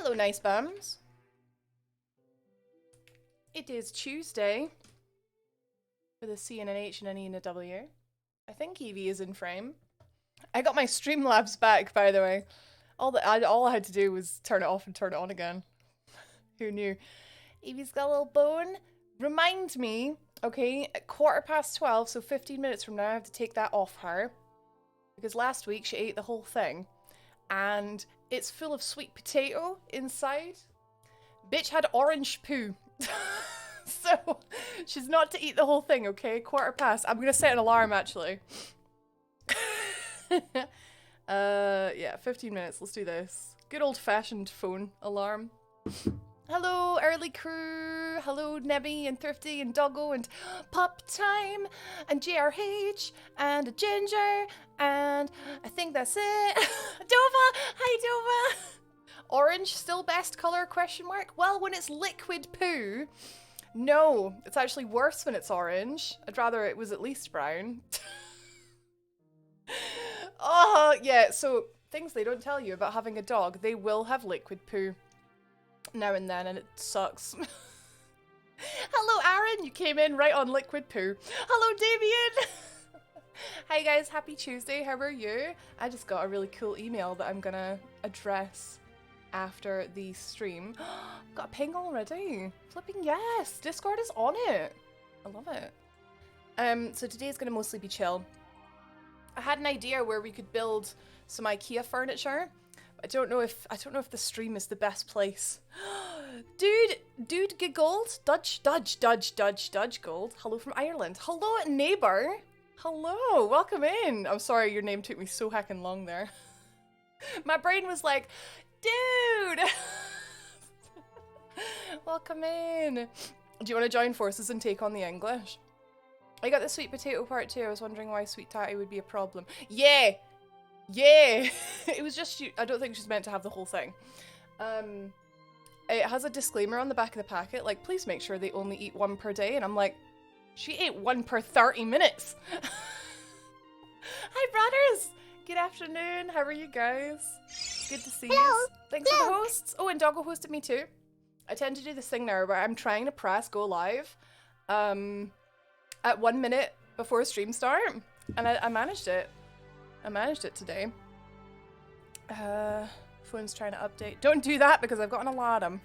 Hello, nice bums. It is Tuesday with a C and an H and an E and a W. I think Evie is in frame. I got my Streamlabs back, by the way. All I had to do was turn it off and turn it on again. Who knew? Evie's got a little bone. Remind me, okay, at 12:15, so 15 minutes from now, I have to take that off her. Because last week she ate the whole thing. And it's full of sweet potato inside. Bitch had orange poo. So, she's not to eat the whole thing, okay? 12:15. I'm gonna set an alarm, actually. Yeah, 15 minutes. Let's do this. Good old-fashioned phone alarm. Hello, early crew. Hello, Nebby and Thrifty and Doggo and Pop Time and JRH and Ginger and I think that's it. Dova! Hi, Dova! Orange still best color, question mark? Well, when it's liquid poo. No, it's actually worse when it's orange. I'd rather it was at least brown. Oh, yeah, so things they don't tell you about having a dog. They will have liquid poo now and then, and it sucks. Hello, Aaron. You came in right on liquid poo. Hello, Damien. Hi, guys. Happy Tuesday. How are you? I just got a really cool email that I'm gonna address after the stream. Got a ping already. Flipping yes. Discord is on it. I love it. So today's gonna mostly be chill. I had an idea where we could build some IKEA furniture. I don't know if the stream is the best place. Dude Gold, Dudge Gold. Hello from Ireland. Hello neighbor. Hello, welcome in. I'm sorry your name took me so heckin' long there. My brain was like, dude. Welcome in. Do you want to join forces and take on the English? I got the sweet potato part too. I was wondering why sweet tatty would be a problem. Yeah. Yeah, it was just, I don't think she's meant to have the whole thing. It has a disclaimer on the back of the packet, like, please make sure they only eat one per day. And I'm like, she ate one per 30 minutes. Hi, brothers. Good afternoon. How are you guys? Good to see you. Thanks for the hosts. Oh, and Doggo hosted me too. I tend to do this thing now where I'm trying to press go live at 1 minute before stream start. And I managed it. I managed it today. Phone's trying to update. Don't do that because I've got an alarm.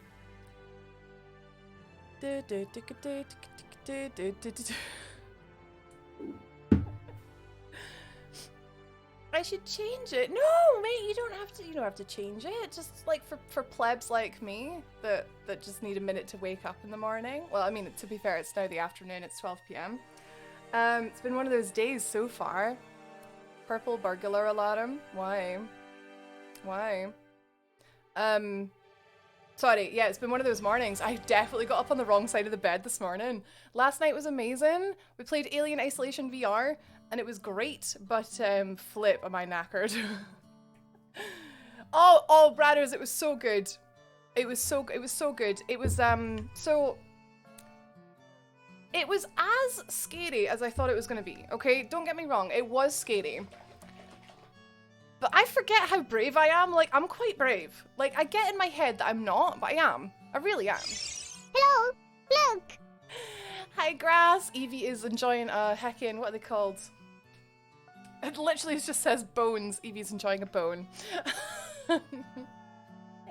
I should change it. No, mate, you don't have to change it. Just like for plebs like me that just need a minute to wake up in the morning. Well, I mean, to be fair, it's now the afternoon. It's 12 p.m. It's been one of those days so far. Purple burglar alarm? Why? Why? Sorry, yeah, it's been one of those mornings. I definitely got up on the wrong side of the bed this morning. Last night was amazing. We played Alien Isolation VR, and it was great, but flip, am I knackered. oh, Bradders, it was so good. It was so good. It was, it was as scary as I thought it was going to be, okay? Don't get me wrong, it was scary. But I forget how brave I am. Like, I'm quite brave. Like, I get in my head that I'm not, but I am. I really am. Hello, look. Hi, Grass. Evie is enjoying a heckin', what are they called? It literally just says bones. Evie's enjoying a bone. Are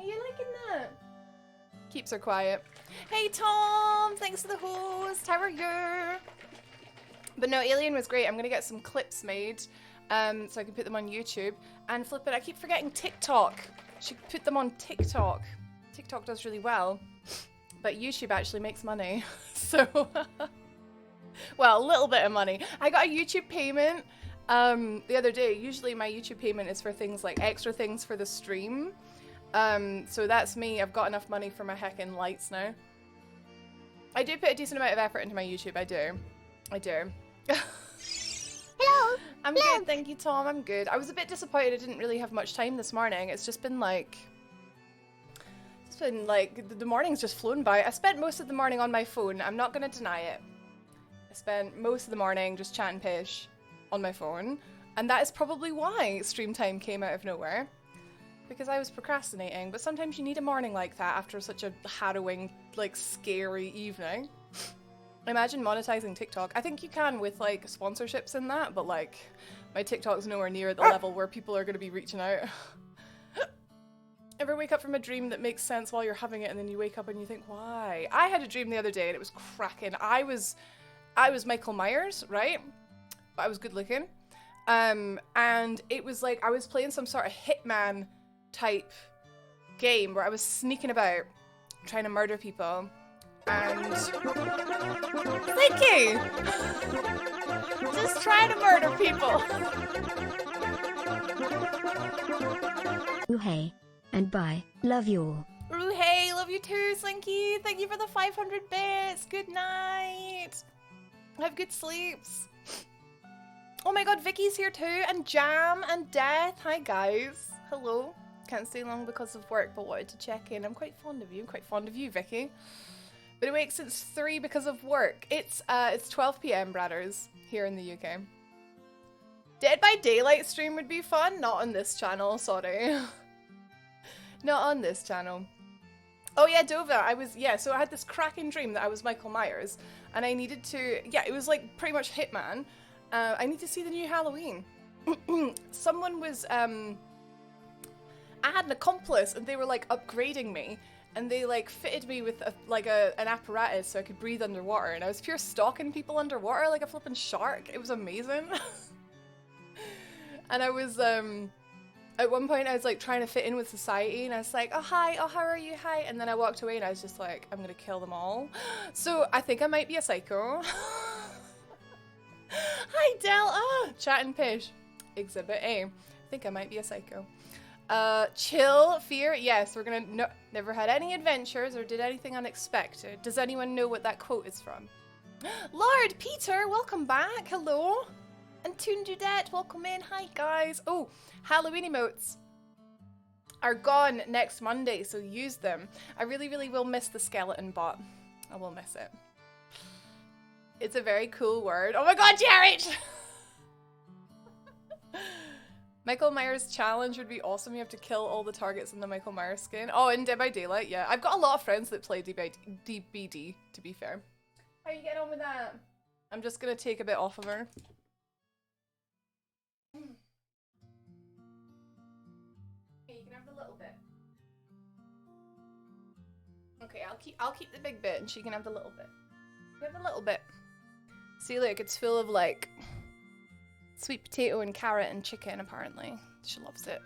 you liking that? Keeps her quiet. Hey Tom, thanks for the host. How are you? But no, Alien was great. I'm gonna get some clips made so I can put them on YouTube. And flip it, I keep forgetting TikTok. Should put them on TikTok. TikTok does really well, but YouTube actually makes money. So, well, a little bit of money. I got a YouTube payment the other day. Usually my YouTube payment is for things like extra things for the stream. So that's me. I've got enough money for my heckin' lights now. I do put a decent amount of effort into my YouTube. I do. Hello. I'm good, thank you, Tom. I'm good. I was a bit disappointed I didn't really have much time this morning. It's just been like... the morning's just flown by. I spent most of the morning on my phone. I'm not going to deny it. I spent most of the morning just chatting pish on my phone. And that is probably why stream time came out of nowhere. because I was procrastinating, but sometimes you need a morning like that after such a harrowing, like, scary evening. Imagine monetizing TikTok. I think you can with, like, sponsorships and that, but, like, my TikTok's nowhere near the level where people are going to be reaching out. Ever wake up from a dream that makes sense while you're having it and then you wake up and you think, why? I had a dream the other day and it was cracking. I was Michael Myers, right? But I was good looking. And it was like I was playing some sort of Hitman type game where I was sneaking about trying to murder people. And thank you! Just trying to murder people. Ooh, hey. And bye. Love you all. Ooh, hey, love you too, Slinky. Thank you for the 500 bits. Good night. Have good sleeps. Oh my god, Vicky's here too, and Jam and Death. Hi guys. Hello. Can't stay long because of work, but wanted to check in. I'm quite fond of you. I'm quite fond of you, Vicky. Been awake since 3 because of work. It's 12 PM, Bradders, here in the UK. Dead by Daylight stream would be fun. Not on this channel, sorry. Not on this channel. Oh yeah, Dova, so I had this cracking dream that I was Michael Myers, and I needed to, it was like pretty much Hitman. I need to see the new Halloween. Someone was, I had an accomplice, and they were like upgrading me, and they like fitted me with an apparatus so I could breathe underwater, and I was pure stalking people underwater like a flipping shark. It was amazing. And I was, at one point I was like trying to fit in with society, and I was like, oh hi, oh how are you, hi, and then I walked away and I was just like, I'm gonna kill them all. So I think I might be a psycho. Hi Del, chat and Pish. Exhibit A. I think I might be a psycho. Chill, fear, yes, we're gonna, never had any adventures or did anything unexpected. Does anyone know what that quote is from? Lord Peter, welcome back, hello. And Toon Dudette, welcome in, hi guys. Oh, Halloween emotes are gone next Monday, so use them. I really, really will miss the skeleton bot. I will miss it. It's a very cool word. Oh my god, Jared! Michael Myers challenge would be awesome. You have to kill all the targets in the Michael Myers skin. Oh, in Dead by Daylight, yeah. I've got a lot of friends that play DBD, to be fair. How are you getting on with that? I'm just gonna take a bit off of her. Okay, you can have the little bit. Okay, I'll keep the big bit and she can have the little bit. You have the little bit. See, look, it's full of like sweet potato and carrot and chicken, apparently. She loves it.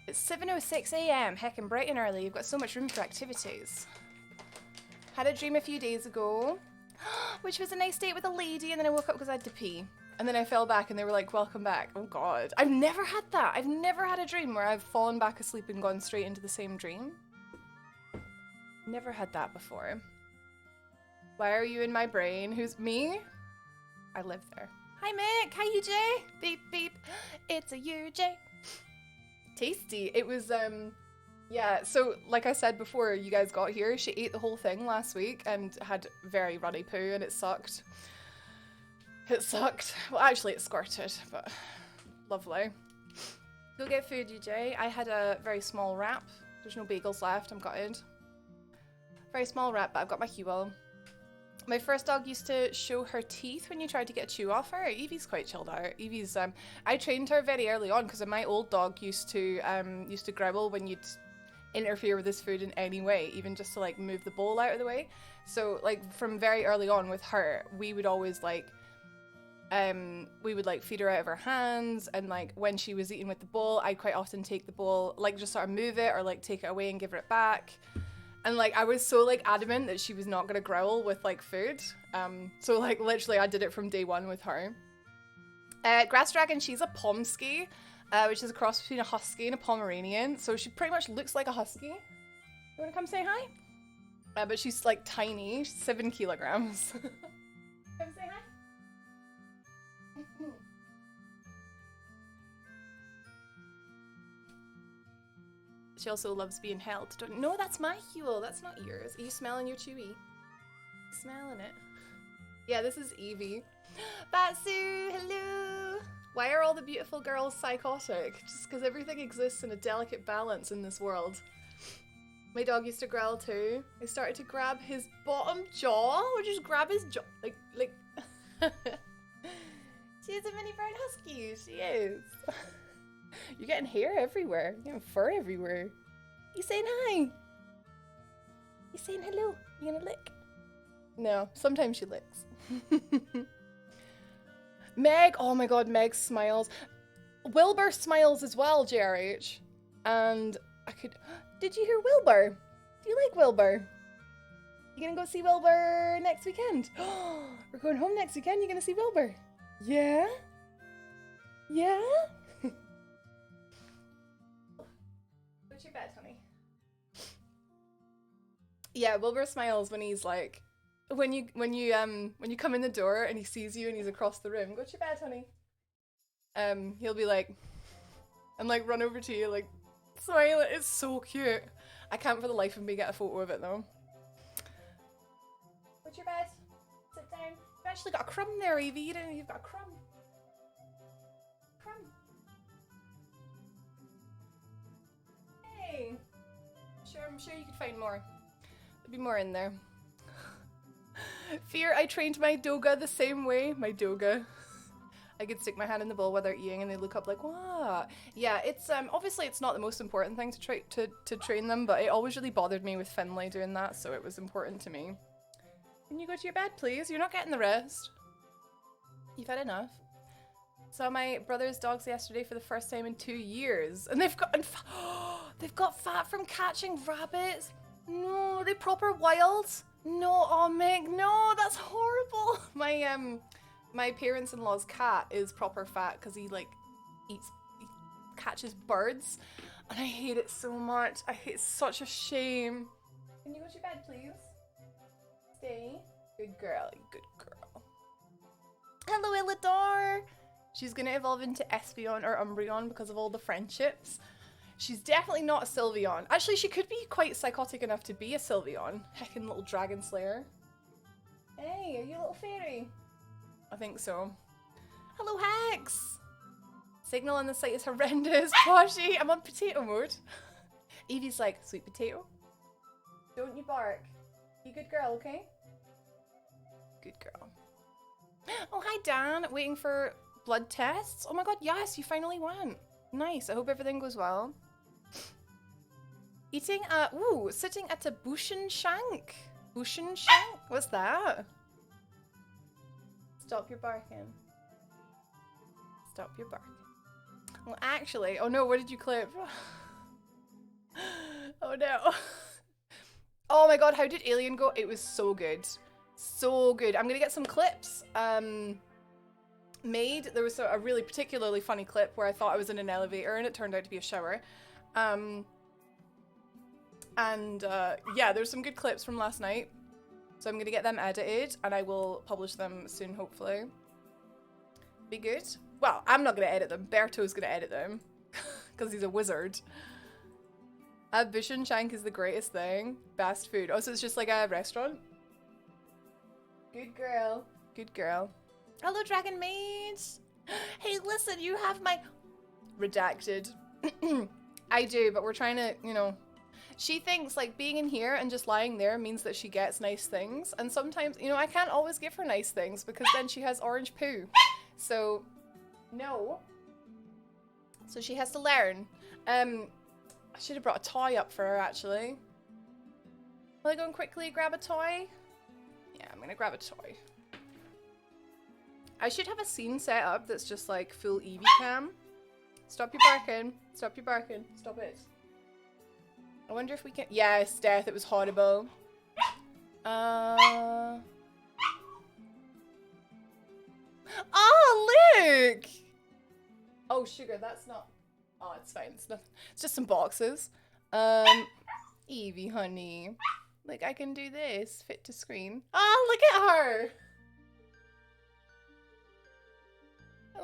It's 7:06 AM, heckin' bright and early. You've got so much room for activities. Had a dream a few days ago, which was a nice date with a lady, and then I woke up because I had to pee. And then I fell back and they were like, welcome back. Oh god. I've never had that. I've never had a dream where I've fallen back asleep and gone straight into the same dream. Never had that before. Why are you in my brain? Who's me? I live there. Hi Mick, hi UJ. Beep beep. It's a UJ. Tasty. It was yeah, so like I said before you guys got here, she ate the whole thing last week and had very runny poo and it sucked. It sucked. Well, actually it squirted, but lovely. Go get food, UJ. I had a very small wrap. There's no bagels left, I'm gutted. Very small wrap, but I've got my Huel. My first dog used to show her teeth when you tried to get a chew off her. Evie's quite chilled out. Evie's, I trained her very early on because my old dog used to growl when you'd interfere with his food in any way, even just to like move the bowl out of the way. So like from very early on with her, we would always like, feed her out of her hands, and like when she was eating with the bowl, I'd quite often take the bowl, like just sort of move it or like take it away and give her it back. And like I was so like adamant that she was not gonna growl with like food. So like literally I did it from day one with her. Grass Dragon, she's a Pomsky, which is a cross between a Husky and a Pomeranian. So she pretty much looks like a Husky. You wanna come say hi? But she's like tiny, she's 7 kilograms. Come say hi. She also loves being held. No, that's my Huel. That's not yours. Are you smelling your chewy? Smelling it. Yeah, this is Evie. Batsu, hello. Why are all the beautiful girls psychotic? Just because everything exists in a delicate balance in this world. My dog used to growl too. I started to grab his bottom jaw, or just grab his jaw, like. She's a mini brown husky. She is. You're getting hair everywhere. You're getting fur everywhere. You saying hi? You saying hello? You gonna lick? No. Sometimes she licks. Meg. Oh my god, Meg smiles. Wilbur smiles as well, JRH. And I could. Did you hear Wilbur? Do you like Wilbur? You gonna go see Wilbur next weekend? We're going home next weekend. You gonna see Wilbur? Yeah? Yeah? Go to bed, honey. Yeah, Wilbur smiles when he's like, when you come in the door and he sees you and he's across the room. Go to bed, honey. He'll be like, and like run over to you like, smile. It's so cute. I can't for the life of me get a photo of it though. Go to your bed. Sit down. You've actually got a crumb there, Evie. You don't know you've got a crumb. Crumb. Hey. I'm sure you could find more. There'll be more in there. Fear, I trained my doga the same way. My doga. I could stick my hand in the bowl while they're eating and they look up like, what? Yeah, it's obviously it's not the most important thing to train them, but it always really bothered me with Finlay doing that, so it was important to me. Can you go to your bed, please? You're not getting the rest. You've had enough. Saw my brother's dogs yesterday for the first time in 2 years, and they've got fat from catching rabbits. No, are they proper wild? No, oh Meg, no, that's horrible. My parents-in-law's cat is proper fat because he catches birds, and I hate it so much. It's such a shame. Can you go to your bed, please? Stay. Good girl, good girl. Hello, Illidor. She's gonna evolve into Espeon or Umbreon because of all the friendships. She's definitely not a Sylveon. Actually, she could be quite psychotic enough to be a Sylveon. Heckin' little dragon slayer. Hey, are you a little fairy? I think so. Hello, Hex! Signal on the site is horrendous. Poshy, I'm on potato mode. Evie's like, sweet potato. Don't you bark. You good girl, okay? Good girl. Oh, hi, Dan. Waiting for blood tests? Oh my god, yes, you finally went. Nice, I hope everything goes well. Sitting at a Bushenshank. Bushenshank? What's that? Stop your barking. Stop your barking. Well, actually, oh no, what did you clip? Oh no. Oh my god, how did Alien go? It was so good. So good. I'm gonna get some clips made. There was a really particularly funny clip where I thought I was in an elevator and it turned out to be a shower. Yeah, there's some good clips from last night. So I'm gonna get them edited and I will publish them soon, hopefully. Be good. Well, I'm not gonna edit them. Berto's gonna edit them. Because he's a wizard. Bushenshank is the greatest thing. Best food. Oh, so it's just like a restaurant? Good girl. Good girl. Hello, Dragon Maids. Hey, listen, you have my... Redacted. I do, but we're trying to, you know... She thinks, like, being in here and just lying there means that she gets nice things. And sometimes, you know, I can't always give her nice things because then she has orange poo. So, no. So she has to learn. I should have brought a toy up for her, actually. Will I go and quickly grab a toy? Yeah, I'm gonna grab a toy. I should have a scene set up that's just like full Eevee cam. Stop your barking. Stop your barking. Stop it. I wonder if we can... Yes, Death, it was horrible. Oh, look! Oh, sugar, that's not... Oh, it's fine. It's nothing. It's just some boxes. Eevee, honey. Like, I can do this. Fit to screen. Oh, look at her!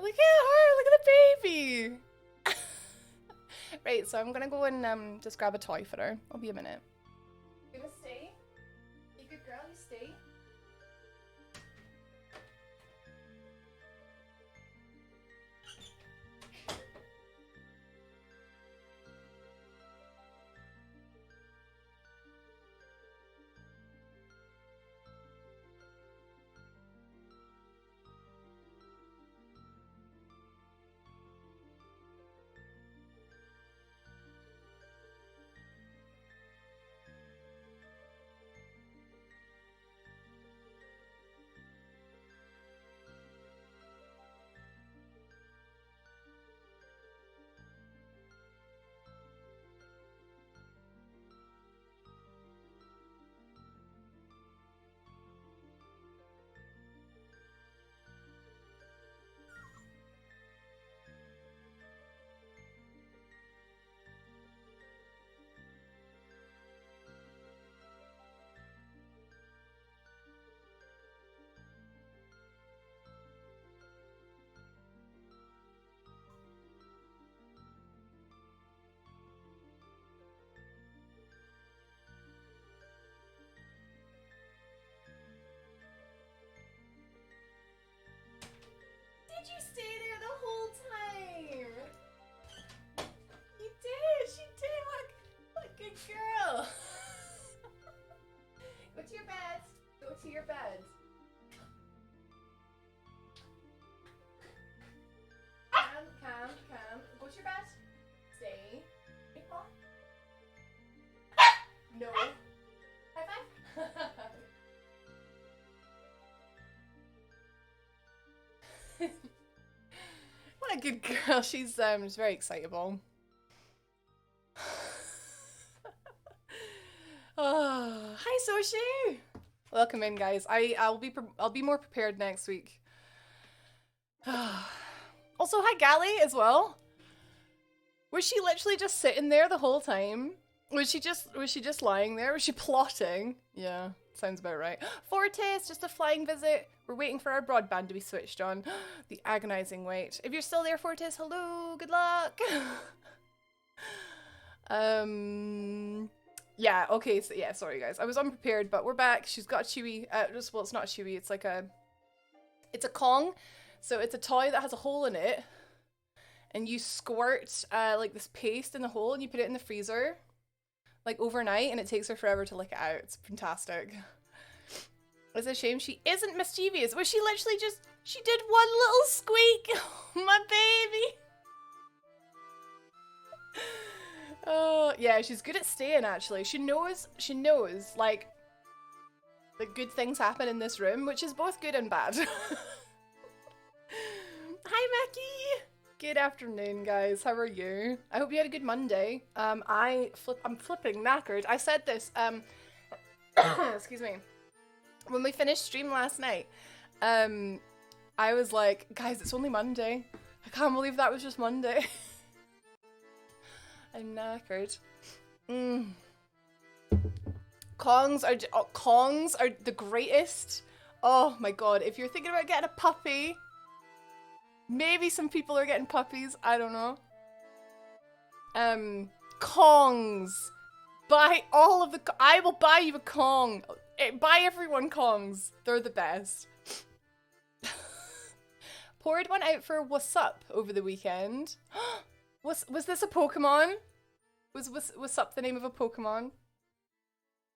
Look at her! Look at the baby! Right, so I'm gonna go and just grab a toy for her. I'll be a minute. You gonna stay? You good girl, you stay? Go to your bed. Stay. Hey, Paw. No. High five. What a good girl. She's very excitable. Oh, hi Soshi. Welcome in, guys. I'll be more prepared next week. Also, hi Gally as well. Was she literally just sitting there the whole time? Was she just lying there? Was she plotting? Yeah, sounds about right. Fortis, just a flying visit. We're waiting for our broadband to be switched on. The agonizing wait. If you're still there, Fortis, hello, good luck. Yeah, okay, so yeah, sorry guys. I was unprepared, but we're back. She's got a Chewy, well, it's not a Chewy, it's like it's a Kong. So it's a toy that has a hole in it, and you squirt like this paste in the hole, and you put it in the freezer, like overnight, and it takes her forever to lick it out. It's fantastic. It's a shame she isn't mischievous. Was she literally just, she did one little squeak. My baby. Oh, yeah, she's good at staying, actually. She knows, like, that good things happen in this room, which is both good and bad. Hi, Mackie! Good afternoon, guys. How are you? I hope you had a good Monday. I'm flipping knackered. I said this, excuse me. When we finished stream last night, I was like, guys, it's only Monday. I can't believe that was just Monday. I'm knackered. Kongs are the greatest. Oh my god, if you're thinking about getting a puppy, maybe some people are getting puppies, I don't know. Kongs. Buy all of the, I will buy you a Kong. Buy everyone Kongs. They're the best. Poured one out for What's Up over the weekend. Was this a Pokemon? Was Up the name of a Pokemon?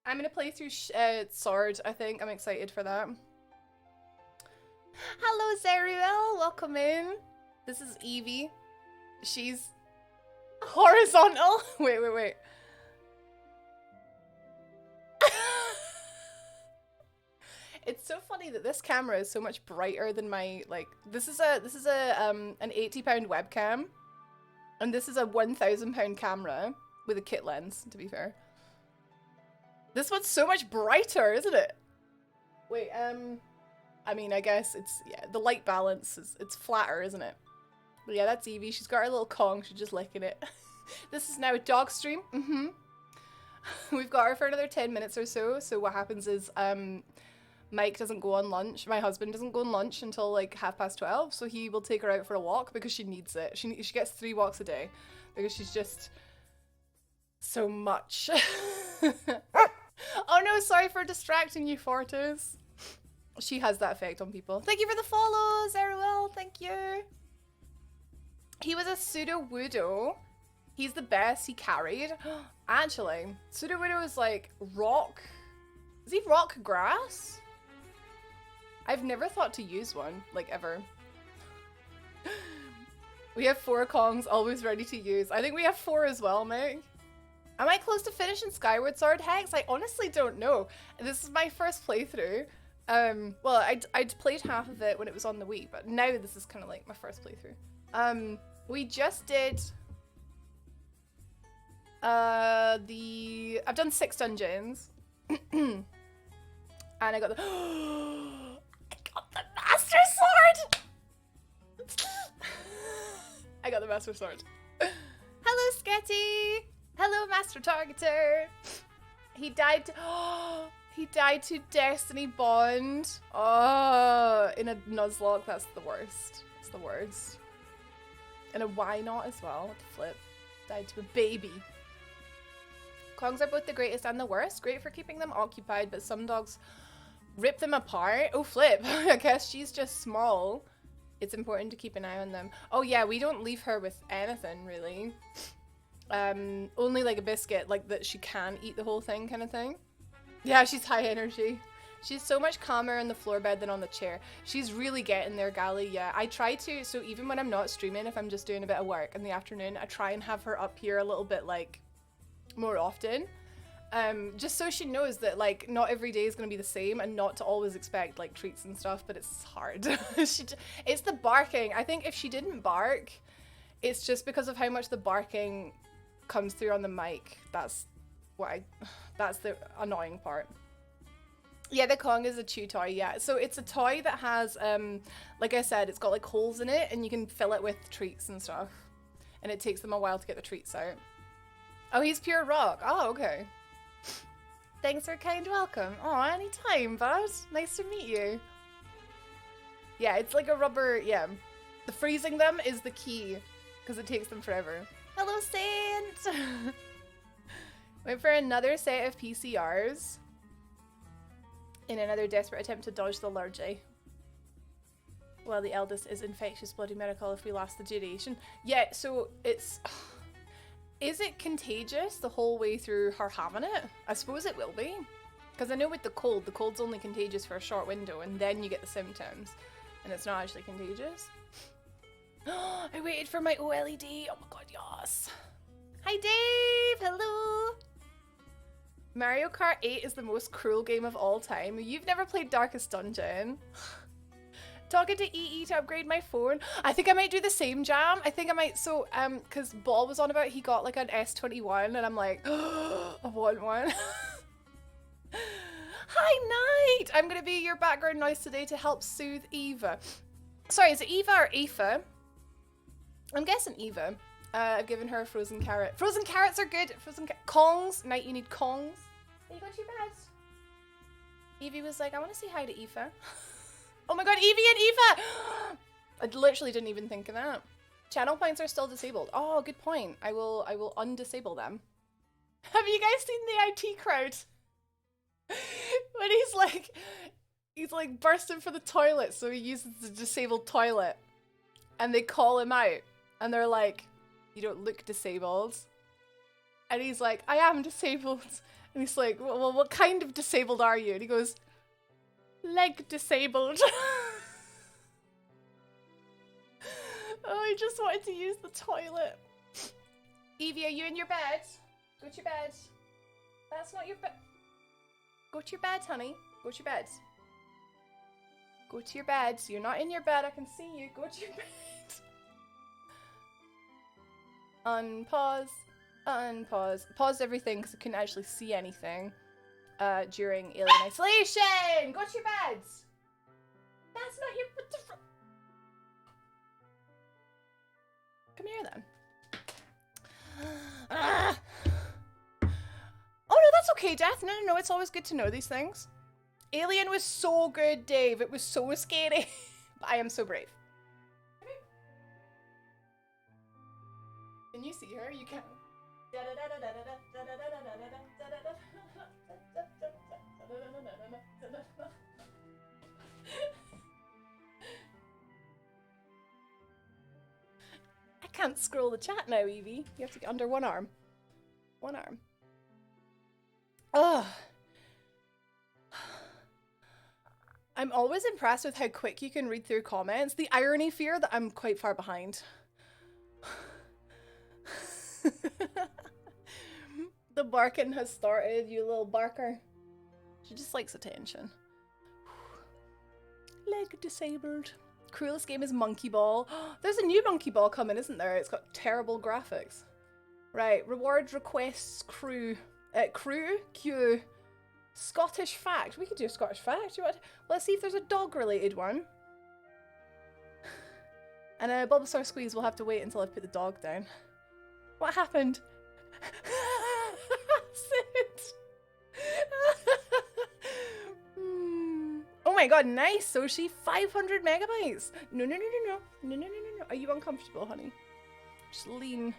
I'm gonna play through Sword, I think. I'm excited for that. Hello, Zeruel. Welcome in. This is Evie. She's horizontal. Wait. It's so funny that this camera is so much brighter than my, like, this is an £80 webcam, and this is a £1,000 camera with a kit lens, to be fair. This one's so much brighter, isn't it? Wait, I mean, I guess it's, yeah, the light balance is, it's flatter, isn't it? But yeah, that's Evie. She's got her little Kong. She's just licking it. This is now a dog stream. We've got her for another 10 minutes or so. So what happens is, Mike doesn't go on lunch. My husband doesn't go on lunch until like 12:30. So he will take her out for a walk because she needs it. She gets 3 walks a day because she's just so much. Oh no, sorry for distracting you, Fortis. She has that effect on people. Thank you for the follow, Zeruel. Thank you. He was a Pseudo-Wudo. He's the best. He carried. Actually, Pseudo-Wudo is like rock. Is he rock grass? I've never thought to use one, like, ever. We have 4 Kongs always ready to use. I think we have 4 as well, Meg. Am I close to finishing Skyward Sword, Hex? I honestly don't know. This is my first playthrough. Well, I'd played half of it when it was on the Wii, but now this is kind of like my first playthrough. We just did... I've done 6 dungeons. And I got the... I got the Master Sword! I got the Master Sword. Hello, Sketty! Hello, Master Targeter! He died to... he died to Destiny Bond. Oh, in a Nuzlocke. That's the worst. It's the worst. And a Why Not as well. What the flip? Died to a baby. Kongs are both the greatest and the worst. Great for keeping them occupied, but some dogs rip them apart. Oh, flip. I guess she's just small. It's important to keep an eye on them. Oh yeah, we don't leave her with anything, really. Only like a biscuit, like that she can eat the whole thing kind of thing. Yeah, she's high energy. She's so much calmer on the floor bed than on the chair. She's really getting there, Gally. Yeah, I try to. So even when I'm not streaming, if I'm just doing a bit of work in the afternoon, I try and have her up here a little bit like more often. Just so she knows that like not every day is going to be the same and not to always expect like treats and stuff, but it's hard. It's the barking. I think if she didn't bark, it's just because of how much the barking comes through on the mic. That's the annoying part. Yeah, the Kong is a chew toy, yeah. So it's a toy that has, like I said, it's got like holes in it and you can fill it with treats and stuff. And it takes them a while to get the treats out. Oh, he's pure rock. Oh, okay. Thanks for a kind welcome. Oh, anytime, bud. Nice to meet you. Yeah, it's like a rubber, yeah. The freezing them is the key because it takes them forever. Hello, Saint! Went for another set of PCRs. In another desperate attempt to dodge the lurgy. Well, the eldest is infectious, bloody miracle if we last the duration. Yeah, so it's... Is it contagious the whole way through her having it? I suppose it will be. Because I know with the cold's only contagious for a short window and then you get the symptoms. And it's not actually contagious. I waited for my OLED. Oh my god, yes. Hi, Dave! Hello! Mario Kart 8 is the most cruel game of all time. You've never played Darkest Dungeon. Talking to EE to upgrade my phone. I think I might do the same, Jam. I think I might. So, because Ball was on about he got like an S21 and I'm like, oh, I want one. Hi, Night! I'm going to be your background noise today to help soothe Eva. Sorry, is it Eva or Aoife? I'm guessing Eva. I've given her a frozen carrot. Frozen carrots are good. Kongs. Night, you need Kongs. There you go to your bed. Evie was like, I want to say hi to Aoife. Oh my god, Evie and Aoife! I literally didn't even think of that. Channel points are still disabled. Oh, good point. I will undisable them. Have you guys seen the IT crowd? When he's like bursting for the toilet, so he uses the disabled toilet. And they call him out. And they're like, you don't look disabled. And he's like, I am disabled. And he's like, well, what kind of disabled are you? And he goes, leg disabled. Oh, I just wanted to use the toilet. Evie, are you in your bed? Go to your bed. That's not your bed. Go to your bed, honey. Go to your bed. Go to your bed. You're not in your bed. I can see you. Go to your bed. Unpause. Unpause. Paused everything because I couldn't actually see anything during alien isolation. Go to your beds. That's not your. What the Come here then. Oh no, that's okay, Death. No, it's always good to know these things. Alien was so good, Dave. It was so scary. But I am so brave. Can you see her? You can. I can't scroll the chat now, Evie. You have to get under one arm. One arm. Ugh. I'm always impressed with how quick you can read through comments. The irony fear that I'm quite far behind. The barking has started, you little barker. She just likes attention. Leg disabled. Cruelest game is Monkey Ball. There's a new Monkey Ball coming, isn't there? It's got terrible graphics. Right, rewards, requests, crew. Queue. Scottish fact. We could do a Scottish fact. Let's see if there's a dog-related one. And a Bulbasaur squeeze, we'll have to wait until I've put the dog down. What happened? Sit. Oh my god, nice, Soshi. 500 megabytes. No. Are you uncomfortable, honey? Just lean.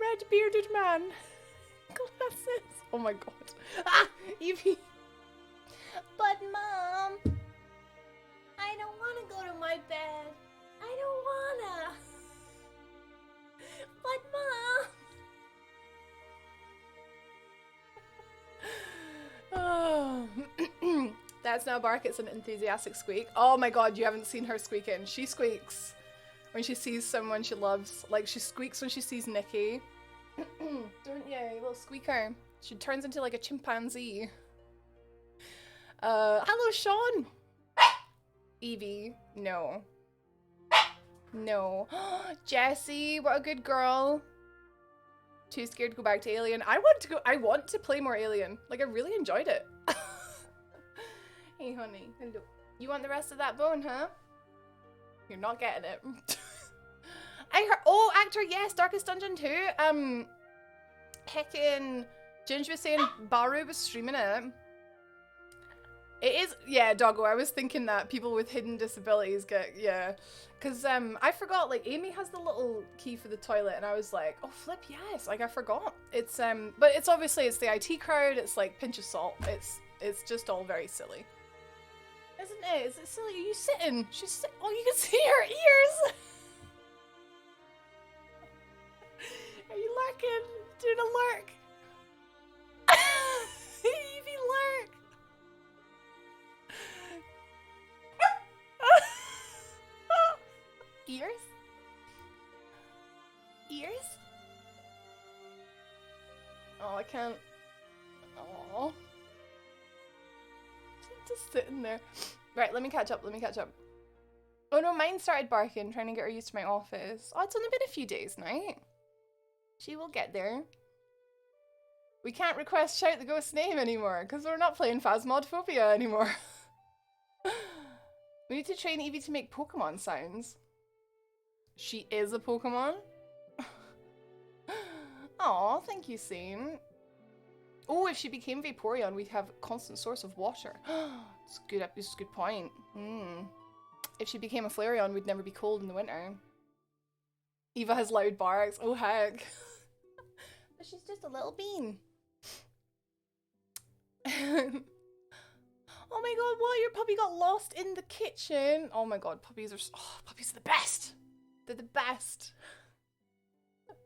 Red bearded man. Glasses. Oh my god. Ah, Evie. But Mom, I don't want to go to my bed. I don't wanna. But Mom. Oh. cats now bark. It's an enthusiastic squeak. Oh my god, you haven't seen her squeaking. She squeaks when she sees someone she loves. Like, she squeaks when she sees Nikki. Don't you, little squeaker? She turns into like a chimpanzee. Hello, Sean! Evie, no. No. Jessie, what a good girl. Too scared to go back to Alien. I want to play more Alien. Like, I really enjoyed it. Hey, honey. Hello. You want the rest of that bone, huh? You're not getting it. I heard. Oh, actor, yes. Darkest Dungeon 2. Heckin' Ginge was saying Baru was streaming it. It is, yeah, doggo. I was thinking that people with hidden disabilities get, yeah. Because I forgot, like, Amy has the little key for the toilet, and I was like, oh, flip, yes. Like, I forgot. It's, but it's obviously, it's the IT crowd. It's like, pinch of salt. It's just all very silly. Isn't it? Is it silly? Are you sitting? She's oh, you can see her ears. Are you lurking? Doing a lurk? Evie lurk. Ears? Ears? Oh, I can't. Oh. Just sitting there. Right, let me catch up. Oh no, mine started barking, trying to get her used to my office. Oh, it's only been a few days now. She will get there. We can't request Shout the Ghost's name anymore, because we're not playing Phasmophobia anymore. We need to train Evie to make Pokemon sounds. She is a Pokemon? Aw, thank you, Saint. Oh, if she became Vaporeon, we'd have a constant source of water. It's good. This is a good point. If she became a Flareon, we'd never be cold in the winter. Eva has loud barks. Oh, heck. But she's just a little bean. Oh my god, what? Your puppy got lost in the kitchen? Oh my god, puppies are the best. They're the best.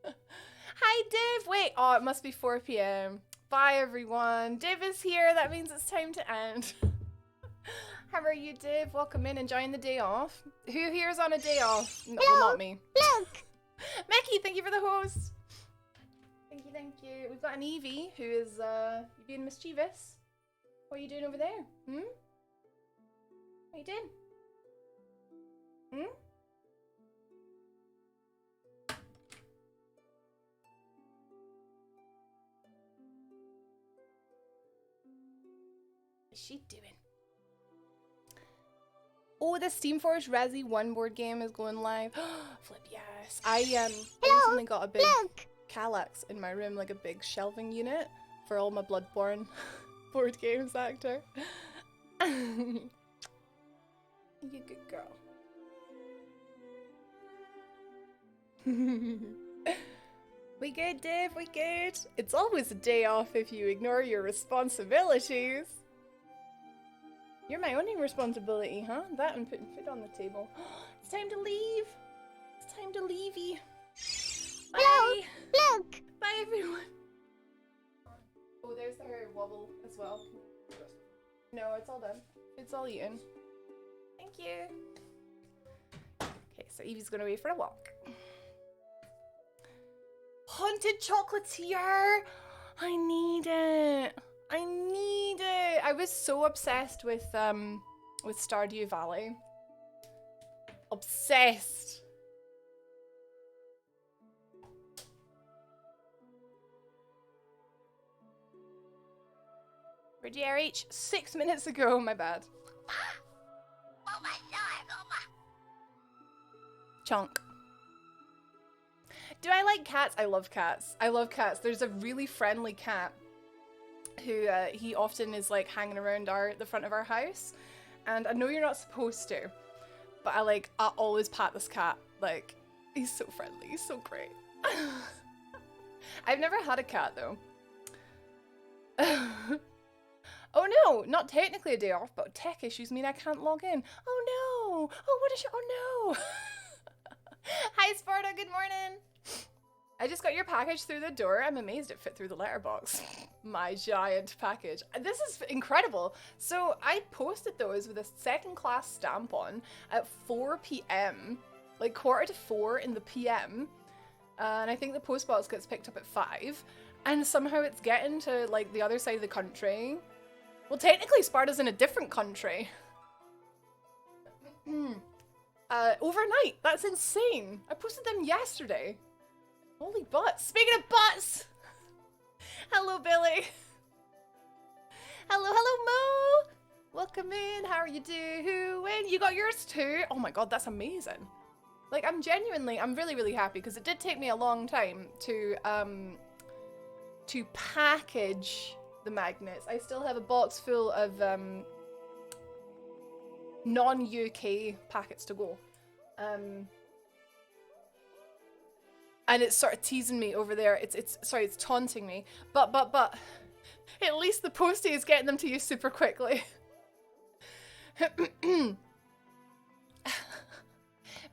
Hi, Div. Wait, oh, it must be 4 p.m. Bye, everyone. Div is here. That means it's time to end. How are you, Div? Welcome in. Enjoying the day off. Who here is on a day off? No, well, not me. Look. Mecky, thank you for the host. Thank you, thank you. We've got an Evie who is being mischievous. What are you doing over there? What are you doing? What's she doing? Oh, the Steamforged Resi 1 board game is going live. Flip, yes. I recently got a big Kallax in my room, like a big shelving unit for all my Bloodborne board games, actor. You good girl. We good, Div? We good? It's always a day off if you ignore your responsibilities. You're my only responsibility, huh? That and putting food on the table. It's time to leave. It's time to leave-y. Bye. Hello. Look. Bye, everyone. Oh, there's her wobble as well. No, it's all done. It's all eaten. Thank you. Okay, so Evie's going away for a walk. Haunted chocolatier! I need it. I need it. I was so obsessed with Stardew Valley. Obsessed. Where'd you reach? 6 minutes ago, my bad. Oh my god. Oh my. Chunk. Do I like cats? I love cats. I love cats. There's a really friendly cat who he often is like hanging around the front of our house, and I know you're not supposed to, but I always pat this cat. Like, he's so friendly. He's so great. I've never had a cat though. Oh no, not technically a day off, but tech issues mean I can't log in. Oh no! Oh, what is oh no! Hi Sparta, good morning! I just got your package through the door. I'm amazed it fit through the letterbox. My giant package. This is incredible. So I posted those with a second class stamp on at 4 p.m. Like 3:45 in the p.m. And I think the postbox gets picked up at 5. And somehow it's getting to like the other side of the country. Well, technically Sparta's in a different country. Overnight. That's insane. I posted them yesterday. Holy butts. Speaking of butts! Hello, Billy. Hello, Mo. Welcome in. How are you doing? You got yours too? Oh my god, that's amazing. Like, I'm really, really happy because it did take me a long time to package the magnets. I still have a box full of non-UK packets to go. And it's sort of teasing me over there. It's taunting me. But at least the postie is getting them to you super quickly.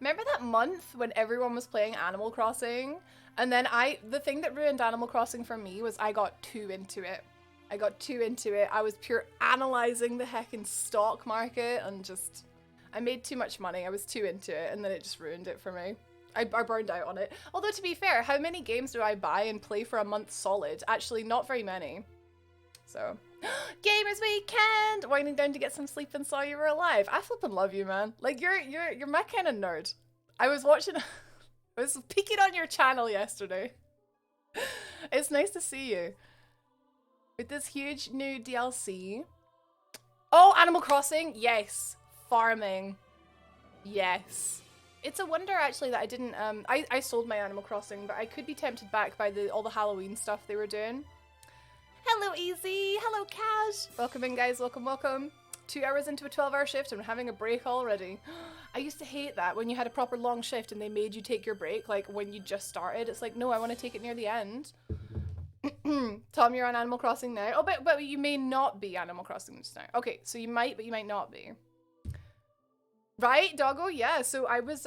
Remember that month when everyone was playing Animal Crossing? And then the thing that ruined Animal Crossing for me was I got too into it. I was pure analyzing the heckin' stock market and just, I made too much money. I was too into it and then it just ruined it for me. I burned out on it. Although, to be fair, how many games do I buy and play for a month solid? Actually, not very many. So, Gamers Weekend! Winding down to get some sleep and saw you were alive. I flippin' love you, man. Like, you're my kind of nerd. I was peeking on your channel yesterday. It's nice to see you. With this huge new DLC. Oh, Animal Crossing? Yes. Farming. Yes. It's a wonder, actually, that I didn't, I sold my Animal Crossing, but I could be tempted back by all the Halloween stuff they were doing. Hello, Easy! Hello, Cash! Welcome in, guys. Welcome. 2 hours into a 12-hour shift and we're having a break already. I used to hate that when you had a proper long shift and they made you take your break, like, when you just started. It's like, no, I want to take it near the end. Tom, you're on Animal Crossing now. Oh, but you may not be Animal Crossing just now. Okay, so you might, but you might not be. Right, doggo? Yeah, so I was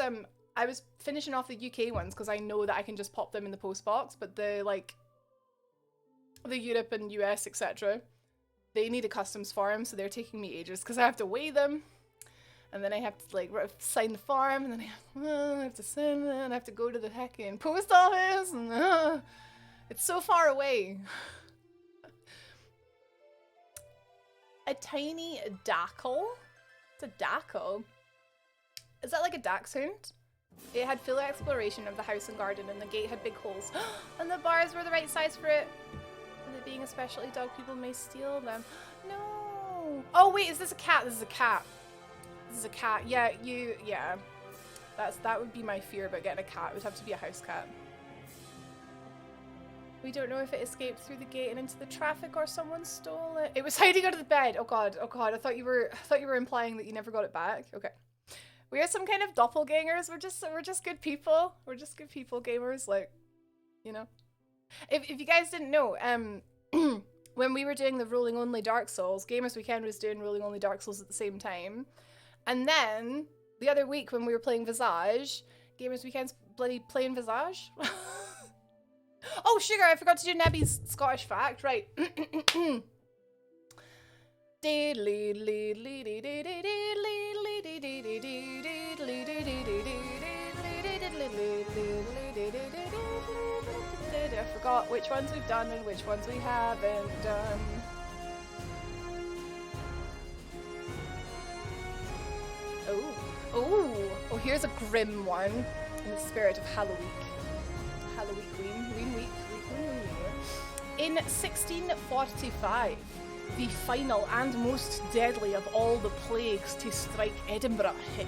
finishing off the UK ones because I know that I can just pop them in the post box, but the Europe and US, etc., they need a customs farm, so they're taking me ages because I have to weigh them, and then I have to like sign the farm, and then I have to send it, and I have to go to the heckin' post office, and it's so far away. A tiny dackle? It's a dackle. Is that like a dachshund? It had full exploration of the house and garden, and the gate had big holes. And the bars were the right size for it. And it being a specialty dog, people may steal them. No! Oh wait, is this a cat? This is a cat. This is a cat. Yeah, yeah. That would be my fear about getting a cat. It would have to be a house cat. We don't know if it escaped through the gate and into the traffic or someone stole it. It was hiding under the bed. Oh god, I thought you were implying that you never got it back. Okay. We are some kind of doppelgangers. We're just good people. We're just good people, gamers. Like, you know. If you guys didn't know, when we were doing the Rolling Only Dark Souls, Gamers Weekend was doing Rolling Only Dark Souls at the same time. And then the other week when we were playing Visage, Gamers Weekend's bloody playing Visage. Oh, sugar! I forgot to do Nebby's Scottish fact. Right. I forgot which ones we've done and which ones we haven't done. Oh, here's a grim one in the spirit of Halloween. In 1645, the final and most deadly of all the plagues to strike Edinburgh hit.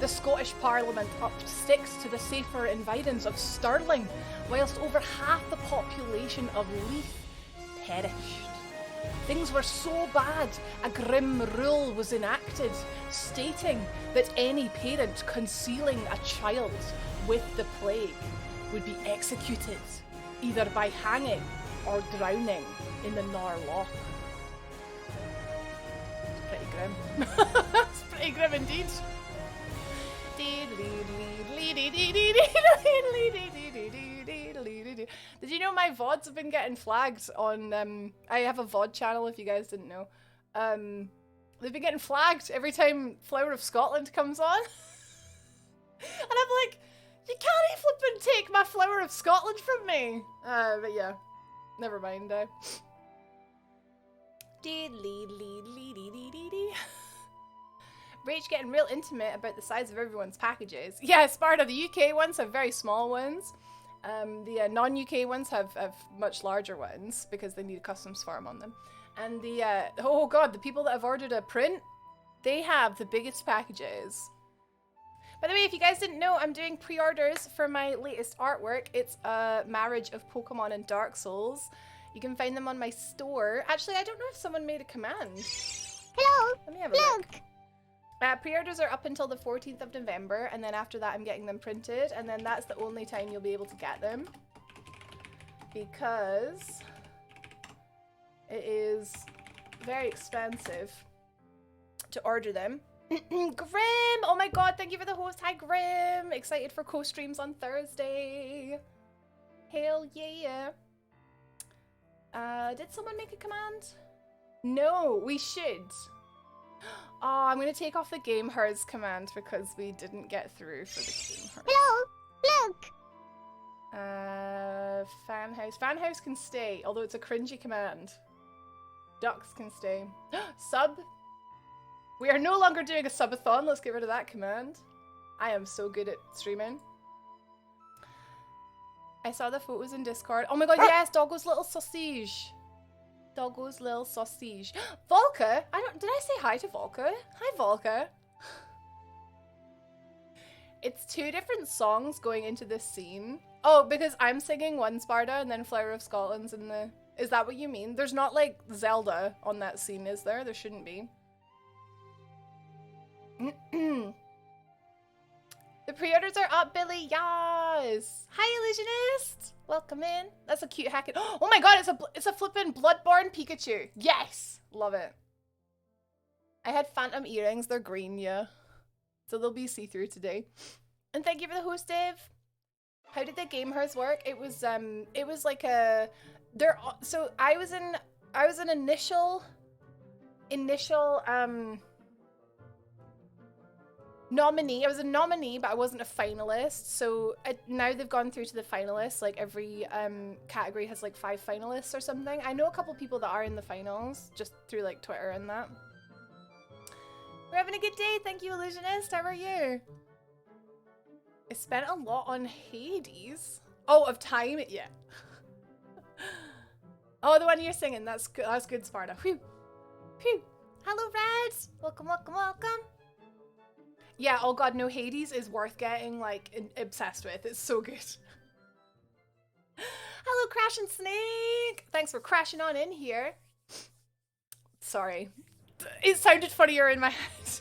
The Scottish Parliament upped sticks to the safer environs of Stirling, whilst over half the population of Leith perished. Things were so bad, a grim rule was enacted, stating that any parent concealing a child with the plague would be executed, either by hanging or drowning in the Nar Loch. It's pretty grim. It's pretty grim indeed. Did you know my VODs have been getting flagged on, I have a VOD channel if you guys didn't know. They've been getting flagged every time Flower of Scotland comes on. And I'm like, you can't flippin' take my Flower of Scotland from me. But yeah, never mind. Rach getting real intimate about the size of everyone's packages. Yeah, Sparta, the UK ones have very small ones. The non-UK ones have much larger ones because they need a customs farm on them. And the, oh god, the people that have ordered a print, they have the biggest packages. By the way, if you guys didn't know, I'm doing pre-orders for my latest artwork. It's a marriage of Pokemon and Dark Souls. You can find them on my store. Actually, I don't know if someone made a command. Hello. Let me have a look. Pre-orders are up until the 14th of November, and then after that I'm getting them printed, and then that's the only time you'll be able to get them. Because it is very expensive to order them. Grim! Oh my god, thank you for the host. Hi, Grim! Excited for co-streams on Thursday. Hell yeah. Did someone make a command? No, we should. Oh, I'm gonna take off the Game Hers command because we didn't get through for the Game Hers. Hello. Look. Fan House. Fan House can stay, although it's a cringy command. Ducks can stay. Sub. We are no longer doing a subathon. Let's get rid of that command. I am so good at streaming. I saw the photos in Discord. Oh my god, yes, Doggo's little sausage. Doggo's little sausage. Volker? Did I say hi to Volker? Hi, Volker. It's two different songs going into this scene. Oh, because I'm singing one Sparta and then Flower of Scotland's in the... Is that what you mean? There's not like Zelda on that scene, is there? There shouldn't be. The pre-orders are up, Billy. Yes. Hi, Illusionist. Welcome in. That's a cute hacket. Oh my god, it's a flippin' Bloodborne Pikachu. Yes. Love it. I had phantom earrings. They're green, yeah. So they'll be see-through today. And thank you for the host, Dave. How did the Game Hers work? It was like a so I was an initial nominee. I was a nominee, but I wasn't a finalist. So now they've gone through to the finalists. Like every category has like 5 finalists or something. I know a couple people that are in the finals just through like Twitter and that. We're having a good day. Thank you, Illusionist. How are you? I spent a lot on Hades. Oh, of time? Yeah. Oh, the one you're singing. That's good. That's good, Sparta. Phew. Phew. Hello, Red. Welcome, welcome, welcome. Yeah, oh god, no, Hades is worth getting, like, obsessed with. It's so good. Hello, Crash and Snake! Thanks for crashing on in here. Sorry. It sounded funnier in my head.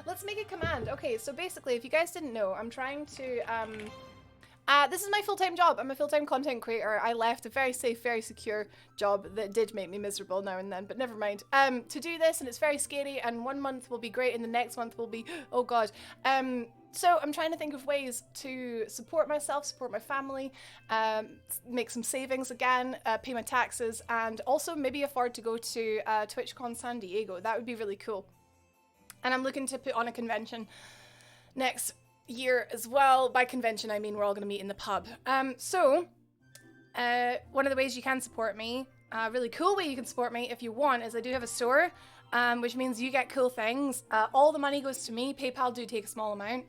Let's make a command. Okay, so basically, if you guys didn't know, I'm trying to, this is my full-time job. I'm a full-time content creator. I left a very safe, very secure job that did make me miserable now and then, but never mind. To do this, and it's very scary, and one month will be great, and the next month will be, oh god. So I'm trying to think of ways to support myself, support my family, make some savings again, pay my taxes, and also maybe afford to go to TwitchCon San Diego. That would be really cool. And I'm looking to put on a convention next year as well. By convention, I mean we're all going to meet in the pub. So one of the ways you can support me, a really cool way you can support me if you want, is I do have a store, which means you get cool things. All the money goes to me. PayPal do take a small amount.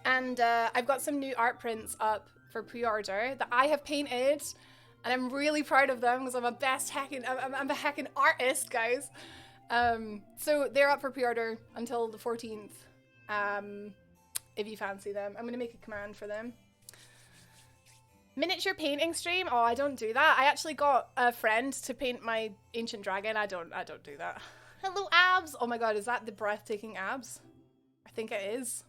And I've got some new art prints up for pre-order that I have painted, and I'm really proud of them because I'm I'm a heckin' artist, guys. So they're up for pre-order until the 14th. If you fancy them. I'm gonna make a command for them. Miniature painting stream? Oh, I don't do that. I actually got a friend to paint my ancient dragon. I don't do that. Hello, abs! Oh my god, is that the breathtaking abs? I think it is.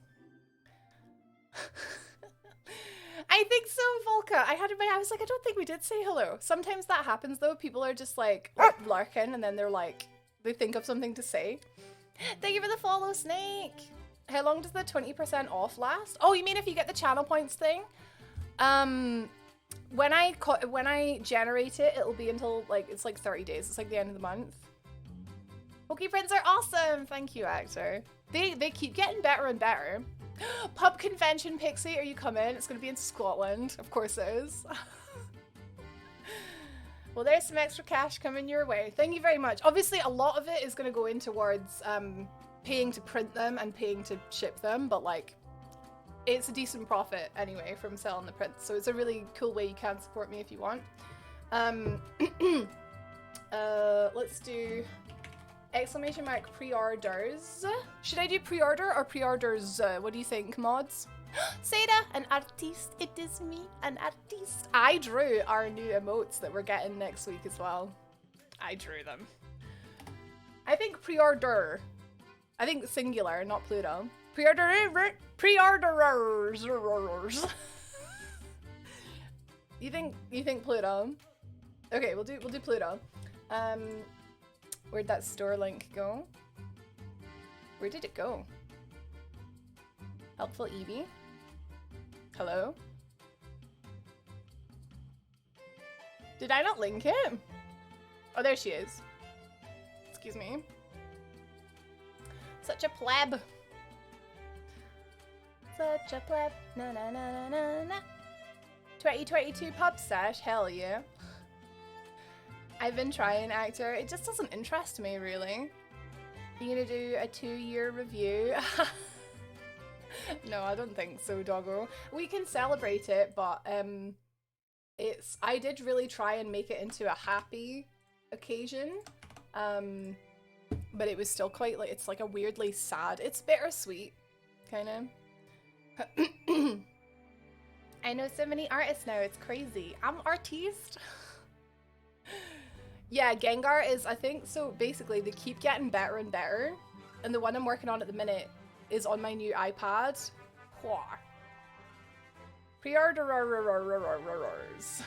I think so, Volka. I was like, I don't think we did say hello. Sometimes that happens though. People are just like lurking and then they're like, they think of something to say. Thank you for the follow, Snake. How long does the 20% off last? Oh, you mean if you get the channel points thing? When I generate it, it'll be until like it's like 30 days. It's like the end of the month. Poke prints are awesome. Thank you, actor. They keep getting better and better. Pub convention, Pixie, are you coming? It's gonna be in Scotland. Of course it is. Well, there's some extra cash coming your way. Thank you very much. Obviously, a lot of it is gonna go in towards paying to print them and paying to ship them, but like, it's a decent profit anyway from selling the prints. So it's a really cool way you can support me if you want. Let's do exclamation mark pre-orders. Should I do pre-order or pre-orders? What do you think, mods? Seda, an artiste. It is me, an artiste. I drew our new emotes that we're getting next week as well. I drew them. I think pre-order. I think singular, not plural. Pre-orderers. You think Pluto? Okay, we'll do Pluto. Where'd that store link go? Where did it go? Helpful Evie. Hello? Did I not link it? Oh, there she is. Excuse me. Such a pleb. Such a pleb. Na na na na na na. 2022 pub sesh. Hell yeah. I've been trying, actor. It just doesn't interest me, really. You gonna do a 2-year review? No, I don't think so, doggo. We can celebrate it, but I did really try and make it into a happy occasion. But it was still quite like, it's like a weirdly sad, it's bittersweet, kind of. I know so many artists now, it's crazy. I'm artiste. Yeah, Gengar is, I think, so basically they keep getting better and better. And the one I'm working on at the minute is on my new iPad. Pre-orderers.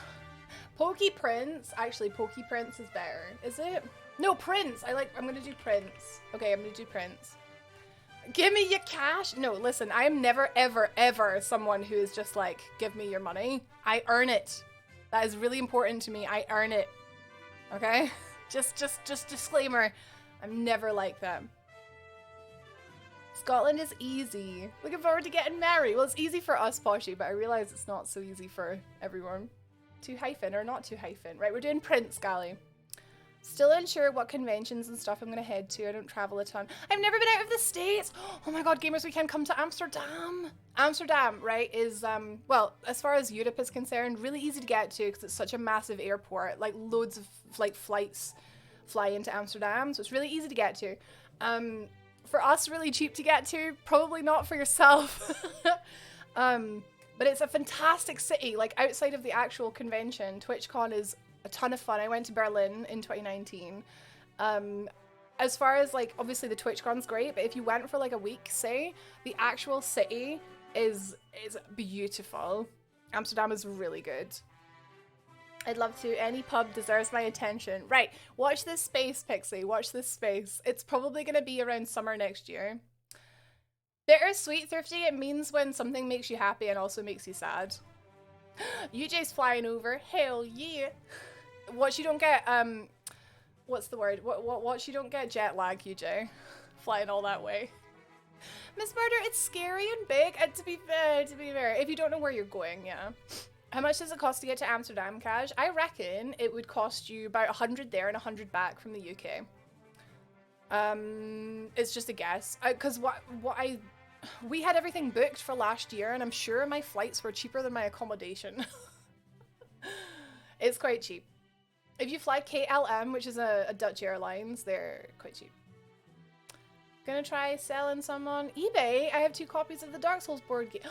Pokey Prince. Actually, Pokey Prince is better. Is it? No, Prince. I'm gonna do Prince. Okay, I'm gonna do Prince. Give me your cash. No, listen, I am never, ever, ever someone who is just like, give me your money. I earn it. That is really important to me. I earn it. Okay? Just disclaimer. I'm never like that. Scotland is easy. Looking forward to getting married. Well, it's easy for us, Poshy, but I realize it's not so easy for everyone. 2 hyphen or not 2 hyphen. Right, we're doing Prince, Gally. Still unsure what conventions and stuff I'm gonna head to. I don't travel a ton. I've never been out of the States. Oh my god, gamers, we can come to Amsterdam. Amsterdam, right, is, well, as far as Europe is concerned, really easy to get to because it's such a massive airport. Like, loads of, like, flights fly into Amsterdam, so it's really easy to get to. For us, really cheap to get to. Probably not for yourself. But it's a fantastic city. Like, outside of the actual convention, TwitchCon is a ton of fun. I went to Berlin in 2019. As far as, like, obviously the TwitchCon's great, but if you went for like a week, say, the actual city is beautiful. Amsterdam is really good. I'd love to. Any pub deserves my attention. Right, watch this space, Pixie. Watch this space. It's probably gonna be around summer next year. Bittersweet, Thrifty, it means when something makes you happy and also makes you sad. UJ's flying over. Hell yeah. What you don't get, what's the word? What you don't get jet lag, UJ. Flying all that way. Miss Murder, it's scary and big. And to be fair, if you don't know where you're going, yeah. How much does it cost to get to Amsterdam, Cash? I reckon it would cost you about 100 there and 100 back from the UK. It's just a guess. Because we had everything booked for last year, and I'm sure my flights were cheaper than my accommodation. It's quite cheap. If you fly KLM, which is a Dutch Airlines, they're quite cheap. Gonna try selling some on eBay. I have 2 copies of the Dark Souls board game.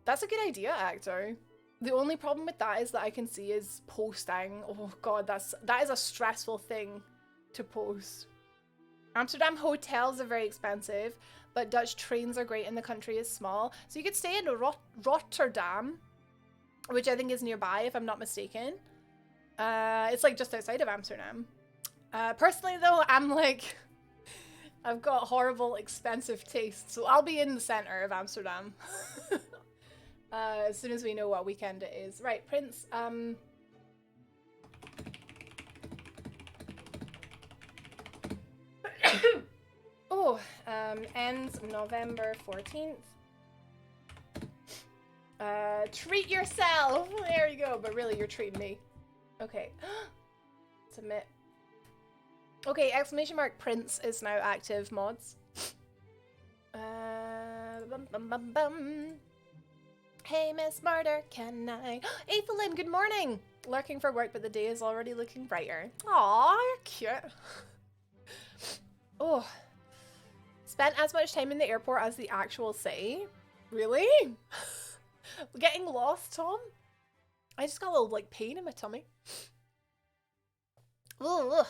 That's a good idea, Actor. The only problem with that is that I can see is posting. Oh god, that is a stressful thing to post. Amsterdam hotels are very expensive, but Dutch trains are great and the country is small. So you could stay in Rotterdam, which I think is nearby if I'm not mistaken. It's like just outside of Amsterdam. Personally though, I'm like, I've got horrible expensive taste, so I'll be in the center of Amsterdam. As soon as we know what weekend it is. Right, Prince, oh, ends November 14th. Treat yourself! There you go, but really you're treating me. Okay. Submit. Okay, exclamation mark Prince is now active, mods. Hey, Miss Murder, can I? Aethelyn, good morning! Lurking for work, but the day is already looking brighter. Aw, you're cute. Oh. Spent as much time in the airport as the actual city? Really? Getting lost, Tom? I just got a little, like, pain in my tummy. Ugh.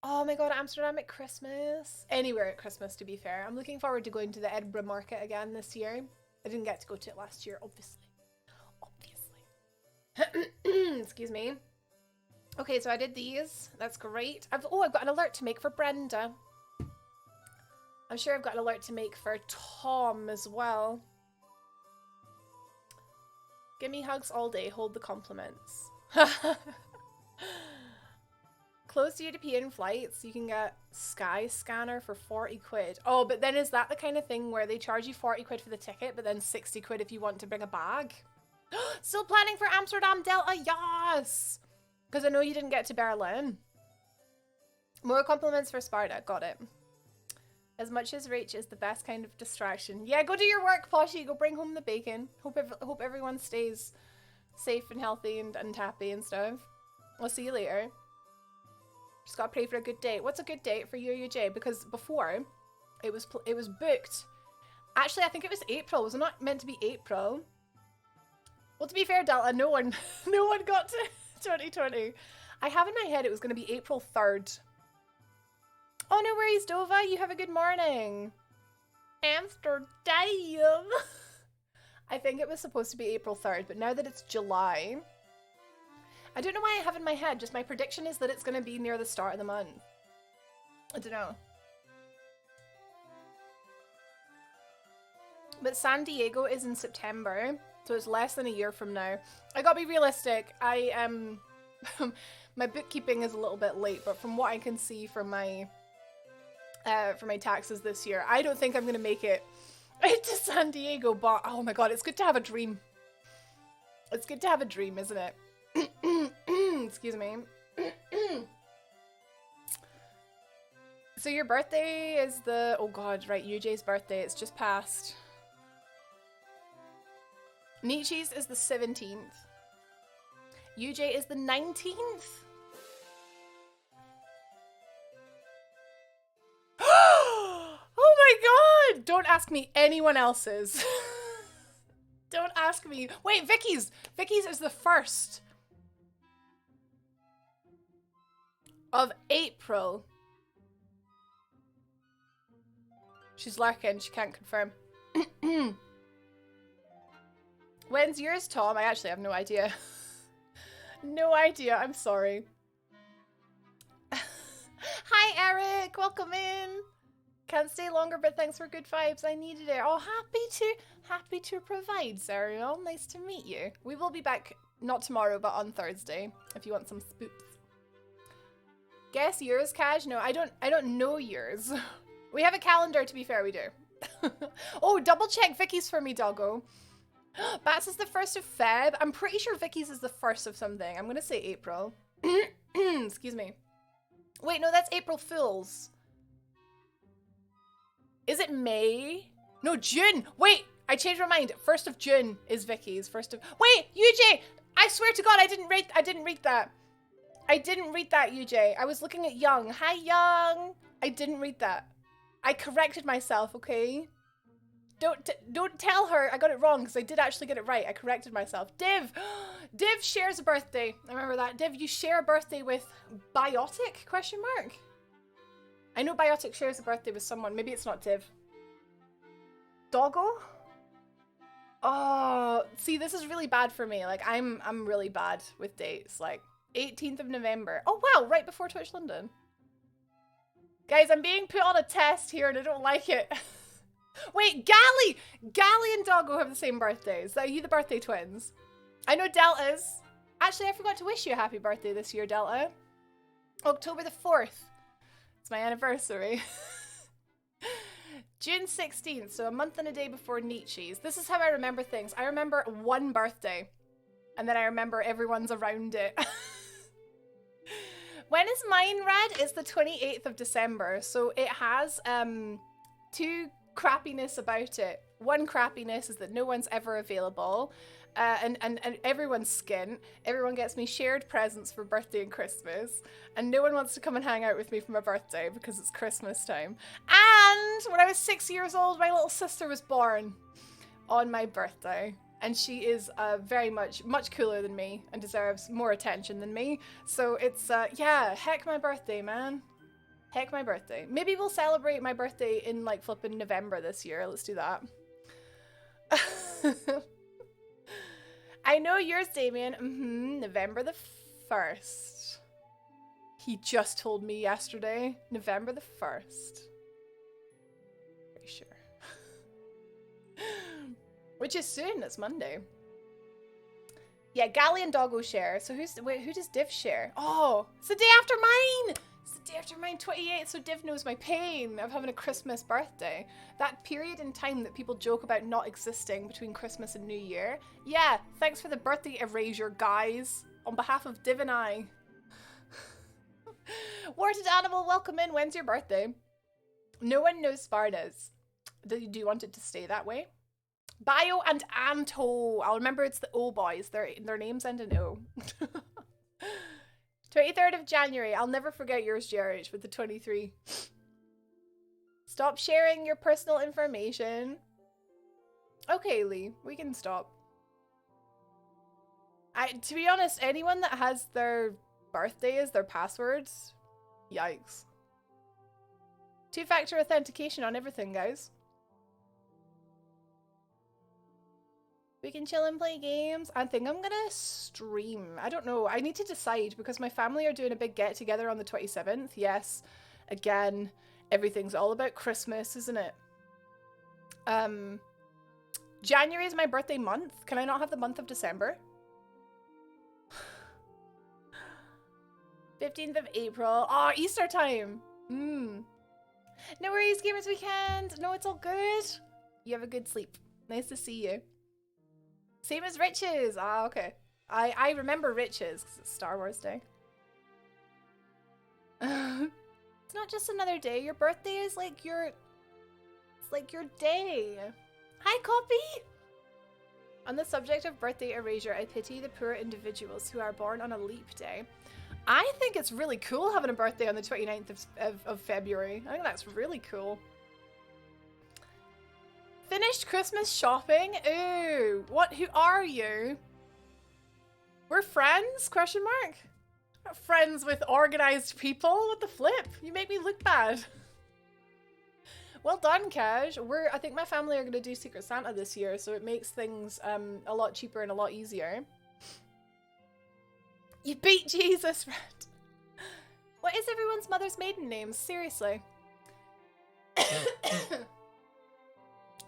Oh my god, Amsterdam at Christmas. Anywhere at Christmas, to be fair. I'm looking forward to going to the Edinburgh market again this year. I didn't get to go to it last year, obviously. Excuse me. Okay, so I did these. That's great. I've got an alert to make for Brenda. I'm sure I've got an alert to make for Tom as well. Give me hugs all day. Hold the compliments. Closed European flights, you can get Sky Scanner for 40 quid. Oh, but then is that the kind of thing where they charge you 40 quid for the ticket, but then 60 quid if you want to bring a bag? Still planning for Amsterdam Delta, yes! Because I know you didn't get to Berlin. More compliments for Sparta, got it. As much as Rach is the best kind of distraction. Yeah, go do your work, Poshy, go bring home the bacon. Hope everyone stays safe and healthy and happy and stuff. I'll see you later. Just gotta pray for a good date. What's a good date for you or UJ? Because before, it was booked. Actually, I think it was April. Was it not meant to be April? Well, to be fair, Delta, no one got to 2020. I have in my head it was going to be April 3rd. Oh, no worries, Dova. You have a good morning. Amsterdam. I think it was supposed to be April 3rd, but now that it's July... I don't know why I have in my head, just my prediction is that it's going to be near the start of the month. I don't know. But San Diego is in September, so it's less than a year from now. I gotta be realistic, I am... my bookkeeping is a little bit late, but from what I can see from my taxes this year, I don't think I'm going to make it to San Diego, but oh my god, it's good to have a dream. It's good to have a dream, isn't it? Excuse me. So your birthday is the... Oh god, right, UJ's birthday. It's just passed. Nietzsche's is the 17th. UJ is the 19th. Oh my god! Don't ask me anyone else's. Don't ask me. Wait, Vicky's! Vicky's is the 1st of April. She's lurking, she can't confirm. When's yours, Tom? I actually have no idea. No idea, I'm sorry. Hi, Eric, welcome in. Can't stay longer, but thanks for good vibes. I needed it. Oh, happy to provide, Zariel. Nice to meet you. We will be back, not tomorrow, but on Thursday, if you want some spoops. Guess yours, Kaj? No, I don't know yours. We have a calendar, to be fair, we do. Oh, double check Vicky's for me, doggo. Bats is the 1st of Feb. I'm pretty sure Vicky's is the 1st of something. I'm gonna say April. Excuse me. Wait, no, that's April Fools. Is it May? No, June. Wait, I changed my mind. 1st of June is Vicky's. 1st of... Wait, UJ! I swear to God, I didn't read that. I didn't read that, UJ. I was looking at Young. Hi, Young. I didn't read that. I corrected myself, okay? Don't tell her I got it wrong, because I did actually get it right. I corrected myself. Div! Div shares a birthday. I remember that. Div, you share a birthday with Biotic? Question mark. I know Biotic shares a birthday with someone. Maybe it's not Div. Doggo? Oh, see, this is really bad for me. Like, I'm really bad with dates. Like, 18th of November. Oh, wow, right before Twitch London. Guys, I'm being put on a test here and I don't like it. Wait, Gally and Doggo have the same birthdays. Are you the birthday twins? I know Delta's. Actually, I forgot to wish you a happy birthday this year, Delta. October the 4th. It's my anniversary. June 16th, so a month and a day before Nietzsche's. This is how I remember things. I remember one birthday, and then I remember everyone's around it. When is mine, Red? It's the 28th of December, so it has two crappiness about it. One crappiness is that no one's ever available, and everyone's skint. Everyone gets me shared presents for birthday and Christmas, and no one wants to come and hang out with me for my birthday because it's Christmas time. And when I was 6 years old, my little sister was born on my birthday. And she is very much cooler than me and deserves more attention than me. So it's, yeah, heck my birthday, man. Heck my birthday. Maybe we'll celebrate my birthday in, like, flipping November this year. Let's do that. I know yours, Damien. November the 1st. He just told me yesterday. November the 1st. Pretty sure. Which is soon, it's Monday. Yeah, Gally and Doggo share. So who does Div share? Oh, it's the day after mine! It's the day after mine, 28th, so Div knows my pain of having a Christmas birthday. That period in time that people joke about not existing between Christmas and New Year. Yeah, thanks for the birthday erasure, guys. On behalf of Div and I. Warted Animal, welcome in. When's your birthday? No one knows Sparta's. Do you want it to stay that way? Bio and Anto. I'll remember it's the O boys. Their names end in O. 23rd of January. I'll never forget yours, Jared, with the 23. Stop sharing your personal information. Okay, Lee. We can stop. To be honest, anyone that has their birthday as their passwords, yikes. Two-factor authentication on everything, guys. We can chill and play games. I think I'm gonna stream. I don't know. I need to decide because my family are doing a big get together on the 27th. Yes. Again, everything's all about Christmas, isn't it? January is my birthday month. Can I not have the month of December? 15th of April. Oh, Easter time. No worries, Gamers Weekend. No, it's all good. You have a good sleep. Nice to see you. Same as Riches. Ah, okay. I remember Riches because it's Star Wars Day. It's not just another day. Your birthday is like your... It's like your day. Hi, Copy! On the subject of birthday erasure, I pity the poor individuals who are born on a leap day. I think it's really cool having a birthday on the 29th of February. I think that's really cool. Finished Christmas shopping? Ooh, what? Who are you? We're friends? Question mark. Not friends with organized people. What the flip? You make me look bad. Well done, Cash. I think my family are gonna do Secret Santa this year, so it makes things a lot cheaper and a lot easier. You beat Jesus, Red. What is everyone's mother's maiden names? Seriously.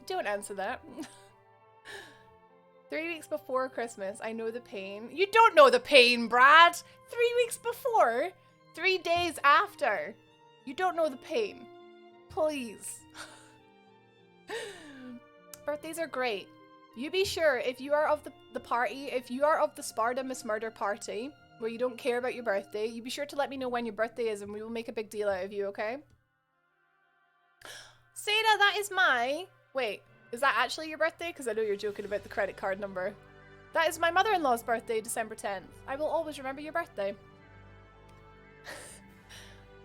Don't answer that. 3 weeks before Christmas, I know the pain. You don't know the pain, Brad! 3 weeks before? 3 days after? You don't know the pain. Please. Birthdays are great. You be sure, if you are of the party, if you are of the Spartamus murder party, where you don't care about your birthday, you be sure to let me know when your birthday is and we will make a big deal out of you, okay? Seda, that is my... Wait, is that actually your birthday? Because I know you're joking about the credit card number. That is my mother-in-law's birthday, December 10th. I will always remember your birthday.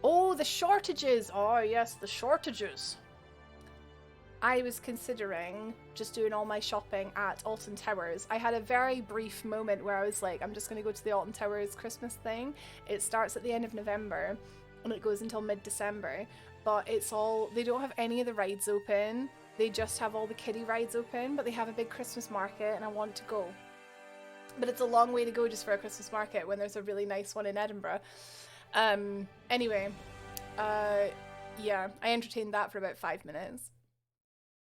Oh, the shortages. Oh, yes, the shortages. I was considering just doing all my shopping at Alton Towers. I had a very brief moment where I was like, I'm just going to go to the Alton Towers Christmas thing. It starts at the end of November and it goes until mid-December. But it's all, they don't have any of the rides open. They just have all the kiddie rides open, but they have a big Christmas market and I want to go. But it's a long way to go just for a Christmas market when there's a really nice one in Edinburgh. Anyway, yeah, I entertained that for about 5 minutes.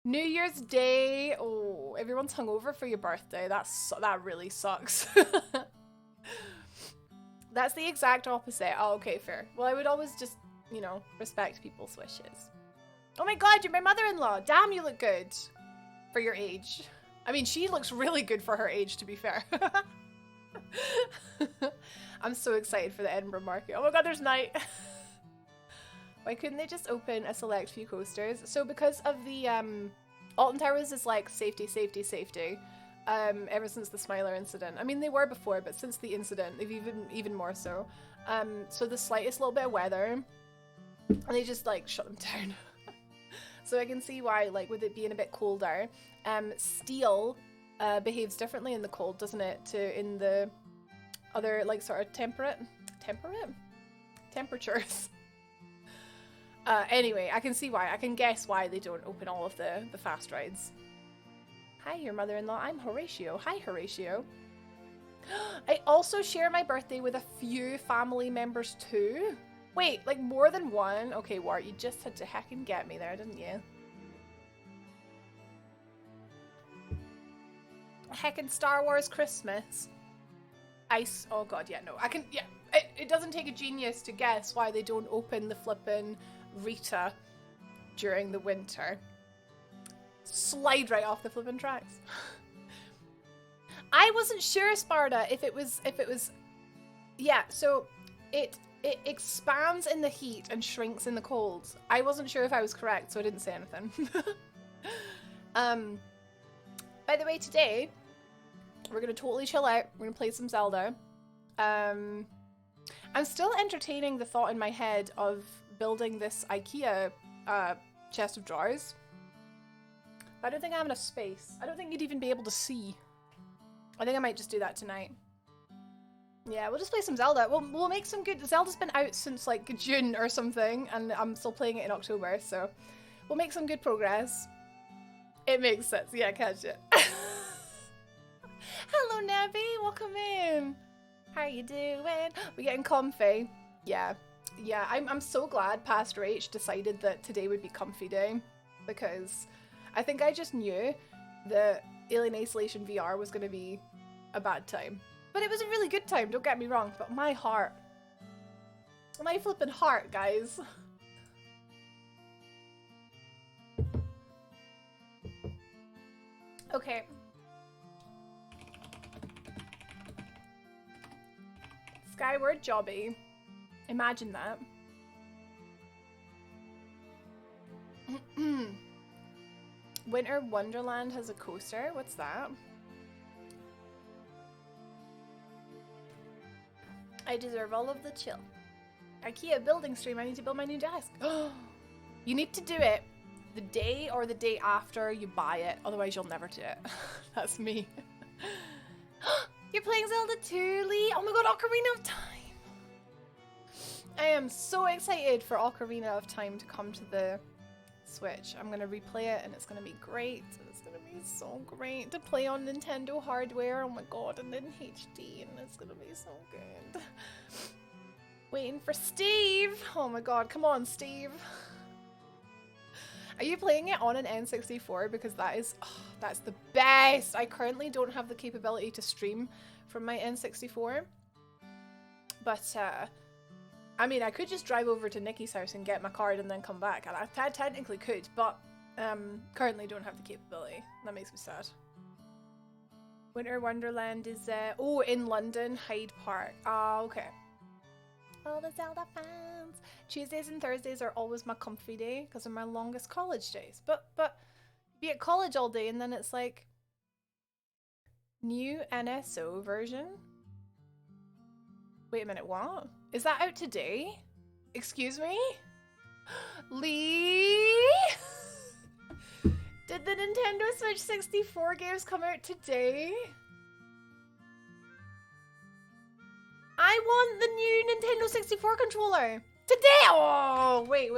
New Year's Day. Oh, everyone's hungover for your birthday. That really sucks. That's the exact opposite. Oh, okay, fair. Well, I would always just, you know, respect people's wishes. Oh my god, you're my mother-in-law. Damn, you look good for your age. I mean, she looks really good for her age, to be fair. I'm so excited for the Edinburgh market. Oh my god, there's night. Why couldn't they just open a select few coasters? So because of the Alton Towers is like safety, safety, safety. Ever since the Smiler incident. I mean, they were before, but since the incident, they've even more so. So the slightest little bit of weather, and they just like shut them down. So I can see why, like, with it being a bit colder, steel behaves differently in the cold, doesn't it? To in the other like sort of temperatures. Anyway, I can see why. I can guess why they don't open all of the fast rides. Hi, your mother-in-law. I'm Horatio. Hi, Horatio. I also share my birthday with a few family members too. Wait, like more than one? Okay, Wart, you just had to heckin' get me there, didn't you? Heckin' Star Wars Christmas. Ice. Oh god, yeah, no. I can, yeah. It doesn't take a genius to guess why they don't open the flippin' Rita during the winter. Slide right off the flippin' tracks. I wasn't sure, Sparta, if it was yeah, so it expands in the heat and shrinks in the cold. I wasn't sure if I was correct, so I didn't say anything. By the way, today we're gonna totally chill out. We're gonna play some Zelda. I'm still entertaining the thought in my head of building this IKEA chest of drawers. I don't think I have enough space. I don't think you'd even be able to see. I think I might just do that tonight. Yeah, we'll just play some Zelda. We'll make some good... Zelda's been out since like June or something, and I'm still playing it in October, so we'll make some good progress. It makes sense. Yeah, catch it. Hello, Nabby. Welcome in. How you doing? We getting comfy? Yeah. Yeah, I'm so glad Pastor H decided that today would be comfy day, because I think I just knew that Alien Isolation VR was going to be a bad time. But it was a really good time, don't get me wrong, but my heart. My flippin' heart, guys. Okay. Skyward Jobby. Imagine that. Winter Wonderland has a coaster? What's that? I deserve all of the chill. IKEA building stream, I need to build my new desk. You need to do it the day or the day after you buy it, otherwise you'll never do it. That's me. You're playing Zelda too, Lee? Oh my god, Ocarina of Time! I am so excited for Ocarina of Time to come to the Switch. I'm gonna replay it and it's gonna be great. It's gonna be so great to play on Nintendo hardware. Oh my god, and in HD, and it's gonna be so good. Waiting for Steve! Oh my god, come on, Steve. Are you playing it on an N64? Because that is, oh, that's the best! I currently don't have the capability to stream from my N64. But, I mean, I could just drive over to Nikki's house and get my card and then come back. And I technically could, but currently don't have the capability. That makes me sad. Winter Wonderland is, oh, in London, Hyde Park. Ah, okay. All the Zelda fans. Tuesdays and Thursdays are always my comfy day because they're my longest college days. But be at college all day and then it's like new NSO version. Wait a minute, what? Is that out today? Excuse me? Lee? Did the Nintendo Switch 64 games come out today? I want the new Nintendo 64 controller! Today! Oh, wait.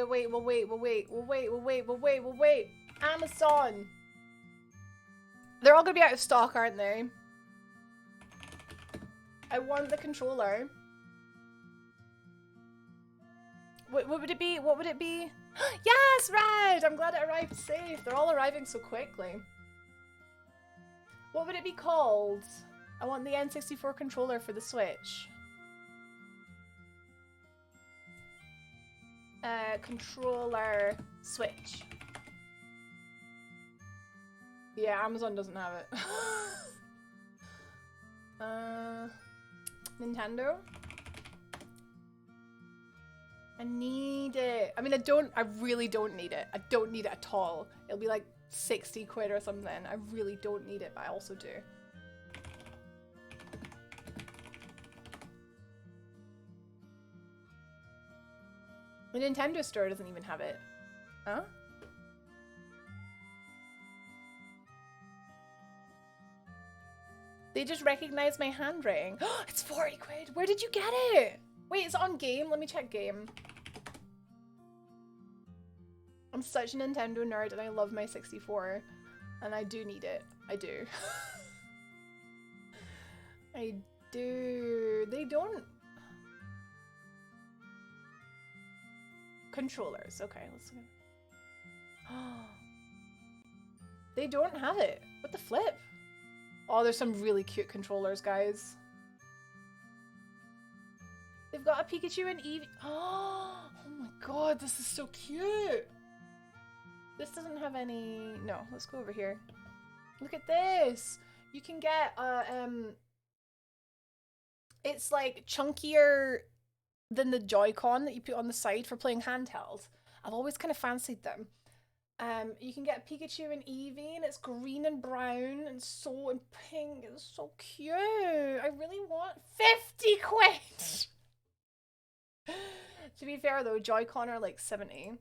Amazon! They're all gonna be out of stock, aren't they? I want the controller. What would it be? What would it be? Yes, Red! I'm glad it arrived safe. They're all arriving so quickly. What would it be called? I want the N64 controller for the Switch. Controller Switch. Yeah, Amazon doesn't have it. Nintendo? I need it. I mean, I really don't need it. I don't need it at all. It'll be like 60 quid or something. I really don't need it, but I also do. The Nintendo store doesn't even have it. Huh? They just recognized my handwriting. It's 40 quid. Where did you get it? Wait, it's on game. Let me check game. I'm such a Nintendo nerd and I love my 64. And I do need it. I do. I do. They don't... Controllers. Okay, let's look at... They don't have it. What the flip? Oh, there's some really cute controllers, guys. They've got a Pikachu and Eevee. Oh my god, this is so cute. This doesn't have any... No, let's go over here. Look at this. You can get, it's like chunkier than the Joy-Con that you put on the side for playing handheld. I've always kind of fancied them. You can get Pikachu and Eevee, and it's green and brown and so and pink. It's so cute. I really want 50 quid. To be fair though, Joy-Con are like 70.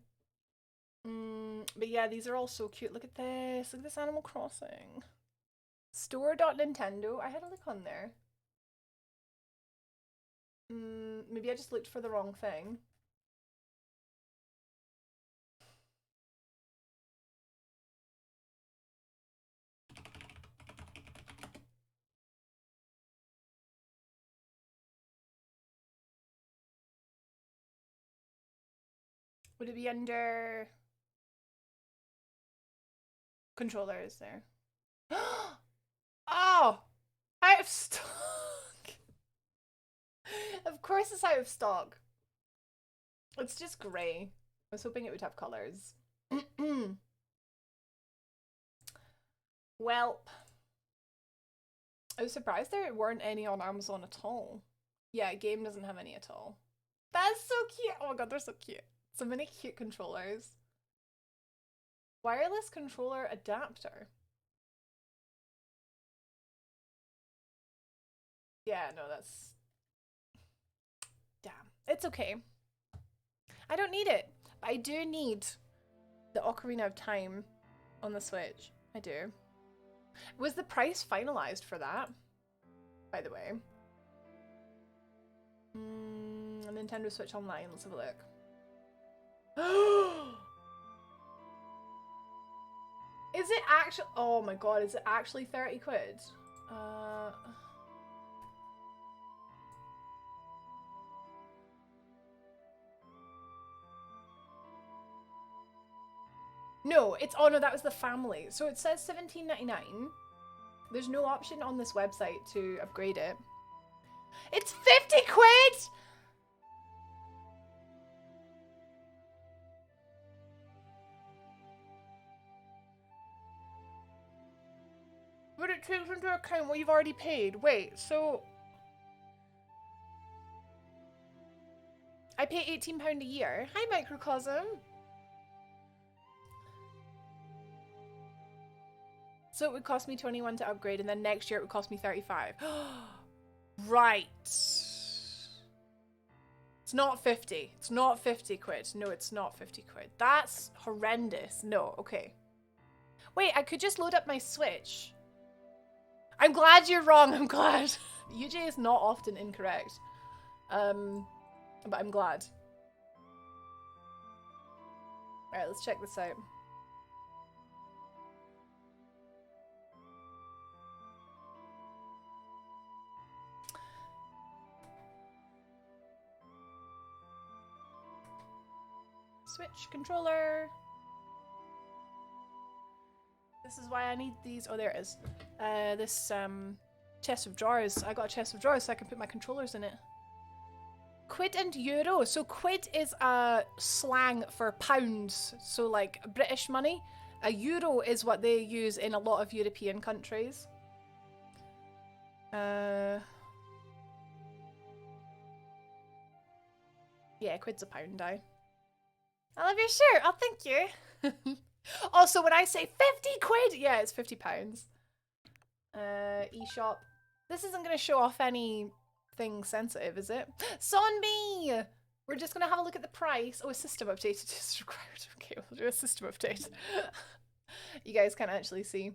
But yeah, these are all so cute. Look at this. Look at this Animal Crossing. Store.Nintendo. I had a look on there. Maybe I just looked for the wrong thing. Would it be under controllers there? Oh! Out of stock! Of course it's out of stock. It's just grey. I was hoping it would have colours. Welp. I was surprised there weren't any on Amazon at all. Yeah, game doesn't have any at all. That's so cute! Oh my god, they're so cute. So many cute controllers. Wireless controller adapter. Yeah, no, that's... Damn. It's okay. I don't need it. But I do need the Ocarina of Time on the Switch. I do. Was the price finalized for that? By the way. Nintendo Switch Online. Let's have a look. Is it actually... Oh my god, is it actually 30 quid? No, it's... Oh no, that was the family. So it says $17.99. There's no option on this website to upgrade it. It's 50 quid! But it takes into account what you've already paid. Wait, so... I pay £18 a year. Hi, Microcosm. So it would cost me 21 to upgrade, and then next year it would cost me 35. Right. It's not 50. It's not 50 quid. No, it's not 50 quid. That's horrendous. No, okay. Wait, I could just load up my Switch. I'm glad you're wrong. I'm glad. UJ is not often incorrect. But I'm glad. Alright, let's check this out. Switch controller. This is why I need these. Oh, there it is. This chest of drawers. I got a chest of drawers so I can put my controllers in it. Quid and euro. So quid is a slang for pounds. So like British money. A euro is what they use in a lot of European countries. Yeah, quid's a pound, I love your shirt. Oh, thank you. Also, when I say 50 quid, yeah, it's 50 pounds. eShop. This isn't going to show off anything sensitive, is it? Sonmi! We're just going to have a look at the price. Oh, a system update is required. Okay, we'll do a system update. You guys can't actually see.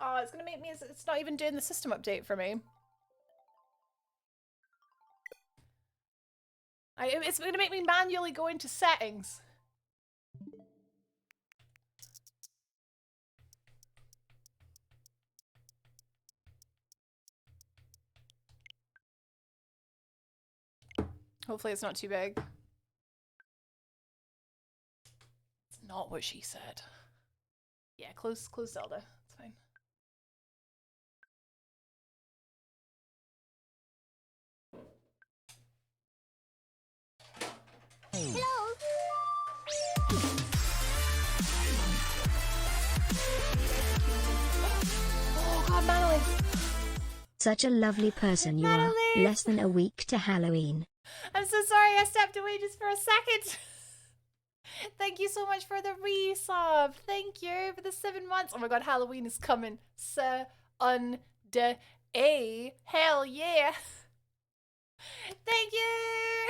Oh, it's going to make me... It's not even doing the system update for me. It's going to make me manually go into settings. Hopefully it's not too big. It's not what she said. Yeah, close Zelda. It's fine. Hello. Oh god, Madeline! Such a lovely person you are. Less than a week to Halloween. I'm so sorry I stepped away just for a second. Thank you so much for the resub. Thank you for the 7 months. Oh my god, Halloween is coming. Sunday. Hell yeah. Thank you.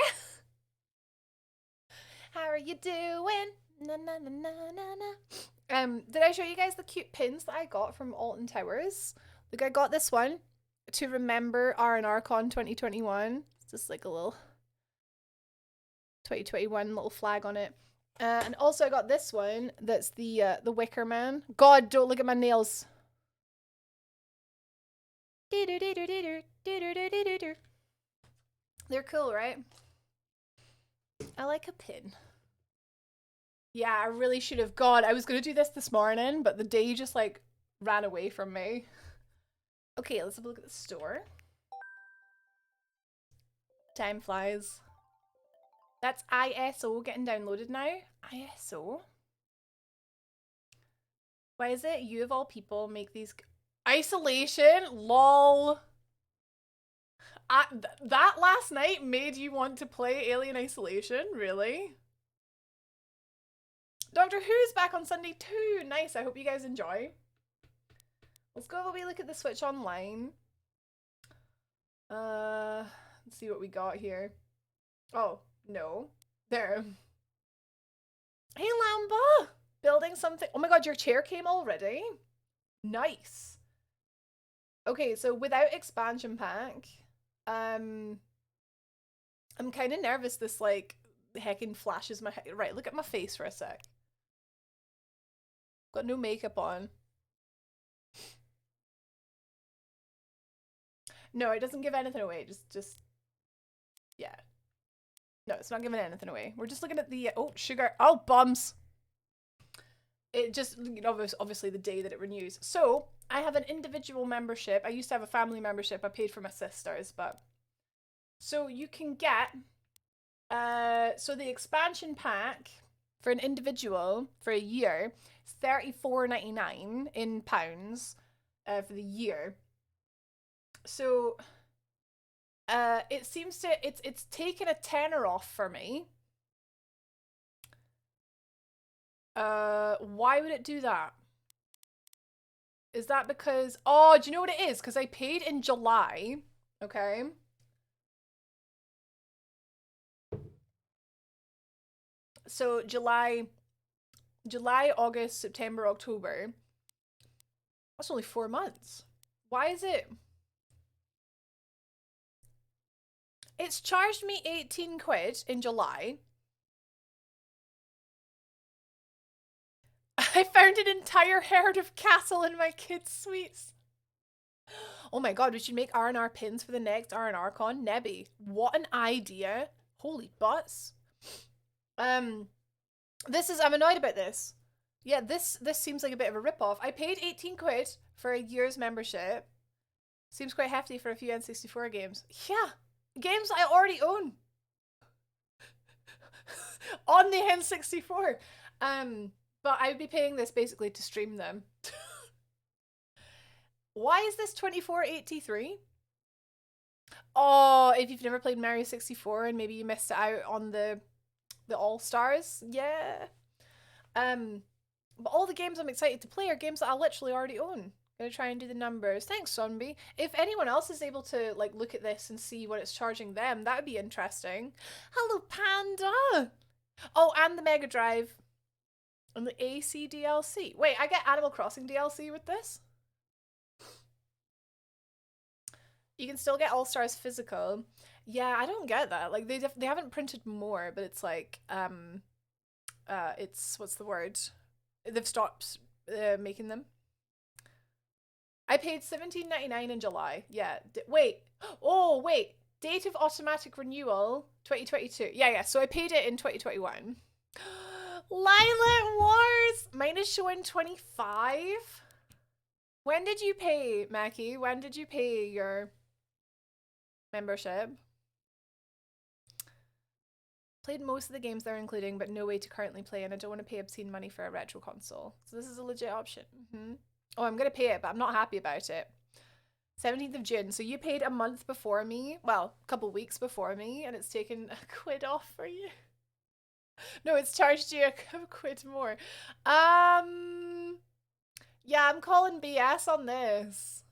How are you doing? Na na na na na na. Did I show you guys the cute pins that I got from Alton Towers? Like, I got this one to remember R&R Con 2021. It's just like a little 2021 little flag on it. And also I got this one that's the Wicker Man. God, don't look at my nails. They're cool, right? I like a pin. Yeah, I really should have. God, I was going to do this morning, but the day just like ran away from me. Okay, let's have a look at the store. Time flies. That's ISO getting downloaded now. ISO? Why is it you of all people make these... Isolation? LOL. That last night made you want to play Alien Isolation? Really? Doctor Who's back on Sunday too. Nice, I hope you guys enjoy. Let's go have a wee look at the Switch Online. Let's see what we got here. Oh, no. There. Hey, Lamba! Building something. Oh my god, your chair came already? Nice. Okay, so without expansion pack, I'm kind of nervous this, like, heckin' flashes my head. Right, look at my face for a sec. Got no makeup on. No, it doesn't give anything away. Just, yeah. No, it's not giving anything away. We're just looking at the, oh, sugar. Oh, bums. It just, obviously the day that it renews. So, I have an individual membership. I used to have a family membership. I paid for my sister's, but. So, you can get, so the expansion pack for an individual for a year is £34.99 in pounds for the year. So, it seems to, it's taken a tenner off for me. Why would it do that? Is that because, oh, do you know what it is? Because I paid in July, okay? So July, August, September, October. That's only 4 months. Why is it? It's charged me 18 quid in July. I found an entire herd of cattle in my kids' sweets. Oh my god, we should make R&R pins for the next R&R con. Nebby, what an idea. Holy butts. I'm annoyed about this. Yeah, this seems like a bit of a rip-off. I paid 18 quid for a year's membership. Seems quite hefty for a few N64 games. Yeah, games I already own. On the N64. But I would be paying this basically to stream them. Why is this 24.83? Oh, if you've never played Mario 64 and maybe you missed it out on the All-Stars, yeah. But all the games I'm excited to play are games that I literally already own. Gonna try and do the numbers. Thanks, Sonby. If anyone else is able to like look at this and see what it's charging them, that would be interesting. Hello, Panda! Oh, and the Mega Drive. And the AC DLC. Wait, I get Animal Crossing DLC with this? You can still get All-Stars physical. Yeah, I don't get that. Like they haven't printed more, but it's like it's what's the word? They've stopped making them. I paid $17.99 in July. Yeah. Wait. Oh, wait. Date of automatic renewal 2022. Yeah. So I paid it in 2021. Lilac Wars. Mine is showing 25. When did you pay, Mackie? When did you pay your membership? Played most of the games they're including, but no way to currently play, and I don't want to pay obscene money for a retro console. So this is a legit option. Oh, I'm going to pay it, but I'm not happy about it. 17th of June. So you paid a month before me. Well, a couple weeks before me, and it's taken a quid off for you. No, it's charged you a quid more. Yeah, I'm calling BS on this.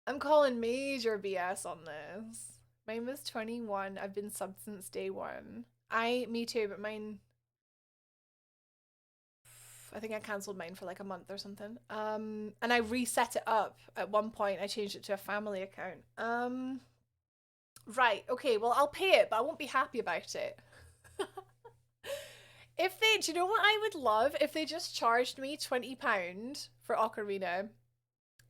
I'm calling major BS on this. Mine was 21. I've been subbed since day one. Me too, but mine... I think I cancelled mine for like a month or something. And I reset it up at one point. I changed it to a family account. Right, okay, well, I'll pay it, but I won't be happy about it. Do you know what I would love? If they just charged me £20 for Ocarina,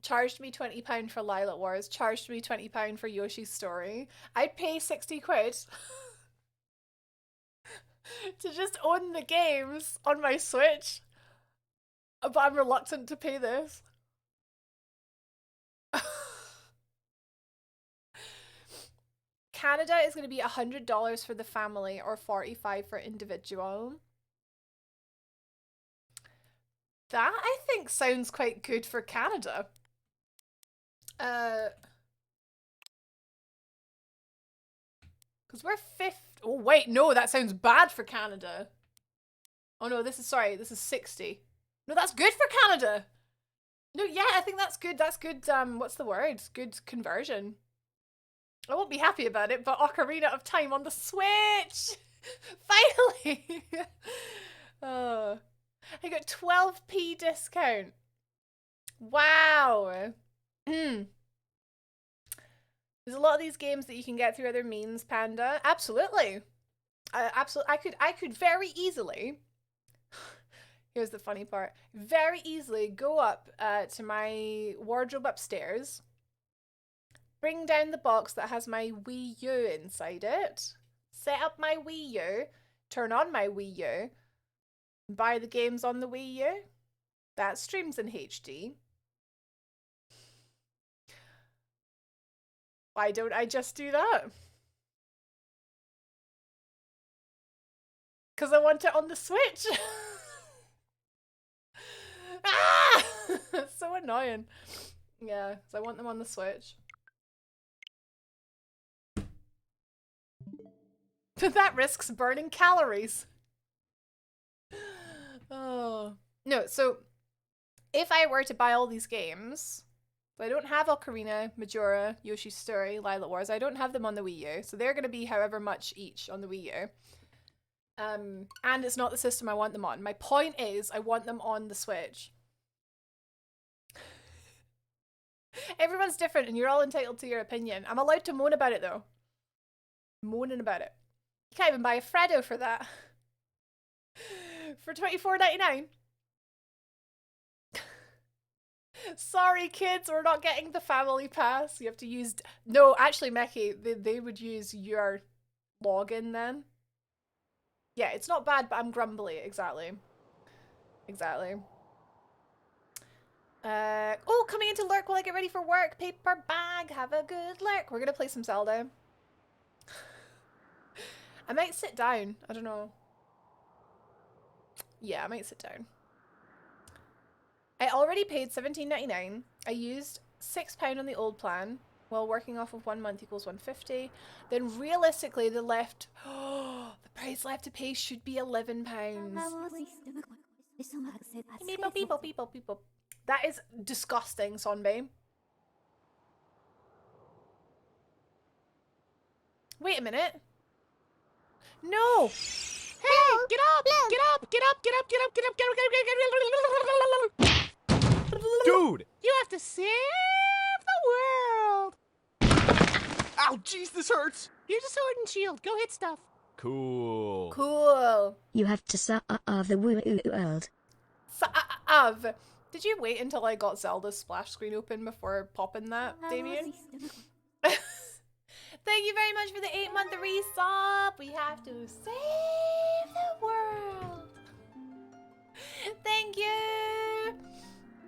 charged me £20 for Lilac Wars, charged me £20 for Yoshi's Story. I'd pay 60 quid to just own the games on my Switch. But I'm reluctant to pay this. Canada is going to be $100 for the family or $45 for individual. That, I think, sounds quite good for Canada. Because we're fifth. Oh, wait, no, that sounds bad for Canada. Oh, no, this is 60. No, that's good for Canada. No, yeah, I think that's good. That's good, what's the word? Good conversion. I won't be happy about it, but Ocarina of Time on the Switch! Finally! Oh, I got 12p discount. Wow. There's a lot of these games that you can get through other means, Panda. Absolutely. I could very easily... Here's the funny part. Very easily go up to my wardrobe upstairs, bring down the box that has my Wii U inside it, set up my Wii U, turn on my Wii U, buy the games on the Wii U. That streams in HD. Why don't I just do that? Because I want it on the Switch. Ah! It's so annoying. Yeah, so I want them on the Switch. But that risks burning calories. Oh. No, so if I were to buy all these games, I don't have Ocarina, Majora, Yoshi's Story, Lilac Wars. I don't have them on the Wii U, so they're going to be however much each on the Wii U. And it's not the system I want them on. My point is, I want them on the Switch. Everyone's different and you're all entitled to your opinion. I'm allowed to moan about it though. Moaning about it. You can't even buy a Freddo for that. For $24.99. Sorry, kids, we're not getting the family pass. You have to use... No, actually, Meki, they would use your login then. Yeah, it's not bad, but I'm grumbly. Exactly. Exactly. Oh, coming into lurk while I get ready for work. Paper bag. Have a good lurk. We're going to play some Zelda. I might sit down. I don't know. Yeah, I might sit down. I already paid $17.99. I used £6 on the old plan, while working off of 1 month equals $150. Then realistically, the price left to pay should be £11. Beep. That is disgusting, Sonbei. Wait a minute. No! Hey, get up! Get up! Get up! Get up! Get up! Get up! Get up! Get up! Dude! You have to save the world! Ow, jeez, this hurts! Here's a sword and shield. Go hit stuff. Cool. Cool. You have to serve the world. Did you wait until I got Zelda's splash screen open before popping that, Damien? Thank you very much for the 8-month resub. We have to save the world. Thank you.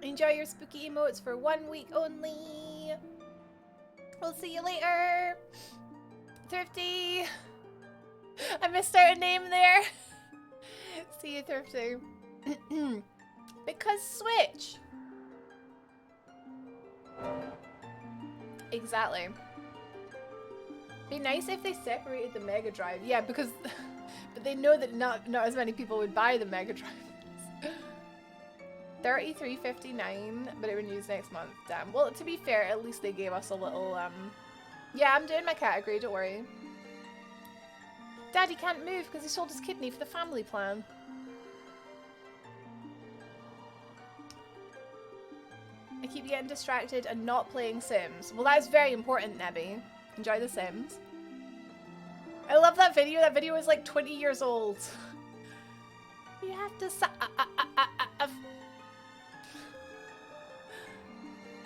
Enjoy your spooky emotes for 1 week only. We'll see you later. Thrifty. I missed out a name there. See you, Thrifty. Because Switch. Exactly. Be nice if they separated the Mega Drive. Yeah, because but they know that not as many people would buy the Mega Drive. $33.59, but it renews next month. Damn. Well, to be fair, at least they gave us a little yeah, I'm doing my category, don't worry. Daddy can't move because he sold his kidney for the family plan. I keep getting distracted and not playing Sims. Well, that is very important, Nebby. Enjoy the Sims. I love that video. That video is like 20 years old. You have to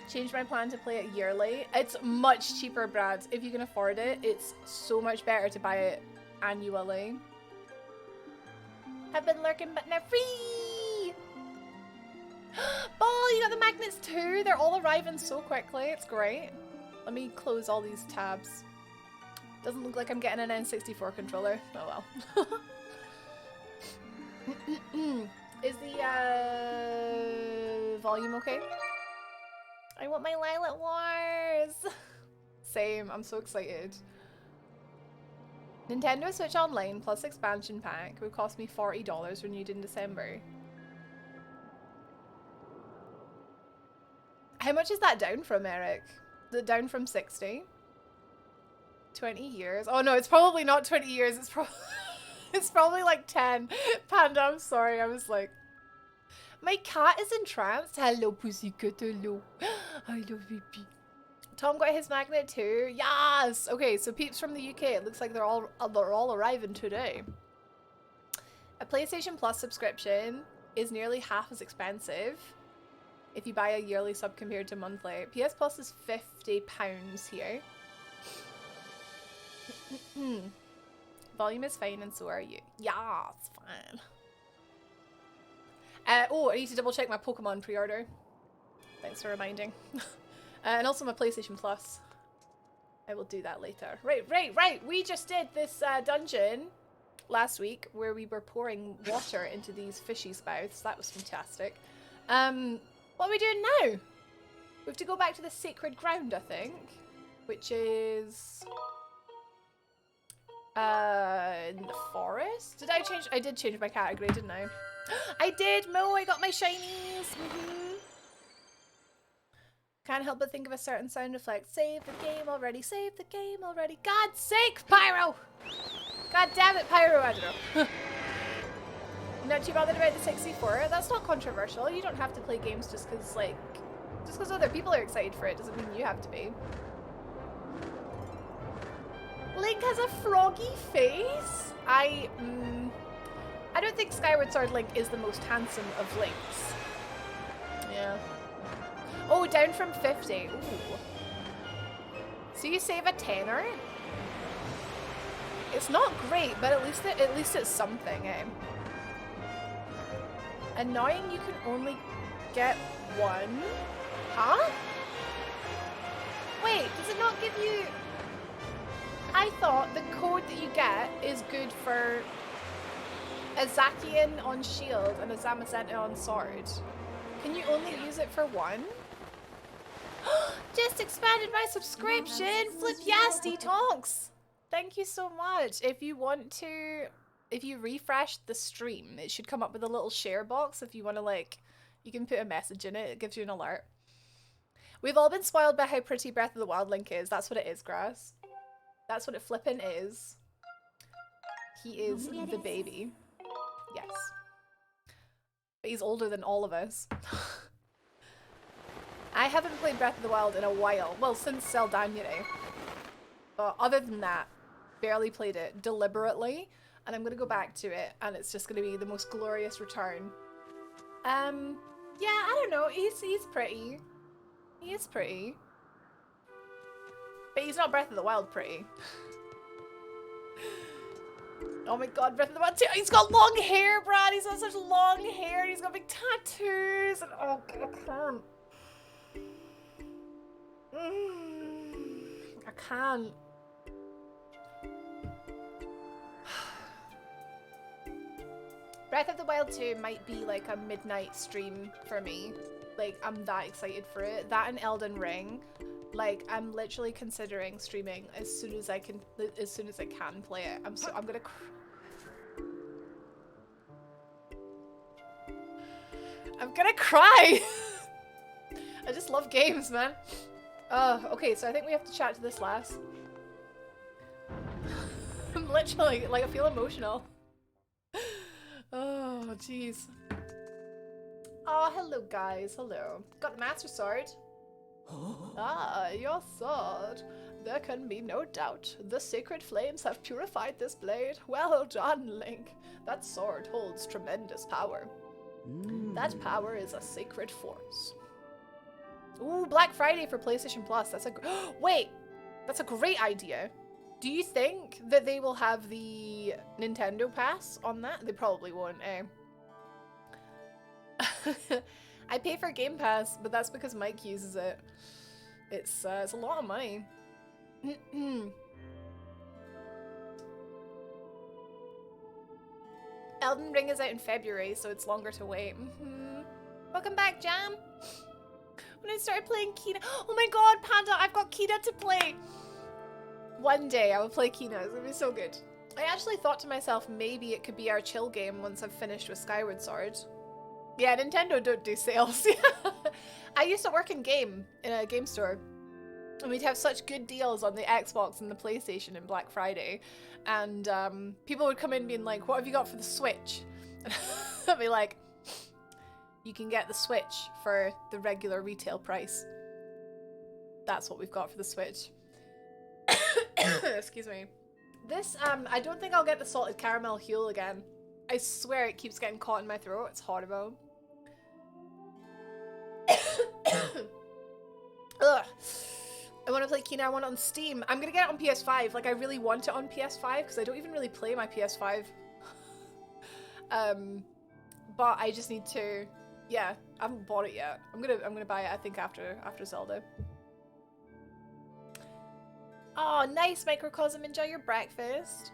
change my plan to play it yearly. It's much cheaper, Brad. If you can afford it, it's so much better to buy it annually. I've been lurking, but now free! Ball, you got the magnets too? They're all arriving so quickly. It's great. Let me close all these tabs. Doesn't look like I'm getting an N64 controller. Oh well. Is the volume okay? I want my Lilac Wars! Same, I'm so excited. Nintendo Switch Online plus expansion pack would cost me $40 renewed in December. How much is that down from, Eric? Is it down from 60? 20 years? Oh no, it's probably not 20 years. It's probably like 10. Panda, I'm sorry. I was like... My cat is entranced. Hello, pussycat. Hello. I love you, Pete. Tom got his magnet too. Yes! Okay, so peeps from the UK. It looks like they're all arriving today. A PlayStation Plus subscription is nearly half as expensive if you buy a yearly sub compared to monthly. PS Plus is £50 here. Volume is fine and so are you. Yeah, it's fine. Oh, I need to double check my Pokemon pre-order. Thanks for reminding. And also my PlayStation Plus. I will do that later. Right. We just did this dungeon last week where we were pouring water into these fishy spouts. That was fantastic. What are we doing now? We have to go back to the sacred ground, I think. Which is... in the forest? Did I change? I did change my category, didn't I? I did, Mo! I got my shinies! Can't help but think of a certain sound effect. Save the game already, save the game already. God's sake, Pyro! God damn it, Pyro! I don't know. Not too bothered about the 64? That's not controversial. You don't have to play games just because, like... Just because other people are excited for it doesn't mean you have to be. Link has a froggy face? I don't think Skyward Sword Link is the most handsome of Links. Yeah. Oh, down from 50. Ooh. So you save a tenner? It's not great, but at least it's something, eh? Annoying, you can only get one? Huh? Wait, does it not give you... I thought the code that you get is good for a Zacian on shield and a Zamazenta on sword. Can you only use it for one? Just expanded my subscription! Flip Yasty Tonks! Thank you so much. If you refresh the stream, it should come up with a little share box if you want to, like, you can put a message in it. It gives you an alert. We've all been spoiled by how pretty Breath of the Wild Link is. That's what it is, Grass. That's what it flippin' is. He is the baby. Yes. But he's older than all of us. I haven't played Breath of the Wild in a while. Well, since Zelda. But other than that, barely played it deliberately. And I'm gonna go back to it, and it's just gonna be the most glorious return. Yeah, I don't know. He's pretty. He is pretty. But he's not Breath of the Wild pretty. Oh my god, Breath of the Wild 2. He's got long hair, Brad. He's got such long hair. He's got big tattoos. And oh, I can't. I can't. Breath of the Wild 2 might be like a midnight stream for me. Like, I'm that excited for it. That and Elden Ring. Like, I'm literally considering streaming as soon as I can play it. I'm gonna I'm gonna cry! I just love games, man. Okay, so I think we have to chat to this lass. I'm literally, like, I feel emotional. Oh, jeez. Oh, hello, guys. Hello. Got the Master Sword. Ah, your sword. There can be no doubt. The sacred flames have purified this blade. Well done, Link. That sword holds tremendous power. That power is a sacred force. Ooh, Black Friday for PlayStation Plus. That's a wait. That's a great idea. Do you think that they will have the Nintendo Pass on that? They probably won't, eh? I pay for Game Pass, but that's because Mike uses it. It's a lot of money. Elden Ring is out in February, so it's longer to wait. Welcome back, Jam. When I started playing Kina, oh my god, Panda, I've got Kina to play. One day I will play Kina. It's gonna be so good. I actually thought to myself, maybe it could be our chill game once I've finished with Skyward Sword. Yeah, Nintendo don't do sales. I used to work in a game store, and we'd have such good deals on the Xbox and the PlayStation in Black Friday, and people would come in being like, what have you got for the Switch? And I'd be like, you can get the Switch for the regular retail price. That's what we've got for the Switch. Excuse me. This, I don't think I'll get the salted caramel Huel again. I swear it keeps getting caught in my throat. It's horrible. Ugh. I want to play Kina. I want it on Steam. I'm gonna get it on PS5. Like, I really want it on PS5 because I don't even really play my PS5. But I just need to. Yeah, I haven't bought it yet. I'm gonna buy it. I think after Zelda. Oh, nice, Microcosm. Enjoy your breakfast.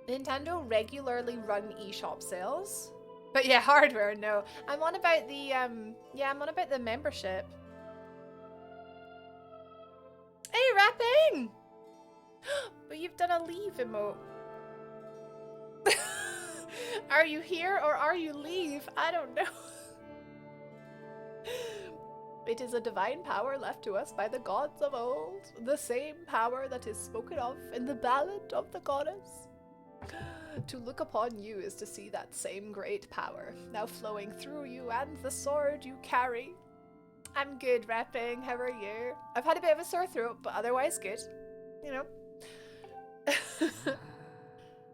Nintendo regularly run eShop sales. But yeah, hardware, no. I'm on about the, I'm on about the membership. Hey, rapping! But you've done a leave emote. Are you here or are you leave? I don't know. It is a divine power left to us by the gods of old. The same power that is spoken of in the ballad of the goddess. To look upon you is to see that same great power now flowing through you and the sword you carry. I'm good, rapping. How are you? I've had a bit of a sore throat, but otherwise good. You know.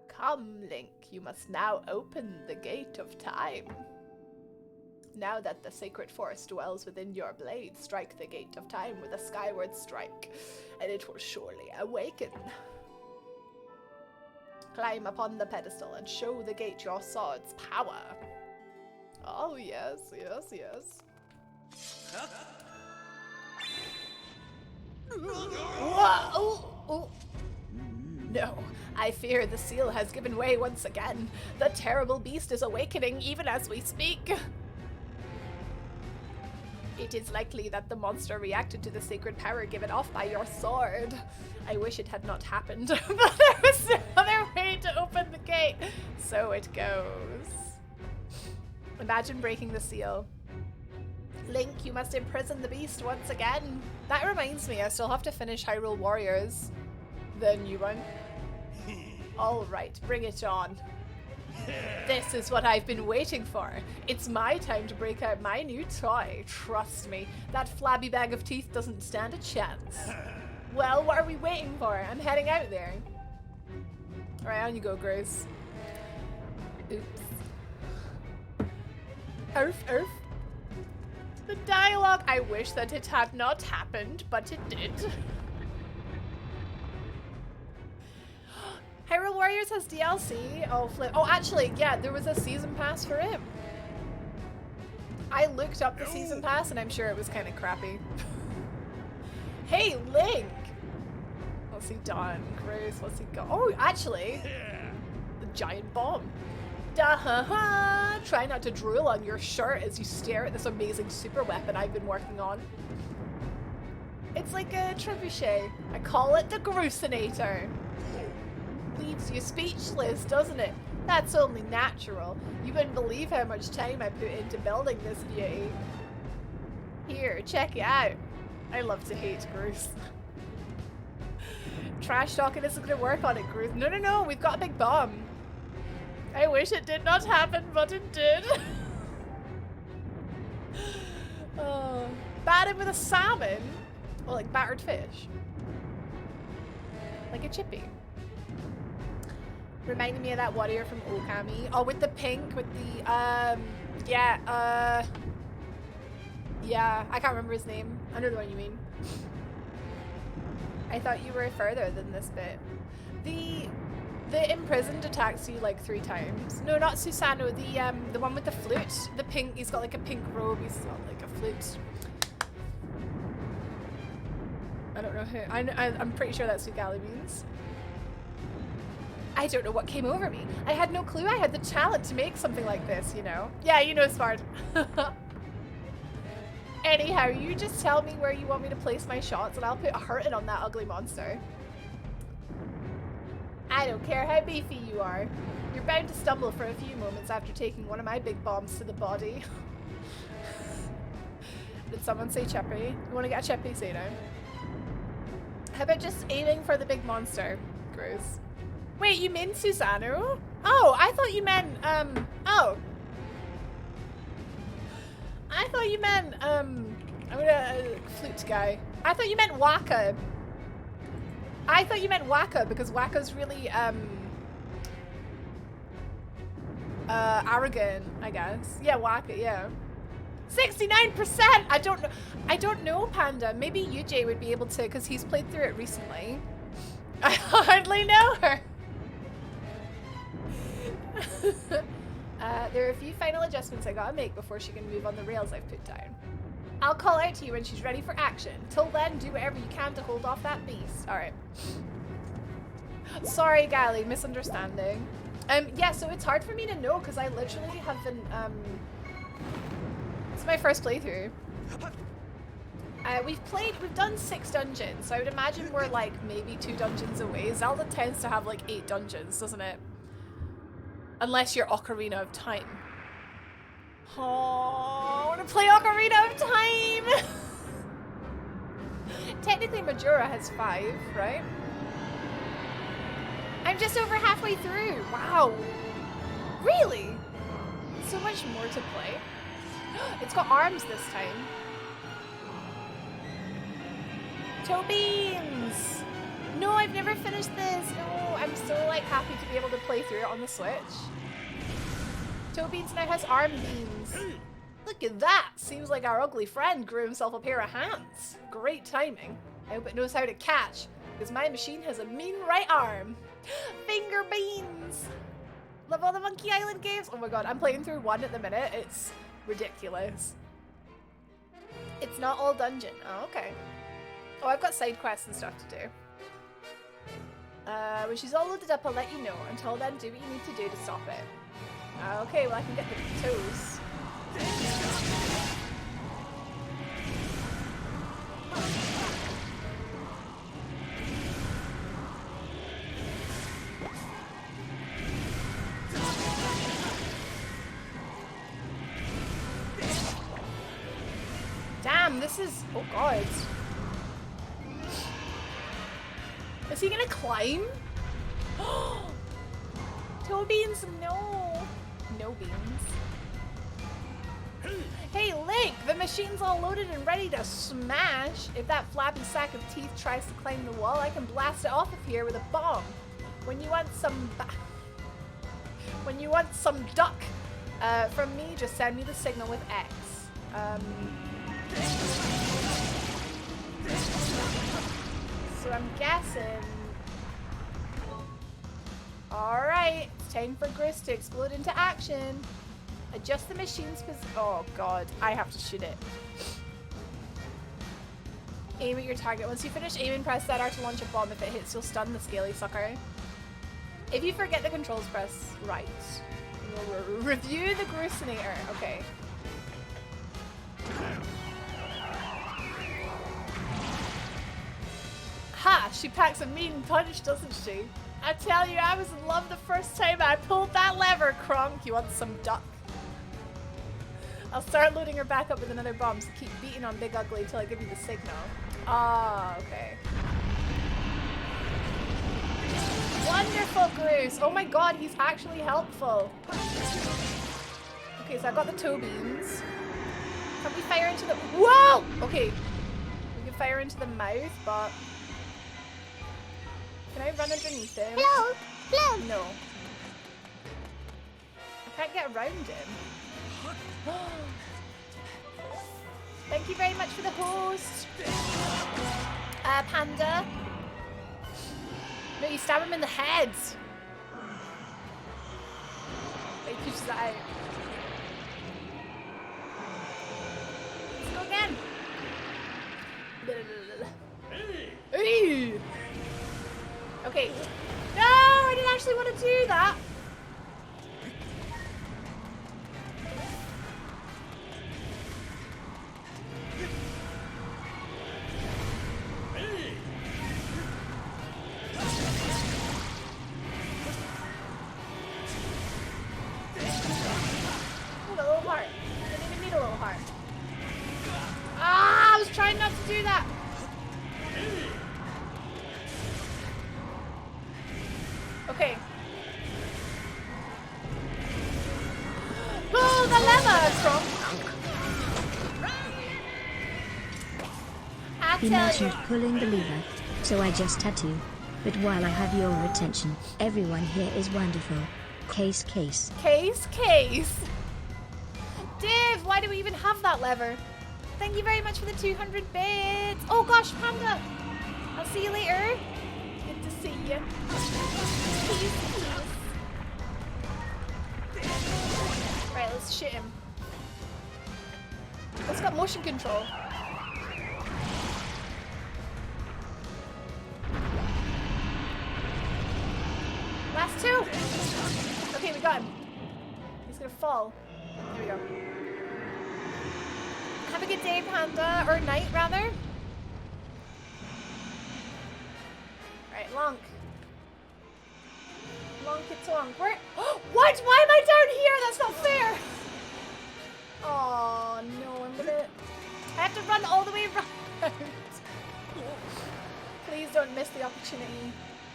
Come, Link. You must now open the gate of time. Now that the sacred force dwells within your blade, strike the gate of time with a skyward strike, and it will surely awaken. Climb upon the pedestal and show the gate your sword's power. Oh, yes, yes, yes. Whoa! Oh, oh. No, I fear the seal has given way once again. The terrible beast is awakening even as we speak. It is likely that the monster reacted to the sacred power given off by your sword. I wish it had not happened, but there was no other way to open the gate. So it goes. Imagine breaking the seal. Link, you must imprison the beast once again. That reminds me, I still have to finish Hyrule Warriors. The new one. Alright, bring it on. This is what I've been waiting for. It's my time to break out my new toy. Trust me, that flabby bag of teeth doesn't stand a chance. Well, what are we waiting for? I'm heading out there. Alright, on you go, Grace. Oops. Arf. The dialogue, I wish that it had not happened, but it did. Hyrule Warriors has DLC. Oh, flip. Oh, actually, yeah, there was a season pass for it. I looked up the season pass and I'm sure it was kind of crappy. Hey, Link! What's he done? Chris, what's he got? Oh, actually, the giant bomb. Da-ha-ha! Try not to drool on your shirt as you stare at this amazing super weapon I've been working on. It's like a trebuchet. I call it the Grucinator. Leaves you speechless, doesn't it? That's only natural. You wouldn't believe how much time I put into building this beauty. Here, check it out. I love to hate Gruce. Trash talking isn't gonna work on it, Gruce. No, we've got a big bomb. I wish it did not happen, but it did. Oh, battered with a salmon? Or like battered fish? Like a chippy. Reminding me of that warrior from Okami. Oh, with the pink, with the, yeah, I can't remember his name. I know the one you mean. I thought you were further than this bit. The imprisoned attacks you like 3 times. No, not Susano, the one with the flute. The pink, he's got like a pink robe, he's got like a flute. I don't know who, I'm pretty sure that's who Gali means. I don't know what came over me. I had no clue I had the talent to make something like this, you know? Yeah, you know, smart. Anyhow, you just tell me where you want me to place my shots and I'll put a hurting on that ugly monster. I don't care how beefy you are. You're bound to stumble for a few moments after taking one of my big bombs to the body. Did someone say Cheppy? You want to get a Cheppy? Say now. How about just aiming for the big monster, Cruz? Wait, you mean Susano? Oh, I thought you meant, oh. I thought you meant, I'm gonna, flute guy. I thought you meant Waka. I thought you meant Waka because Waka's really, arrogant, I guess. Yeah, Waka, yeah. 69%! I don't know, Panda. Maybe UJ would be able to, because he's played through it recently. I hardly know her. There are a few final adjustments I gotta make before she can move on the rails I've put down. I'll call out to you when she's ready for action. Till then, do whatever you can to hold off that beast. Alright. Sorry, Gali, misunderstanding. Yeah, so it's hard for me to know because I literally have been, it's my first playthrough. We've done 6 dungeons, so I would imagine we're like maybe 2 dungeons away. Zelda tends to have like 8 dungeons, doesn't it? Unless you're Ocarina of Time. Oh, I want to play Ocarina of Time! Technically Majora has 5, right? I'm just over halfway through. Wow. Really? So much more to play. It's got arms this time. Toe beans! No, I've never finished this. No, I'm so like happy to be able to play through it on the Switch. Toe beans now has arm beans. Look at that! Seems like our ugly friend grew himself a pair of hands. Great timing. I hope it knows how to catch, because my machine has a mean right arm. Finger beans! Love all the Monkey Island games. Oh my god, I'm playing through one at the minute. It's ridiculous. It's not all dungeon. Oh, okay. Oh, I've got side quests and stuff to do. When she's all loaded up, I'll let you know. Until then, do what you need to do to stop it. Okay, well I can get the toes. Damn, this is... Oh god. Is he gonna climb? Toe beans, no. No beans. Hey Link, the machine's all loaded and ready to smash. If that flappy sack of teeth tries to climb the wall, I can blast it off of here with a bomb. When you want some duck from me, just send me the signal with X. So I'm guessing. Alright, it's time for Gris to explode into action. Adjust the machine's position. Oh god, I have to shoot it. Aim at your target. Once you finish aiming, press that R to launch a bomb. If it hits, you'll stun the scaly sucker. If you forget the controls, press right. We'll review the Grusinator. Okay. Ha! She packs a mean punch, doesn't she? I tell you, I was in love the first time I pulled that lever, Kronk. You want some duck? I'll start loading her back up with another bomb, so keep beating on Big Ugly till I give you the signal. Ah, okay. Wonderful, Grus. Oh my god, he's actually helpful. Okay, so I got the toe beans. Can we fire into the... Whoa! Okay. We can fire into the mouth, but... Can I run underneath him? Hello? Hello? No. I can't get around him. Thank you very much for the host. Panda. No, you stab him in the head. He pushes that out. Let's go again. Ooh. Okay. No, I didn't actually want to do that. Oh, the little heart. I didn't even need a little heart. Ah, I was trying not to do that. Okay. Pull the lever, Trump. He mentioned pulling the lever, so I just had to. But while I have your attention, everyone here is wonderful. Case. Case. Div, why do we even have that lever? Thank you very much for the 200 bits. Oh gosh, Panda. I'll see you later. Good to see you. Peace. Right, let's shoot him. It's got motion control. Last two. Okay, we got him. He's gonna fall. There we go. Have a good day, Panda. Or night, rather. Right, Lonk. Lonk. Where? What? Why am I down here? That's not fair. Oh no, I have to run all the way around. Please don't miss the opportunity.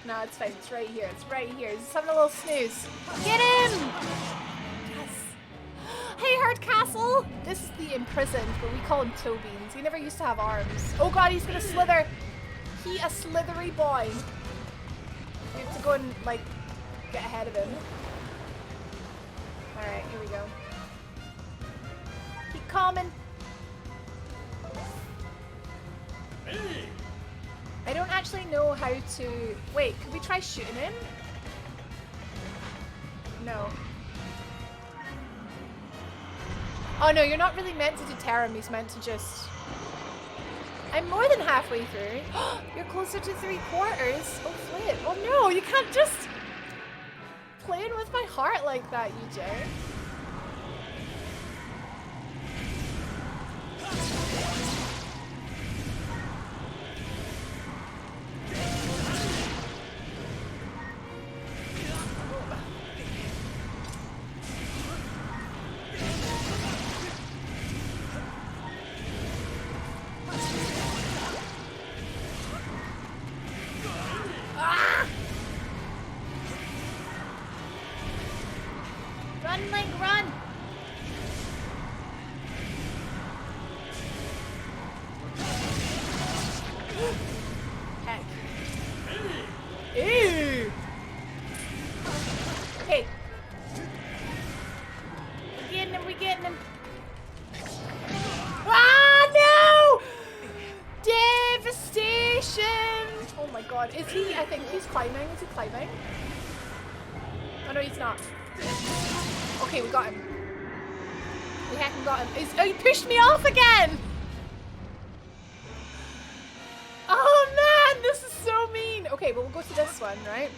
No, it's fine. It's right here. He's just having a little snooze. Get him! Yes. Hey, Hardcastle! This is the imprisoned, but we call him toe beans. He never used to have arms. Oh god, he's gonna slither. He a slithery boy. We have to go and, like, get ahead of him. Alright, here we go. He coming. I don't actually know how to... Wait, could we try shooting him? No. Oh no, you're not really meant to deter him. He's meant to just... I'm more than halfway through. You're closer to 3/4. Oh flip. Oh no, you can't just... Playing with my heart like that, you jerk. Run, Link, run! Heck. Ew! Okay. We're getting him. Ah, no! Devastation! Oh my god. Is he? I think he's climbing. Is he climbing? Oh no, he's not. Okay, we got him. We heckin' got him. Oh, he pushed me off again! Oh man, this is so mean. Okay, but we'll go to this one, right?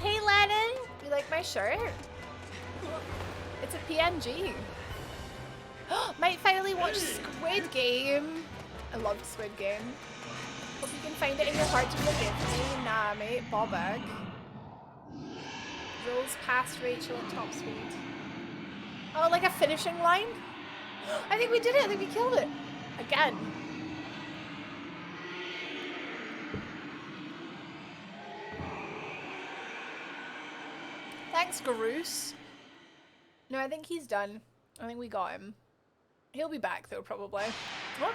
Hey Lennon, you like my shirt? It's a PNG. Might finally watch Squid Game. I loved Squid Game. Hope you can find it in your heart to forgive me. Nah, mate. Bobag. Rolls past Rachel at top speed. Oh, like a finishing line? I think we did it. I think we killed it. Again. Thanks, Garoose. No, I think he's done. I think we got him. He'll be back, though, probably. What?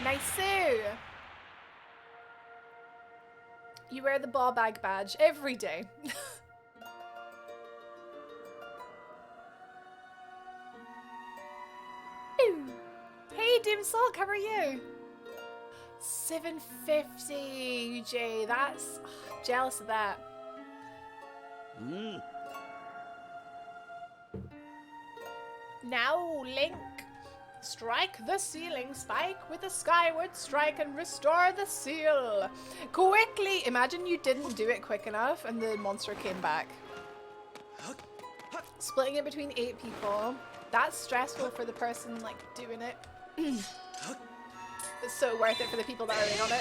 Nice-oo! You wear the ball bag badge every day. Hey, Dim Sulk, how are you? 750, Jay. That's jealous of that. Now, Link, strike the ceiling spike with a skyward strike and restore the seal. Quickly! Imagine you didn't do it quick enough and the monster came back. Splitting it between 8 people. That's stressful for the person, like, doing it. It's so worth it for the people that are in on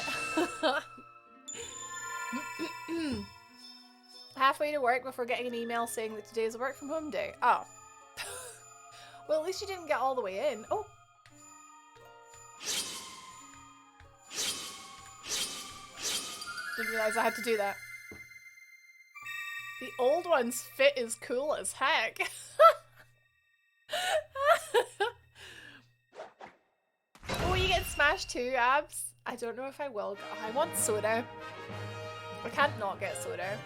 it. Halfway to work before getting an email saying that today is a work from home day. Oh. Well, at least you didn't get all the way in. Oh. Didn't realize I had to do that. The old one's fit is cool as heck. Oh, you get smashed too, Abs? I don't know if I will. I want soda. I can't not get soda.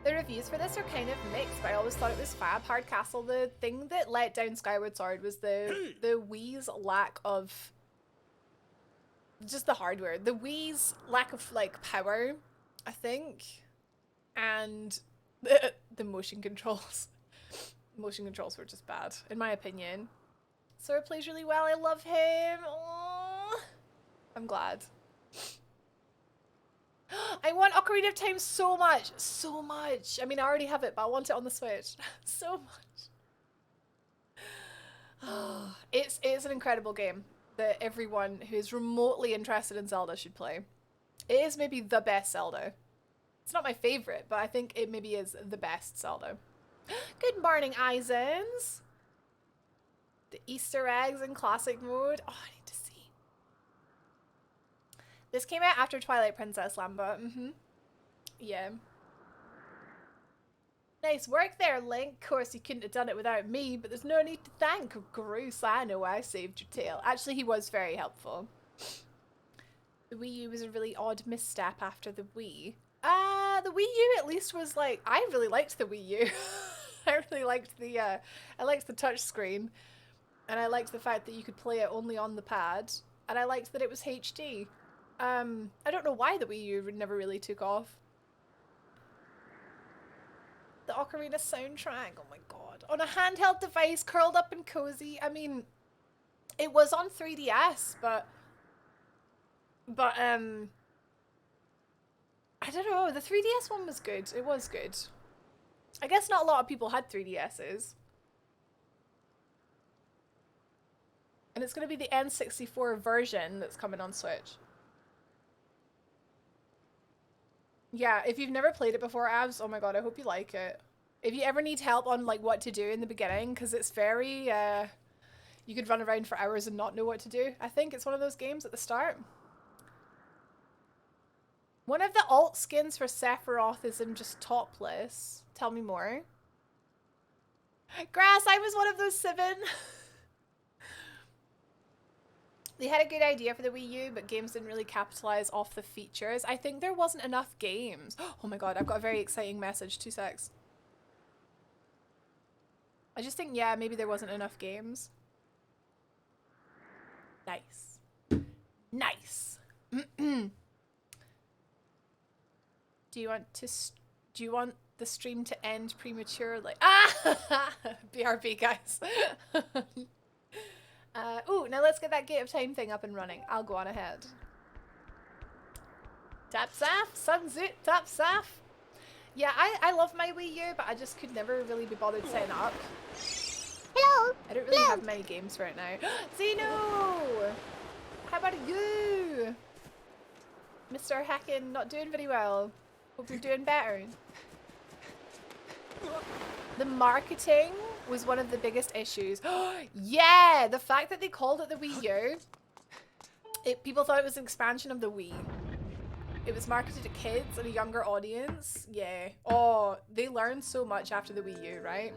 The reviews for this are kind of mixed, but I always thought it was fab. Hardcastle, the thing that let down Skyward Sword was the Wii's lack of just the hardware. The Wii's lack of like power, I think, and the motion controls. Motion controls were just bad, in my opinion. Sora plays really well. I love him. Aww. I'm glad. I want Ocarina of Time so much. So much. I mean, I already have it, but I want it on the Switch. So much. It's an incredible game that everyone who is remotely interested in Zelda should play. It is maybe the best Zelda. It's not my favorite, but I think it maybe is the best Zelda. Good morning, Izens. The Easter eggs in classic mode. Oh, I need to see. This came out after Twilight Princess, Lamba. Yeah. Nice work there, Link. Of course, you couldn't have done it without me, but there's no need to thank Groose. I know I saved your tail. Actually, he was very helpful. The Wii U was a really odd misstep after the Wii. The Wii U at least was like, I really liked the Wii U. I really liked I liked the touch screen, and I liked the fact that you could play it only on the pad, and I liked that it was HD. I don't know why the Wii U never really took off. The Ocarina soundtrack, oh my god. On a handheld device, curled up and cozy. I mean, it was on 3DS, but I don't know, the 3DS one was good. It was good. I guess not a lot of people had 3DSs. And it's going to be the N64 version that's coming on Switch. Yeah, if you've never played it before, Abs, oh my god, I hope you like it. If you ever need help on like what to do in the beginning, because it's very, you could run around for hours and not know what to do. I think it's one of those games at the start. One of the alt skins for Sephiroth is him just topless. Tell me more. Grass, I was one of those 7. They had a good idea for the Wii U, but games didn't really capitalize off the features. I think there wasn't enough games. Oh my god, I've got a very exciting message. 2 secs. I just think, yeah, maybe there wasn't enough games. Nice. Nice. Do you want the stream to end prematurely? Ah! BRB, guys. Ooh, now let's get that Gate of Time thing up and running. I'll go on ahead. Tap Saf, Sunzit, Tap Saf. Yeah, I love my Wii U, but I just could never really be bothered setting it up. Hello. I don't really have many games right now. Zeno! How about you? Mr. Hackin, not doing very well. Hope you're doing better. The marketing was one of the biggest issues. Yeah, the fact that they called it the Wii U. People thought it was an expansion of the Wii. It was marketed to kids and a younger audience. Yeah. Oh, they learned so much after the Wii U, right?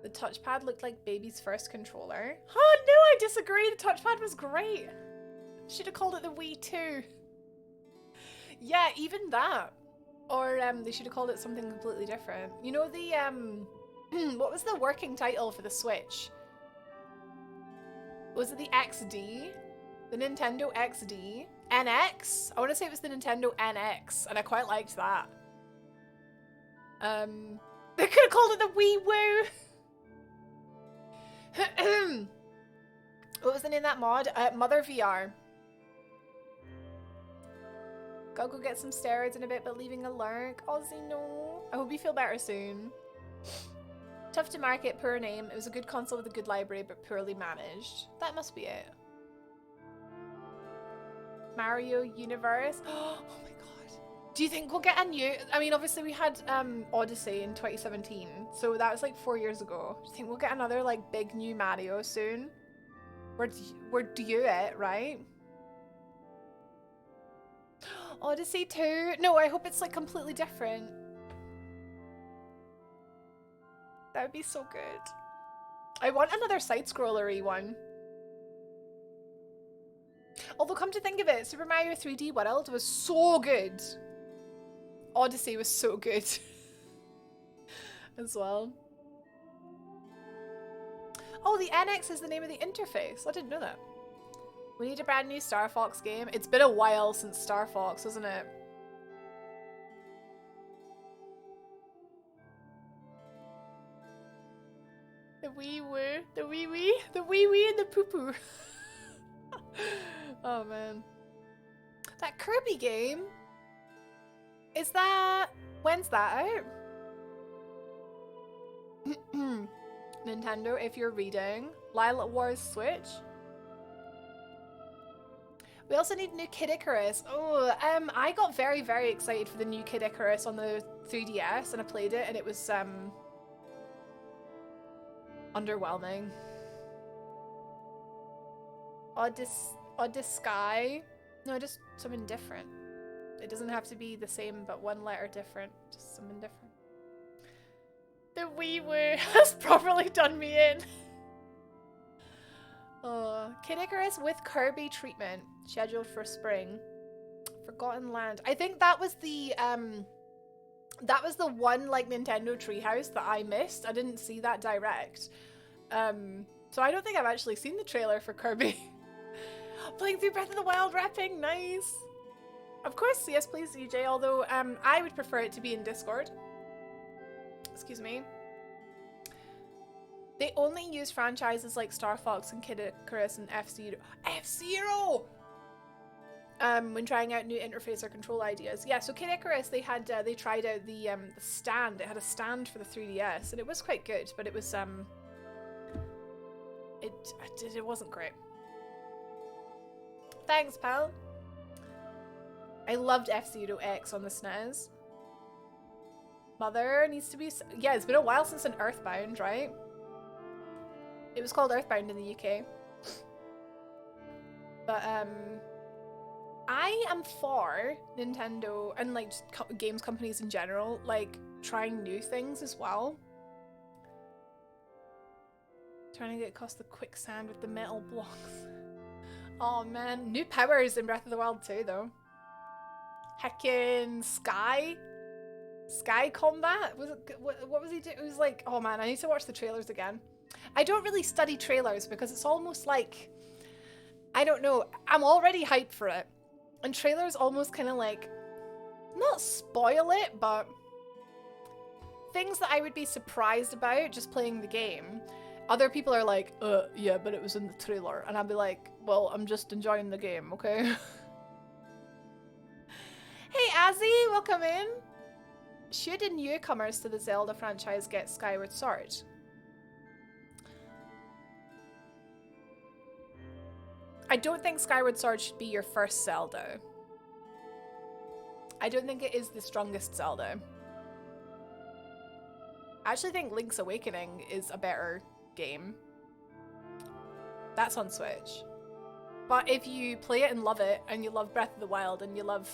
The touchpad looked like baby's first controller. Oh no, I disagree. The touchpad was great. Should have called it the Wii too. Yeah, even that. Or they should have called it something completely different. You know the what was the working title for the Switch? Was it the XD? The Nintendo XD? NX? I want to say it was the Nintendo NX, and I quite liked that. They could have called it the Wii Woo. What was the name of that mod? Mother VR. Gotta go get some steroids in a bit, but leaving a lurk. Ozzy, no. I hope you feel better soon. Tough to market, poor name. It was a good console with a good library, but poorly managed. That must be it. Mario Universe. Oh my god. Do you think we'll get a new... I mean, obviously we had Odyssey in 2017, so that was like 4 years ago. Do you think we'll get another like big new Mario soon? We're due it, right? Odyssey 2? No, I hope it's like completely different. That would be so good. I want another side-scrollery one. Although, come to think of it, Super Mario 3D World was so good. Odyssey was so good. As well. Oh, the NX is the name of the interface. I didn't know that. We need a brand new Star Fox game. It's been a while since Star Fox, hasn't it? The wee woo, the wee wee, the wee wee and the poo poo. Oh man. That Kirby game? Is that... When's that out? Nintendo, if you're reading. Lilac Wars Switch. We also need new Kid Icarus. Oh, I got very, very excited for the new Kid Icarus on the 3DS, and I played it, and it was underwhelming. Sky? No, just something different. It doesn't have to be the same, but one letter different. Just something different. The Wii Woo has properly done me in. Oh, Kid Icarus with Kirby treatment scheduled for spring. Forgotten Land. I think that was the one like Nintendo Treehouse that I missed. I didn't see that direct. So I don't think I've actually seen the trailer for Kirby. Playing through Breath of the Wild rapping, nice. Of course, yes please CJ, although I would prefer it to be in Discord. Excuse me. They only use franchises like Star Fox and Kid Icarus and F-Zero. F-Zero! When trying out new interface or control ideas. Yeah, so Kid Icarus, they tried out the stand. It had a stand for the 3DS, and it was quite good, but it was it wasn't great. Thanks, pal. I loved F-Zero X on the SNES. Mother needs to be... Yeah, it's been a while since an Earthbound, right? It was called Earthbound in the UK. But, I am for Nintendo and, like, just games companies in general, like, trying new things as well. Trying to get across the quicksand with the metal blocks. Oh, man. New powers in Breath of the Wild too, though. Heckin' Sky combat? Was it, what was he doing? It was like, oh man, I need to watch the trailers again. I don't really study trailers because it's almost like, I don't know, I'm already hyped for it. And trailers almost kind of like, not spoil it, but things that I would be surprised about just playing the game. Other people are like, yeah, but it was in the trailer. And I'll be like, well, I'm just enjoying the game, okay? Hey, Azzy, welcome in. Should newcomers to the Zelda franchise get Skyward Sword? I don't think Skyward Sword should be your first Zelda. I don't think it is the strongest Zelda. I actually think Link's Awakening is a better game. That's on Switch. But if you play it and love it, and you love Breath of the Wild, and you love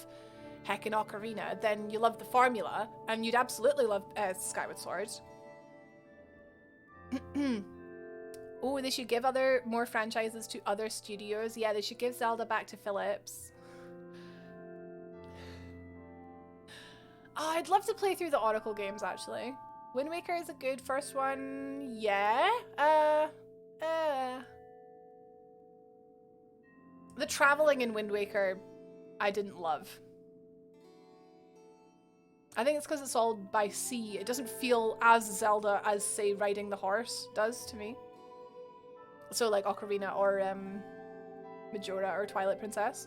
Heckin' Ocarina, then you love the formula, and you'd absolutely love Skyward Sword. Oh, they should give more franchises to other studios. Yeah, they should give Zelda back to Philips. Oh, I'd love to play through the Oracle games, actually. Wind Waker is a good first one. Yeah. The traveling in Wind Waker, I didn't love. I think it's because it's all by sea. It doesn't feel as Zelda as, say, riding the horse does to me. So like Ocarina or Majora or Twilight Princess.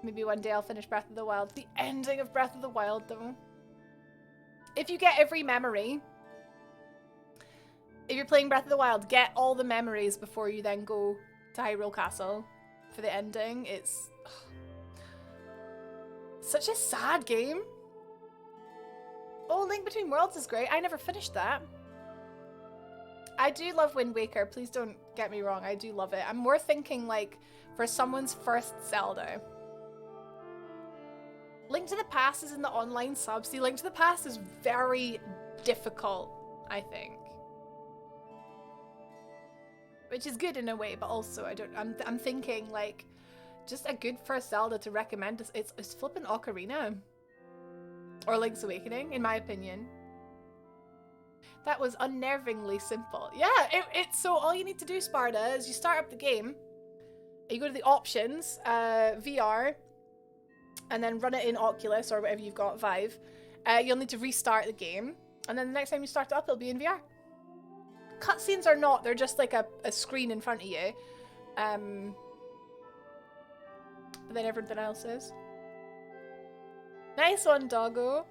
Maybe one day I'll finish Breath of the Wild. The ending of Breath of the Wild, though. If you get every memory, if you're playing Breath of the Wild, get all the memories before you then go to Hyrule Castle for the ending. It's such a sad game. Oh, Link Between Worlds is great. I never finished that. I do love Wind Waker. Please don't get me wrong. I do love it. I'm more thinking like for someone's first Zelda. Link to the Past is in the online sub. See, Link to the Past is very difficult, I think. Which is good in a way, but also I'm thinking like just a good first Zelda to recommend is it's flipping Ocarina. Or Link's Awakening, in my opinion. That was unnervingly simple. Yeah, it's so all you need to do, Sparta, is you start up the game, you go to the options, VR, and then run it in Oculus or whatever you've got, Vive. You'll need to restart the game, and then the next time you start it up, it'll be in VR. Cutscenes are not, they're just like a screen in front of you. But then everything else is. Nice one, doggo.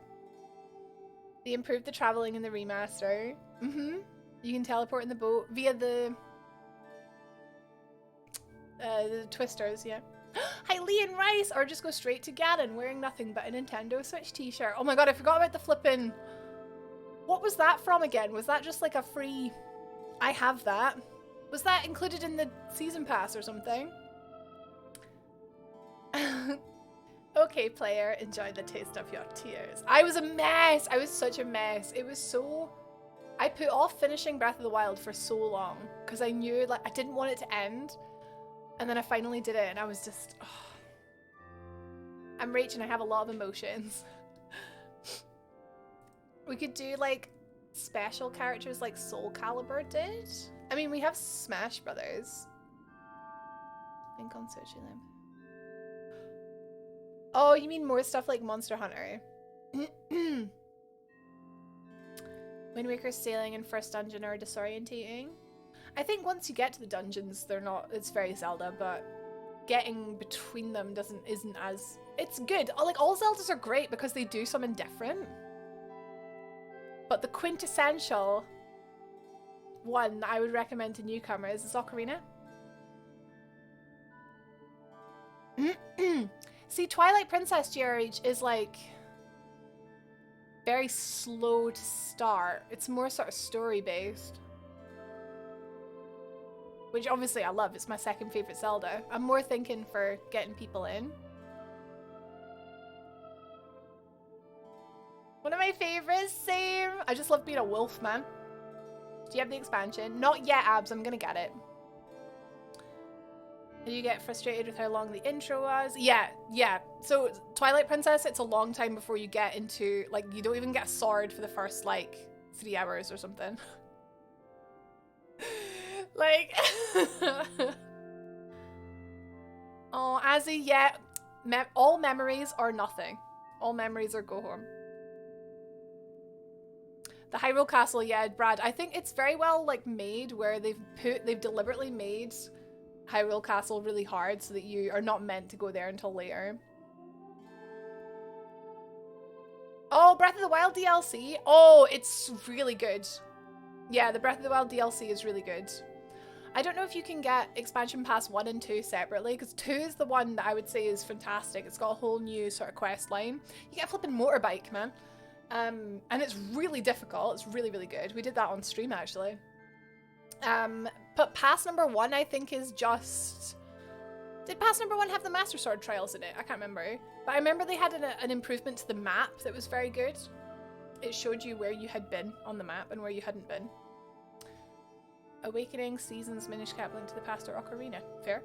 They improved the traveling in the remaster. You can teleport in the boat via the twisters, yeah. Hylia Rice, or just go straight to Ganon wearing nothing but a Nintendo Switch t-shirt. Oh my god, I forgot about the flippin'... What was that from again? Was that just like a free... I have that. Was that included in the season pass or something? Okay, player, enjoy the taste of your tears. I was a mess. I was such a mess. It was so... I put off finishing Breath of the Wild for so long because I knew like I didn't want it to end. And then I finally did it and I was just... Oh. I'm Rach and I have a lot of emotions. We could do like special characters like Soul Calibur did. I mean, we have Smash Brothers. Think on searching them. Oh, you mean more stuff like Monster Hunter? Wind Waker, sailing, and first dungeon are disorientating. I think once you get to the dungeons, they're not. It's very Zelda, but getting between them isn't as. It's good. Like all Zeldas are great because they do something different. But the quintessential one I would recommend to newcomers is Ocarina. See, Twilight Princess GRH is like very slow to start. It's more sort of story based. Which obviously I love. It's my second favorite Zelda. I'm more thinking for getting people in. One of my favorites, same. I just love being a wolf, man. Do you have the expansion? Not yet, Abs. I'm gonna get it. Did you get frustrated with how long the intro was? Yeah. So Twilight Princess, it's a long time before you get into, like, you don't even get a sword for the first, like, 3 hours or something. Like, oh, Azzy, yeah. All memories are nothing. All memories are go home. The Hyrule Castle, yeah, Brad. I think it's very well, like, made where they've deliberately made Hyrule Castle really hard so that you are not meant to go there until later. Oh, Breath of the Wild DLC. Oh, it's really good. Yeah, the Breath of the Wild DLC is really good. I don't know if you can get Expansion Pass 1 and 2 separately, because 2 is the one that I would say is fantastic. It's got a whole new sort of quest line. You get a flipping motorbike, man. And it's really difficult. It's really, really good. We did that on stream, actually. But Pass number 1, I think, is just... Did Pass number 1 have the Master Sword trials in it? I can't remember. But I remember they had an improvement to the map that was very good. It showed you where you had been on the map and where you hadn't been. Awakening, Seasons, Minish Cap, Link to the Past, or Ocarina. Fair?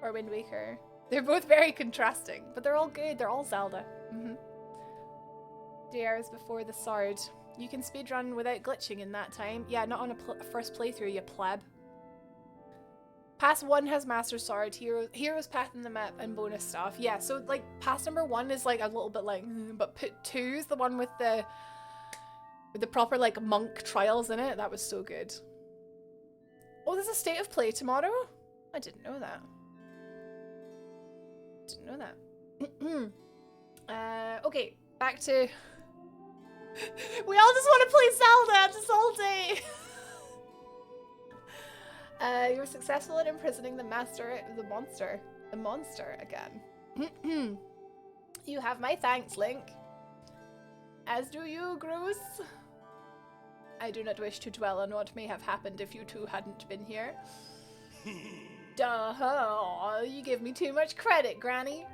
Or Wind Waker. They're both very contrasting, but they're all good. They're all Zelda. 3 hours before the sword. You can speedrun without glitching in that time. Yeah, not on a first playthrough, you pleb. Pass 1 has Master Sword, Hero's Path in the map, and bonus stuff. Yeah, so like Pass number 1 is like a little bit like, but 2 is the one with the proper like monk trials in it. That was so good. Oh, there's a state of play tomorrow? I didn't know that. Okay, back to... We all just want to play Zelda just all day. You were successful in imprisoning the monster again. You have my thanks, Link. As do you, Groose. I do not wish to dwell on what may have happened if you two hadn't been here. Duh, you give me too much credit, Granny.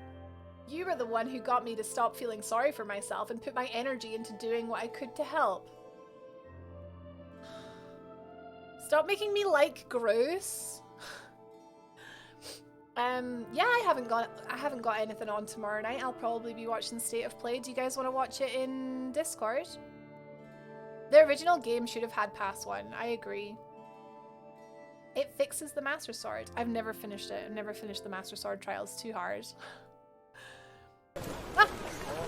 You were the one who got me to stop feeling sorry for myself and put my energy into doing what I could to help. Stop making me like gross. Yeah, I haven't got anything on tomorrow night. I'll probably be watching State of Play. Do you guys want to watch it in Discord? The original game should have had Pass 1. I agree. It fixes the Master Sword. I've never finished it. I've never finished the Master Sword trials. Too hard.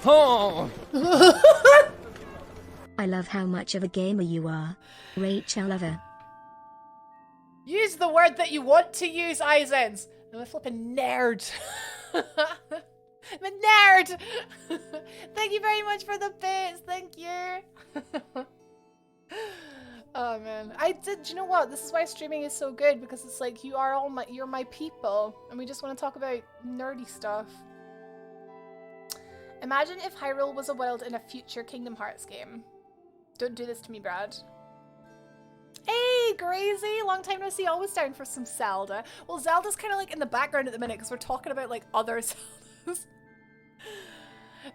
Oh. I love how much of a gamer you are. Rachel lover. Use the word that you want to use, Izens. I'm a flipping nerd. I'm a nerd. Thank you very much for the bits. Thank you. Oh man, do you know what? This is why streaming is so good, because it's like you're my people, and we just want to talk about nerdy stuff. Imagine if Hyrule was a world in a future Kingdom Hearts game. Don't do this to me, Brad. Hey, Grazy! Long time no see, always down for some Zelda. Well, Zelda's kind of like in the background at the minute because we're talking about like other Zeldas.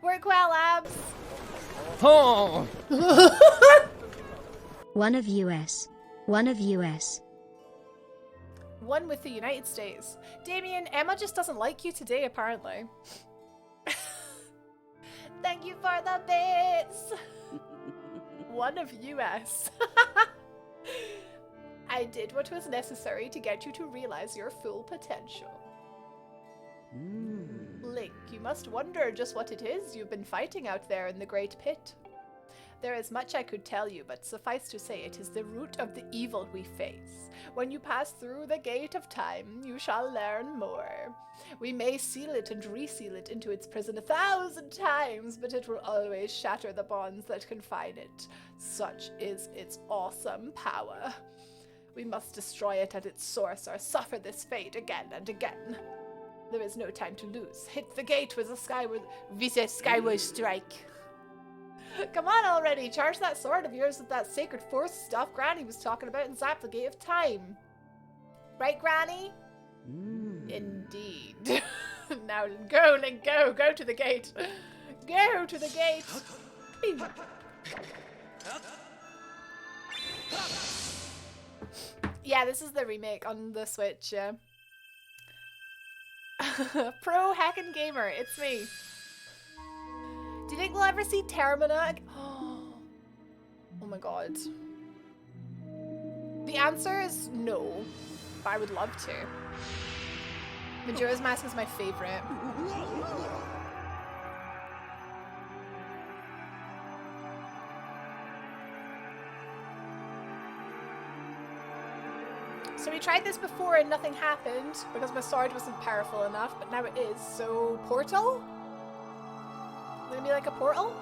Work well, Abs! Oh. One of US. One of US. One with the United States. Damien, Emma just doesn't like you today, apparently. Thank you for the bits. One of US. I did what was necessary to get you to realize your full potential. Link, you must wonder just what it is you've been fighting out there in the Great Pit. There is much I could tell you, but suffice to say it is the root of the evil we face. When you pass through the gate of time, you shall learn more. We may seal it and reseal it into its prison 1,000 times, but it will always shatter the bonds that confine it. Such is its awesome power. We must destroy it at its source or suffer this fate again and again. There is no time to lose. Hit the gate with a skyward strike. Come on already, charge that sword of yours with that sacred force stuff Granny was talking about and zap the gate of time. Right, Granny? Indeed. Now go, Link, go. Go to the gate. Go to the gate. Yeah, this is the remake on the Switch, yeah. Pro hacking gamer, it's me. Do you think we'll ever see Termina? Oh my god. The answer is no, but I would love to. Majora's Mask is my favorite. So we tried this before and nothing happened because my sword wasn't powerful enough, but now it is. So, portal? Gonna be like a portal?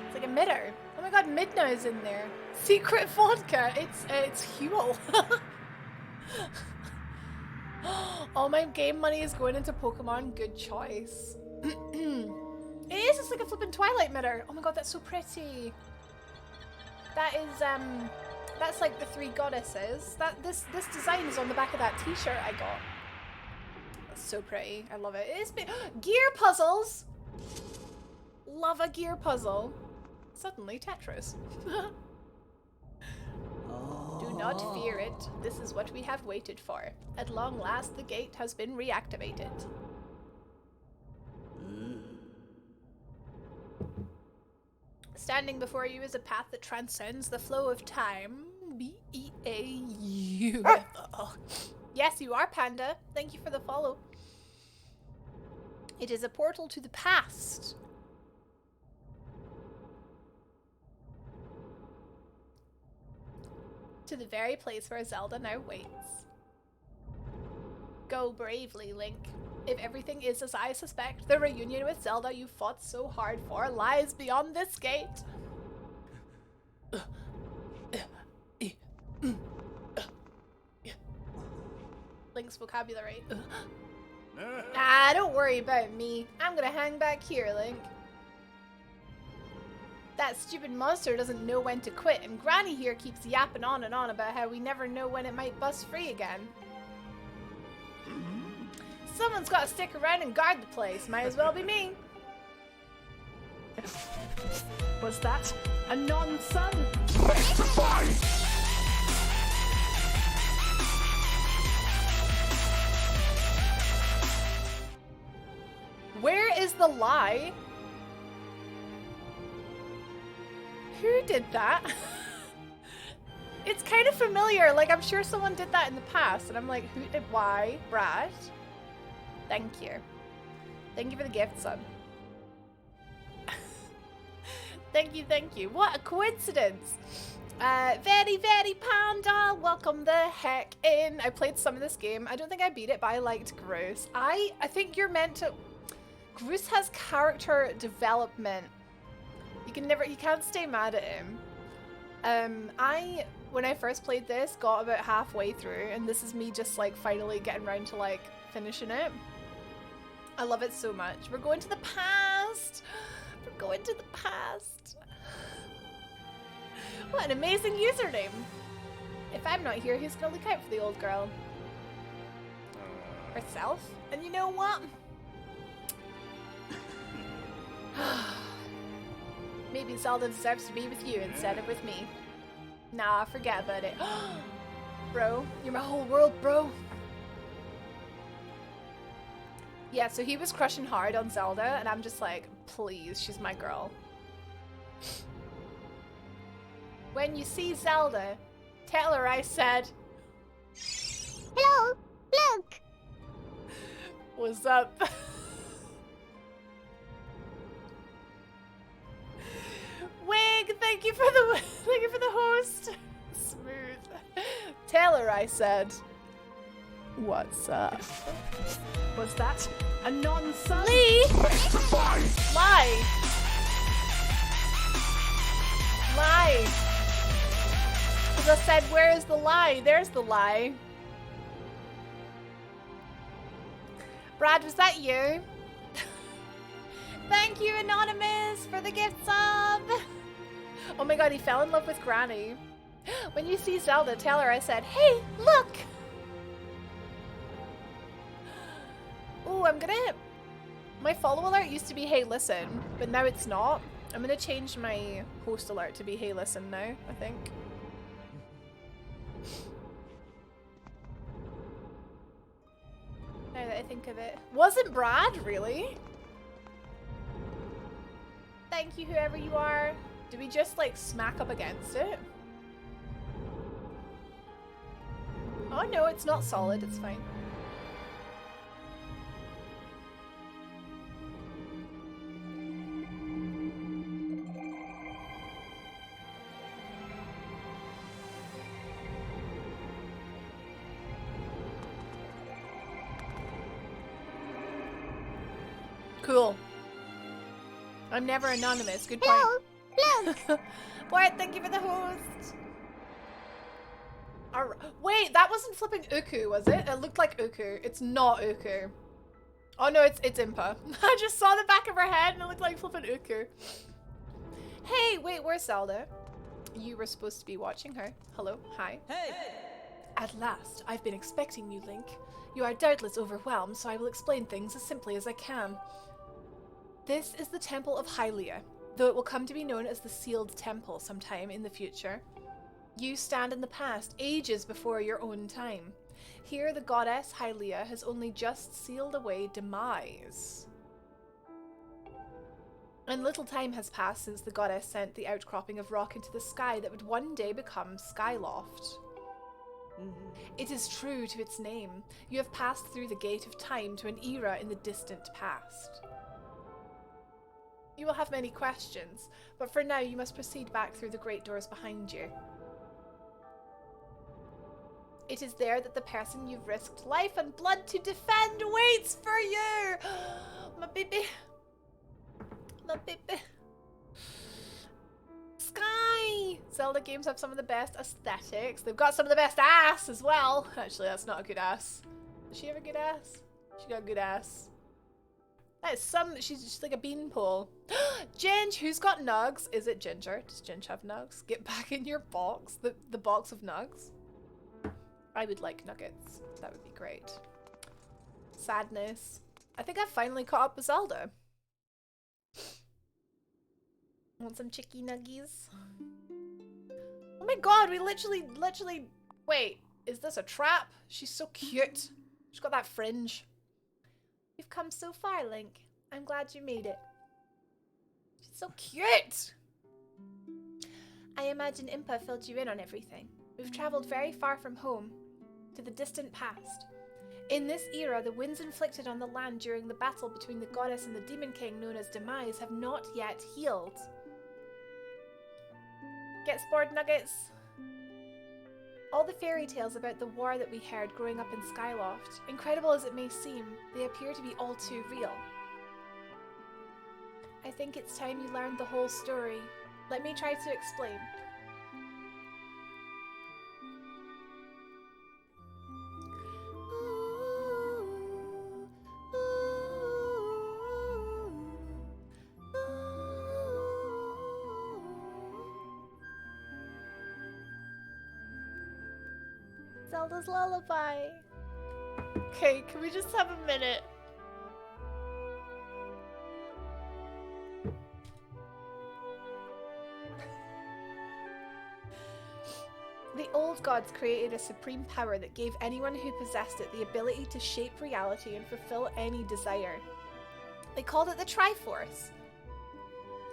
It's like a mirror. Oh my god, Midna is in there. Secret vodka. It's Huel. All my game money is going into Pokemon. Good choice. It is. It's like a flippin' Twilight mirror. Oh my god, that's so pretty. That is that's like the 3 goddesses. This design is on the back of that T-shirt I got. That's so pretty. I love it. It is gear puzzles. Love a gear puzzle. Suddenly Tetris. Do not fear it. This is what we have waited for. At long last, the gate has been reactivated. Standing before you is a path that transcends the flow of time. B-E-A-U-F-O. Yes, you are, Panda. Thank you for the follow. It is a portal to the past. To the very place where Zelda now waits. Go bravely, Link. If everything is as I suspect, the reunion with Zelda you fought so hard for lies beyond this gate. Link's vocabulary. Don't worry about me. I'm gonna hang back here, Link. That stupid monster doesn't know when to quit, and Granny here keeps yapping on and on about how we never know when it might bust free again. Someone's got to stick around and guard the place. Might as well be me. Was that a non-sun? Where is the lie? Who did that? It's kind of familiar. Like, I'm sure someone did that in the past. And I'm like, who did? Why? Brad? Thank you. Thank you for the gift, son. Thank you, thank you. What a coincidence. Very, very Panda. Welcome the heck in. I played some of this game. I don't think I beat it, but I liked Groose. I think you're meant to... Groose has character development. You can't stay mad at him. When I first played this, got about halfway through, and this is me just like finally getting around to like finishing it. I love it so much. We're going to the past. We're going to the past. What an amazing username. If I'm not here, who's gonna look out for the old girl? herself. And you know what? Maybe Zelda deserves to be with you instead of with me. Nah, forget about it. Bro, you're my whole world, bro. Yeah, so he was crushing hard on Zelda, and I'm just like, please, she's my girl. When you see Zelda, tell her I said... Hello, look. What's up? Wig, thank you for the host. Smooth. Tell her I said... What's up? What's that? A non-son? Lee! Lie! Lie! Because I said, where is the lie? There's the lie. Brad, was that you? Thank you, Anonymous, for the gift sub! Oh my god, he fell in love with Granny. When you see Zelda, tell her I said, hey, look! Ooh, I'm gonna... My follow alert used to be hey listen, but now it's not. I'm gonna change my host alert to be hey listen now, I think. Now that I think of it. Wasn't Brad, really? Thank you, whoever you are. Do we just, like, smack up against it? Oh no, it's not solid, it's fine. Cool. I'm never anonymous. Good point. Hello, look. What? Thank you for the host. Wait, that wasn't flipping Uku, was it? It looked like Uku. It's not Uku. Oh no, it's Impa. I just saw the back of her head and it looked like flipping Uku. Hey, wait, where's Zelda? You were supposed to be watching her. Hello, hi. Hey! At last, I've been expecting you, Link. You are doubtless overwhelmed, so I will explain things as simply as I can. This is the Temple of Hylia, though it will come to be known as the Sealed Temple sometime in the future. You stand in the past, ages before your own time. Here the goddess Hylia has only just sealed away demise. And little time has passed since the goddess sent the outcropping of rock into the sky that would one day become Skyloft. It is true to its name. You have passed through the gate of time to an era in the distant past. You will have many questions, but for now you must proceed back through the great doors behind you. It is there that the person you've risked life and blood to defend waits for you! My baby. My baby. Sky! Zelda games have some of the best aesthetics. They've got some of the best ass as well. Actually, that's not a good ass. Does she have a good ass? She got a good ass. That is she's like a beanpole. Ginge, who's got nugs? Is it Ginger? Does Ginge have nugs? Get back in your box. The box of nugs. I would like nuggets. That would be great. Sadness. I think I've finally caught up with Zelda. Want some chicky nuggies? Oh my god, we literally... Wait, is this a trap? She's so cute. She's got that fringe. You've come so far, Link. I'm glad you made it. She's so cute! I imagine Impa filled you in on everything. We've traveled very far from home, to the distant past. In this era, the winds inflicted on the land during the battle between the goddess and the demon king known as Demise have not yet healed. Get spored, nuggets! All the fairy tales about the war that we heard growing up in Skyloft, incredible as it may seem, they appear to be all too real. I think it's time you learned the whole story. Let me try to explain. Zelda's Lullaby. Okay, can we just have a minute? The old gods created a supreme power that gave anyone who possessed it the ability to shape reality and fulfill any desire. They called it the Triforce.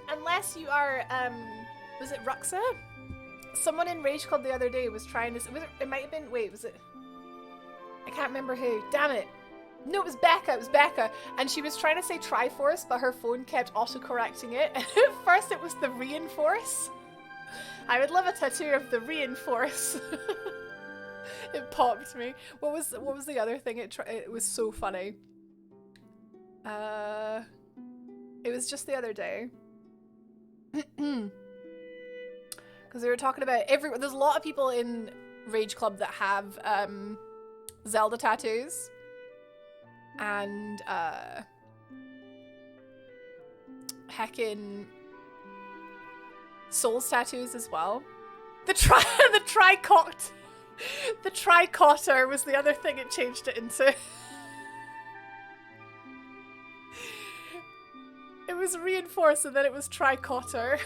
Unless you are, was it Ruxa? Someone in Rage Club the other day was trying to, it might have been, wait, was it? I can't remember who. Damn it. No, it was Becca, and she was trying to say Triforce, but her phone kept auto-correcting it. And at first it was the Reinforce. I would love a tattoo of the Reinforce. It popped me. What was the other thing? It was so funny. It was just the other day. Because we were talking about there's a lot of people in Rage Club that have Zelda tattoos. And heckin' Souls tattoos as well. The tricotter was the other thing it changed it into. It was Reinforced and then it was tricotter.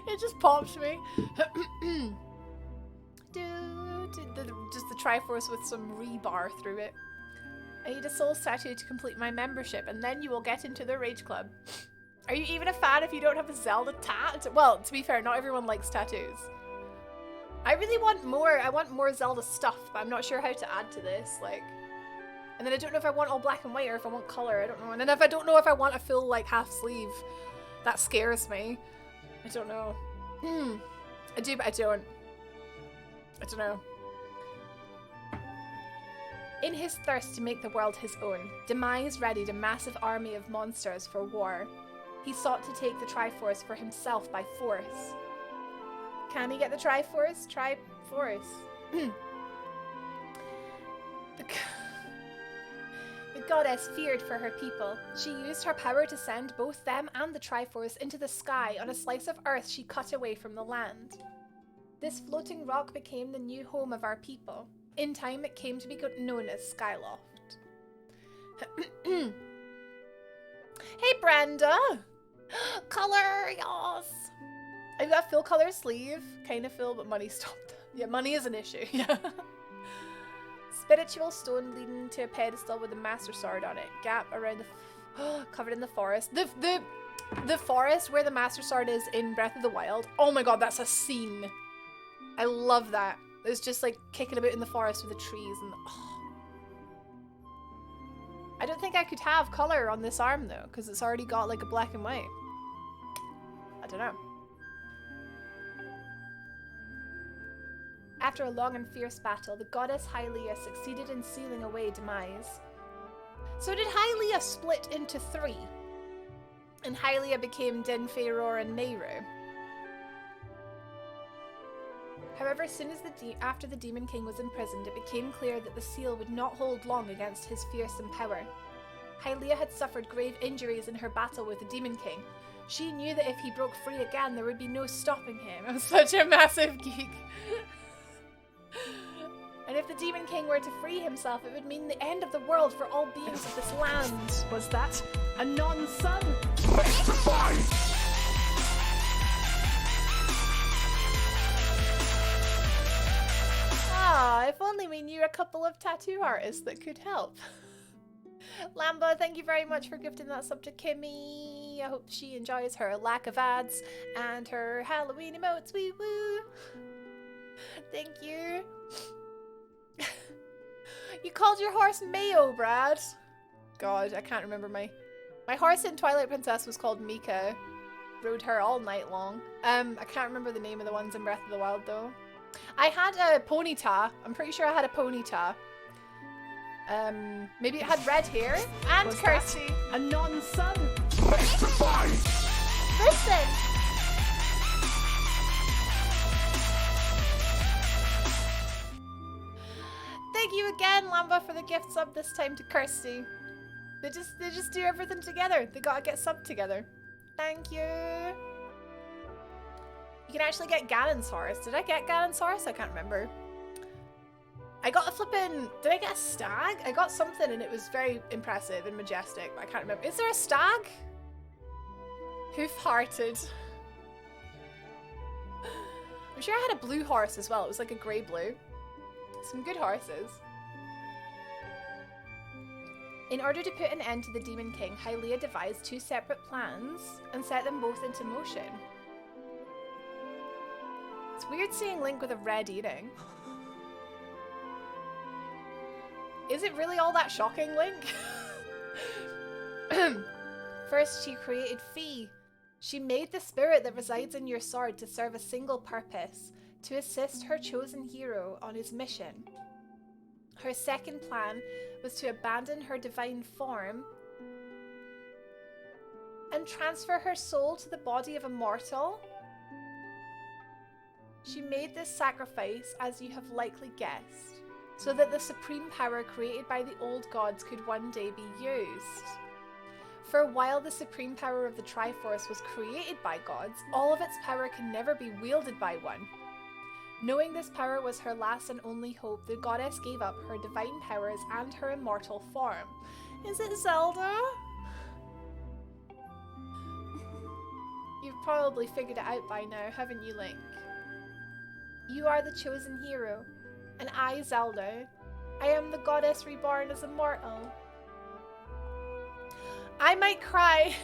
It just popped me. Just the Triforce with some rebar through it. I need a Souls tattoo to complete my membership, and then you will get into the Rage Club. Are you even a fan if you don't have a Zelda tat? Well, to be fair, not everyone likes tattoos. I really want more. I want more Zelda stuff, but I'm not sure how to add to this. Like, and then I don't know if I want all black and white or if I want color. I don't know. And then if I don't know if I want a full like half sleeve, that scares me. I don't know. I do, but I don't. I don't know. In his thirst to make the world his own, Demise readied a massive army of monsters for war. He sought to take the Triforce for himself by force. Can he get the Triforce? Triforce. The goddess feared for her people. She used her power to send both them and the Triforce into the sky on a slice of earth she cut away from the land. This floating rock became the new home of our people. In time, it came to be known as Skyloft. Hey, Brenda! Color, yes! I've got full color sleeve. Kind of full, but money stopped. Yeah, money is an issue. Yeah. Spiritual stone leading to a pedestal with a master sword on it. Gap around the... covered in the forest. The forest where the master sword is in Breath of the Wild. Oh my god, that's a scene. I love that. It's just like kicking about in the forest with the trees and I don't think I could have color on this arm though, because it's already got like a black and white. I don't know. After a long and fierce battle, the goddess Hylia succeeded in sealing away Demise. So did Hylia split into 3? And Hylia became Denfeyror and Nehru. However, as soon as after the Demon King was imprisoned, it became clear that the seal would not hold long against his fearsome power. Hylia had suffered grave injuries in her battle with the Demon King. She knew that if he broke free again, there would be no stopping him. I'm such a massive geek. And if the Demon King were to free himself, it would mean the end of the world for all beings of this land. Was that a non-sun? Ah, if only we knew a couple of tattoo artists that could help. Lamba, thank you very much for gifting that sub to Kimmy. I hope she enjoys her lack of ads and her Halloween emotes. Wee woo. Thank you. You called your horse Mayo, Brad. God, I can't remember my horse in Twilight Princess was called Mika. Rode her all night long. I can't remember the name of the ones in Breath of the Wild though. I had a Ponyta. I'm pretty sure I had a Ponyta. Maybe it had red hair. And Kirsty. A non-sun. Listen. Thank you again, Lamba, for the gift sub this time to Kirsty. They just do everything together. They gotta get subbed together. Thank you. You can actually get Ganon's horse. Did I get Ganon's horse? I can't remember. I got a flippin', did I get a stag? I got something and it was very impressive and majestic, but I can't remember. Is there a stag? Hoof-hearted. I'm sure I had a blue horse as well. It was like a grey blue. Some good horses. In order to put an end to the Demon King, Hylia devised 2 separate plans and set them both into motion. It's weird seeing Link with a red earring. Is it really all that shocking, Link? First, she created Fi. She made the spirit that resides in your sword to serve a single purpose, to assist her chosen hero on his mission. Her second plan was to abandon her divine form and transfer her soul to the body of a mortal. She made this sacrifice, as you have likely guessed, so that the supreme power created by the old gods could one day be used. For while the supreme power of the Triforce was created by gods, all of its power can never be wielded by one. Knowing this power was her last and only hope, the goddess gave up her divine powers and her immortal form. Is it Zelda? You've probably figured it out by now, haven't you, Link? You are the chosen hero, and I, Zelda, I am the goddess reborn as a mortal. I might cry.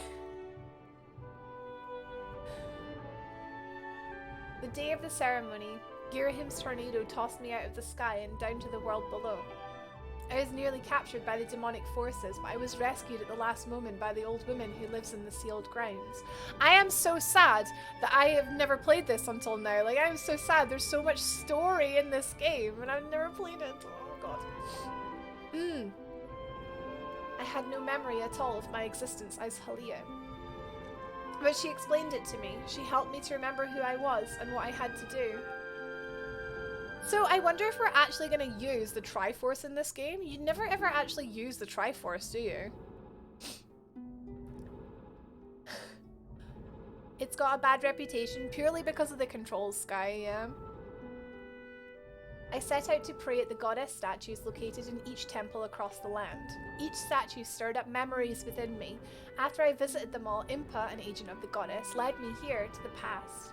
The day of the ceremony, Girahim's tornado tossed me out of the sky and down to the world below. I was nearly captured by the demonic forces, but I was rescued at the last moment by the old woman who lives in the sealed grounds. I am so sad that I have never played this until now. Like, I am so sad. There's so much story in this game, and I've never played it. Oh, God. I had no memory at all of my existence as Hylia. But she explained it to me. She helped me to remember who I was and what I had to do. So I wonder if we're actually going to use the Triforce in this game. You never ever actually use the Triforce, do you? It's got a bad reputation purely because of the controls, Sky, yeah. I set out to pray at the goddess statues located in each temple across the land. Each statue stirred up memories within me. After I visited them all, Impa, an agent of the goddess, led me here to the past.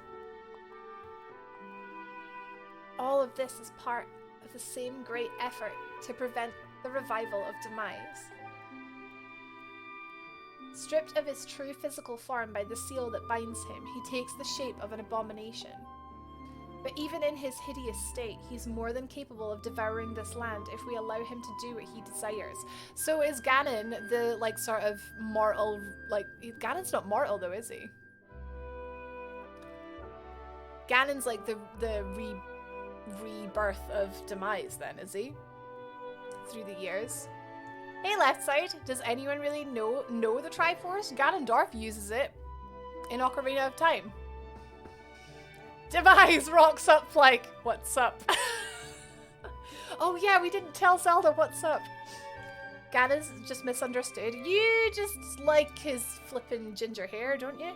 All of this is part of the same great effort to prevent the revival of Demise. Stripped of his true physical form by the seal that binds him, he takes the shape of an abomination. But even in his hideous state, he's more than capable of devouring this land if we allow him to do what he desires. So is Ganon the, like, sort of mortal, like, Ganon's not mortal though, is he? Ganon's like the rebirth of Demise then, is he? Through the years. Hey, left side, does anyone really know the Triforce? Ganondorf uses it in Ocarina of Time. Demise rocks up like, what's up? Oh yeah, we didn't tell Zelda what's up. Ganon's just misunderstood. You just like his flippin' ginger hair, don't you?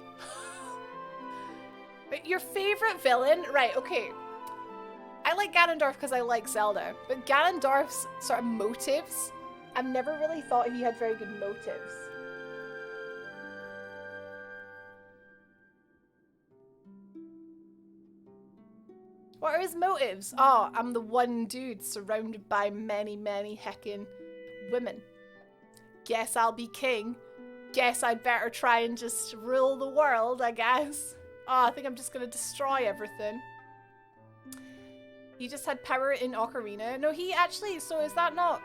But your favorite villain? Right, okay. I like Ganondorf because I like Zelda, but Ganondorf's sort of motives, I've never really thought he had very good motives. What are his motives? Oh, I'm the one dude surrounded by many, many heckin' women. Guess I'll be king. Guess I'd better try and just rule the world, I guess. Oh, I think I'm just gonna destroy everything. He just had power in Ocarina. No, he actually, so is that not...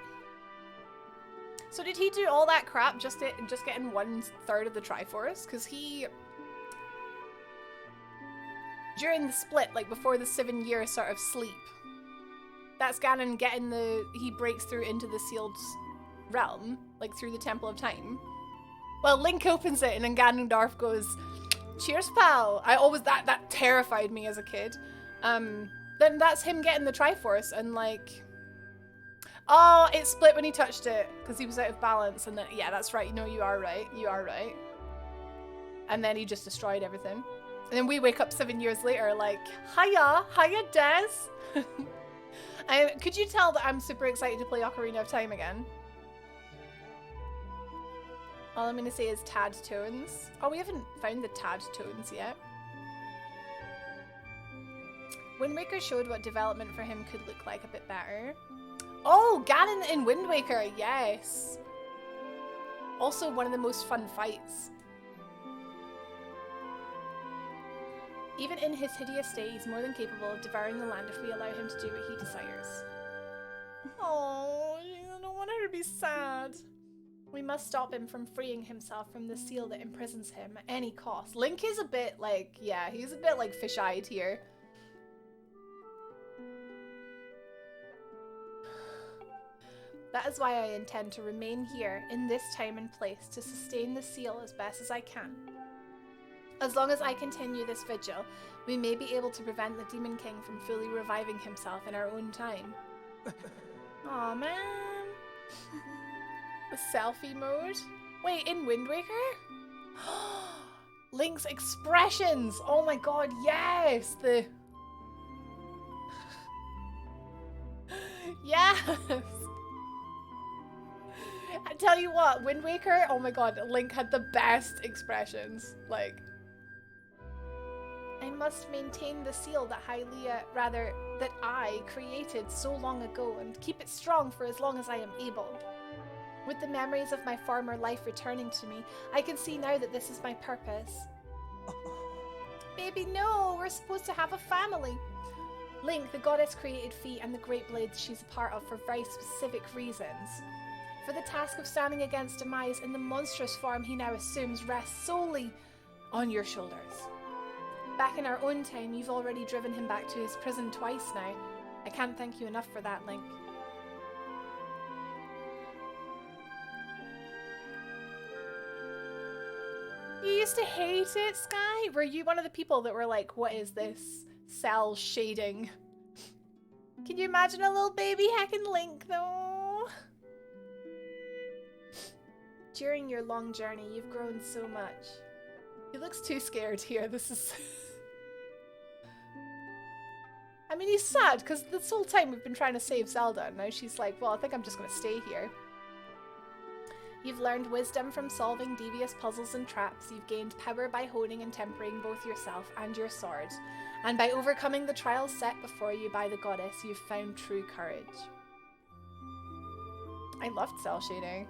So did he do all that crap just getting 1/3 of the Triforce? Because he... During the split, like before the 7-year sort of sleep, that's Ganon getting he breaks through into the sealed realm, like through the Temple of Time. Well, Link opens it and then Ganondorf goes, cheers, pal. That terrified me as a kid. Then that's him getting the Triforce and like, oh, it split when he touched it because he was out of balance. And then, yeah, that's right. No, you are right. You are right. And then he just destroyed everything. And then we wake up 7 years later like, hiya, Des. Could you tell that I'm super excited to play Ocarina of Time again? All I'm gonna say is Tad Tones. Oh, we haven't found the Tad Tones yet. Wind Waker showed what development for him could look like a bit better. Oh, Ganon in Wind Waker, yes. Also one of the most fun fights. Even in his hideous state, he's more than capable of devouring the land if we allow him to do what he desires. Oh, I don't want her to be sad. We must stop him from freeing himself from the seal that imprisons him at any cost. Link is a bit like, yeah, he's a bit like fish-eyed here. That is why I intend to remain here in this time and place to sustain the seal as best as I can. As long as I continue this vigil, we may be able to prevent the Demon King from fully reviving himself in our own time. Aw, man. The selfie mode? Wait, in Wind Waker? Link's expressions! Oh my god, yes! Yes! I tell you what, Wind Waker, oh my god, Link had the best expressions. Like, I must maintain the seal that that I created so long ago and keep it strong for as long as I am able. With the memories of my former life returning to me, I can see now that this is my purpose. Baby, no, we're supposed to have a family. Link, the goddess created Feet and the great blades she's a part of for very specific reasons. For the task of standing against Demise in the monstrous form he now assumes rests solely on your shoulders. Back in our own time, you've already driven him back to his prison twice now. I can't thank you enough for that, Link. You used to hate it, Sky? Were you one of the people that were like, what is this cell shading? Can you imagine a little baby hacking Link, though? During your long journey, you've grown so much. He looks too scared here. This is... I mean, he's sad, because this whole time we've been trying to save Zelda, and now she's like, well, I think I'm just going to stay here. You've learned wisdom from solving devious puzzles and traps. You've gained power by honing and tempering both yourself and your sword. And by overcoming the trials set before you by the goddess, you've found true courage. I loved cell shading.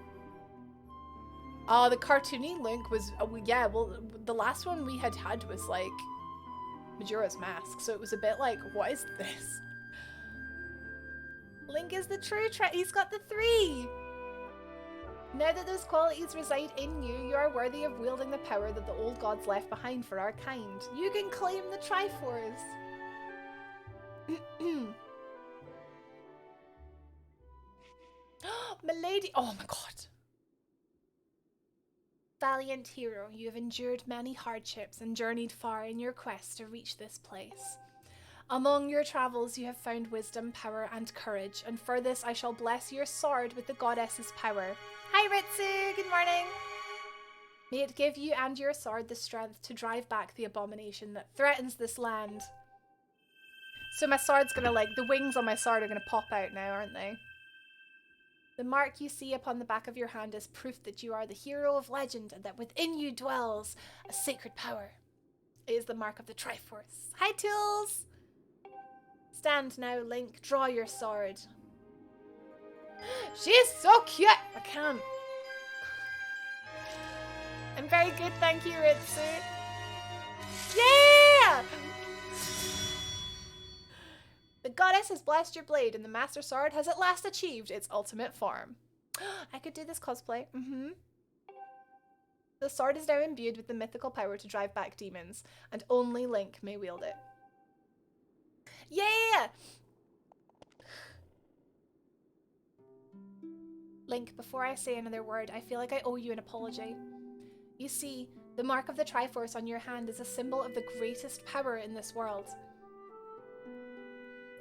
The cartoony Link was, yeah, well, the last one we had was like Majora's Mask, so it was a bit like, what is this? Link is the true he's got the 3! Now that those qualities reside in you, you are worthy of wielding the power that the old gods left behind for our kind. You can claim the Triforce! Milady! Oh my god! Valiant hero, you have endured many hardships and journeyed far in your quest to reach this place. Among your travels you have found wisdom, power, and courage, and for this I shall bless your sword with the goddess's power. Hi Ritsu, good morning! May it give you and your sword the strength to drive back the abomination that threatens this land. So my sword's gonna the wings on my sword are gonna pop out now, aren't they? The mark you see upon the back of your hand is proof that you are the hero of legend and that within you dwells a sacred power. It is the mark of the Triforce. Hi Tools! Stand now, Link. Draw your sword. She's so cute! I can't. I'm very good, thank you, Ritsu. Yeah! The goddess has blessed your blade and the Master Sword has at last achieved its ultimate form. I could do this cosplay. The sword is now imbued with the mythical power to drive back demons, and only Link may wield it. Yeah! Link, before I say another word, I feel like I owe you an apology. You see, the mark of the Triforce on your hand is a symbol of the greatest power in this world.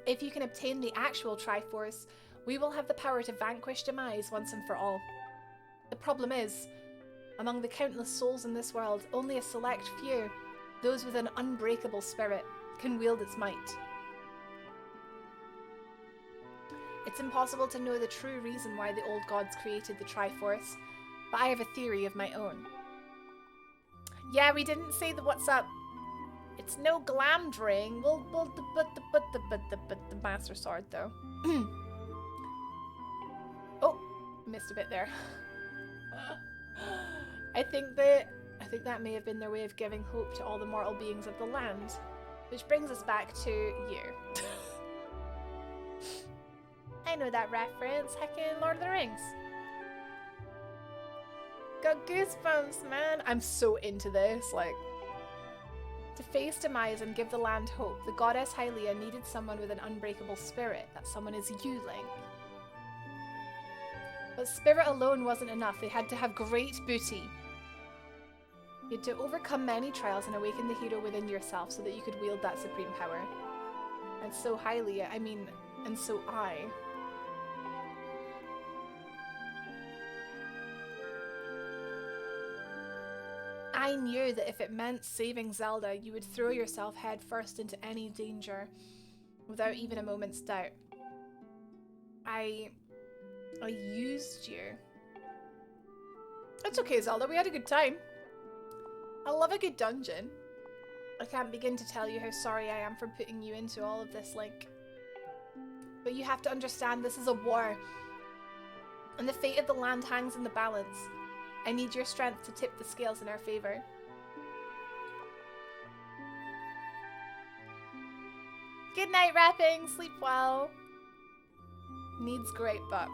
If you can obtain the actual Triforce, we will have the power to vanquish Demise once and for all. The problem is, among the countless souls in this world, only a select few, those with an unbreakable spirit, can wield its might. It's impossible to know the true reason why the old gods created the Triforce, but I have a theory of my own. Yeah, we didn't say the what's up. It's no glamdring. But the Master Sword though. Oh, missed a bit there. I think that may have been their way of giving hope to all the mortal beings of the land. Which brings us back to you. I know that reference. Heckin' Lord of the Rings. Got goosebumps, man. I'm so into this. Like, to face demise and give the land hope, the goddess Hylia needed someone with an unbreakable spirit. That someone is you, Link. But spirit alone wasn't enough. They had to have great booty. You had to overcome many trials and awaken the hero within yourself so that you could wield that supreme power. And so Hylia, and so I knew that if it meant saving Zelda, you would throw yourself headfirst into any danger without even a moment's doubt. I used you. It's okay, Zelda, we had a good time. I love a good dungeon. I can't begin to tell you how sorry I am for putting you into all of this, Link. But you have to understand this is a war. And the fate of the land hangs in the balance. I need your strength to tip the scales in our favor. Good night, Wrapping. Sleep well. Needs great, but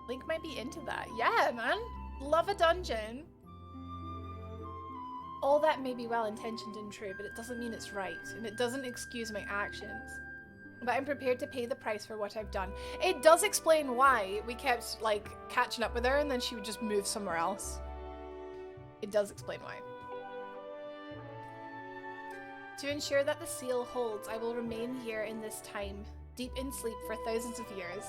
Link might be into that. Yeah, man. Love a dungeon. All that may be well-intentioned and true, but it doesn't mean it's right, and it doesn't excuse my actions. But I'm prepared to pay the price for what I've done. It does explain why we kept, like, catching up with her and then she would just move somewhere else. It does explain why. To ensure that the seal holds, I will remain here in this time, deep in sleep for thousands of years.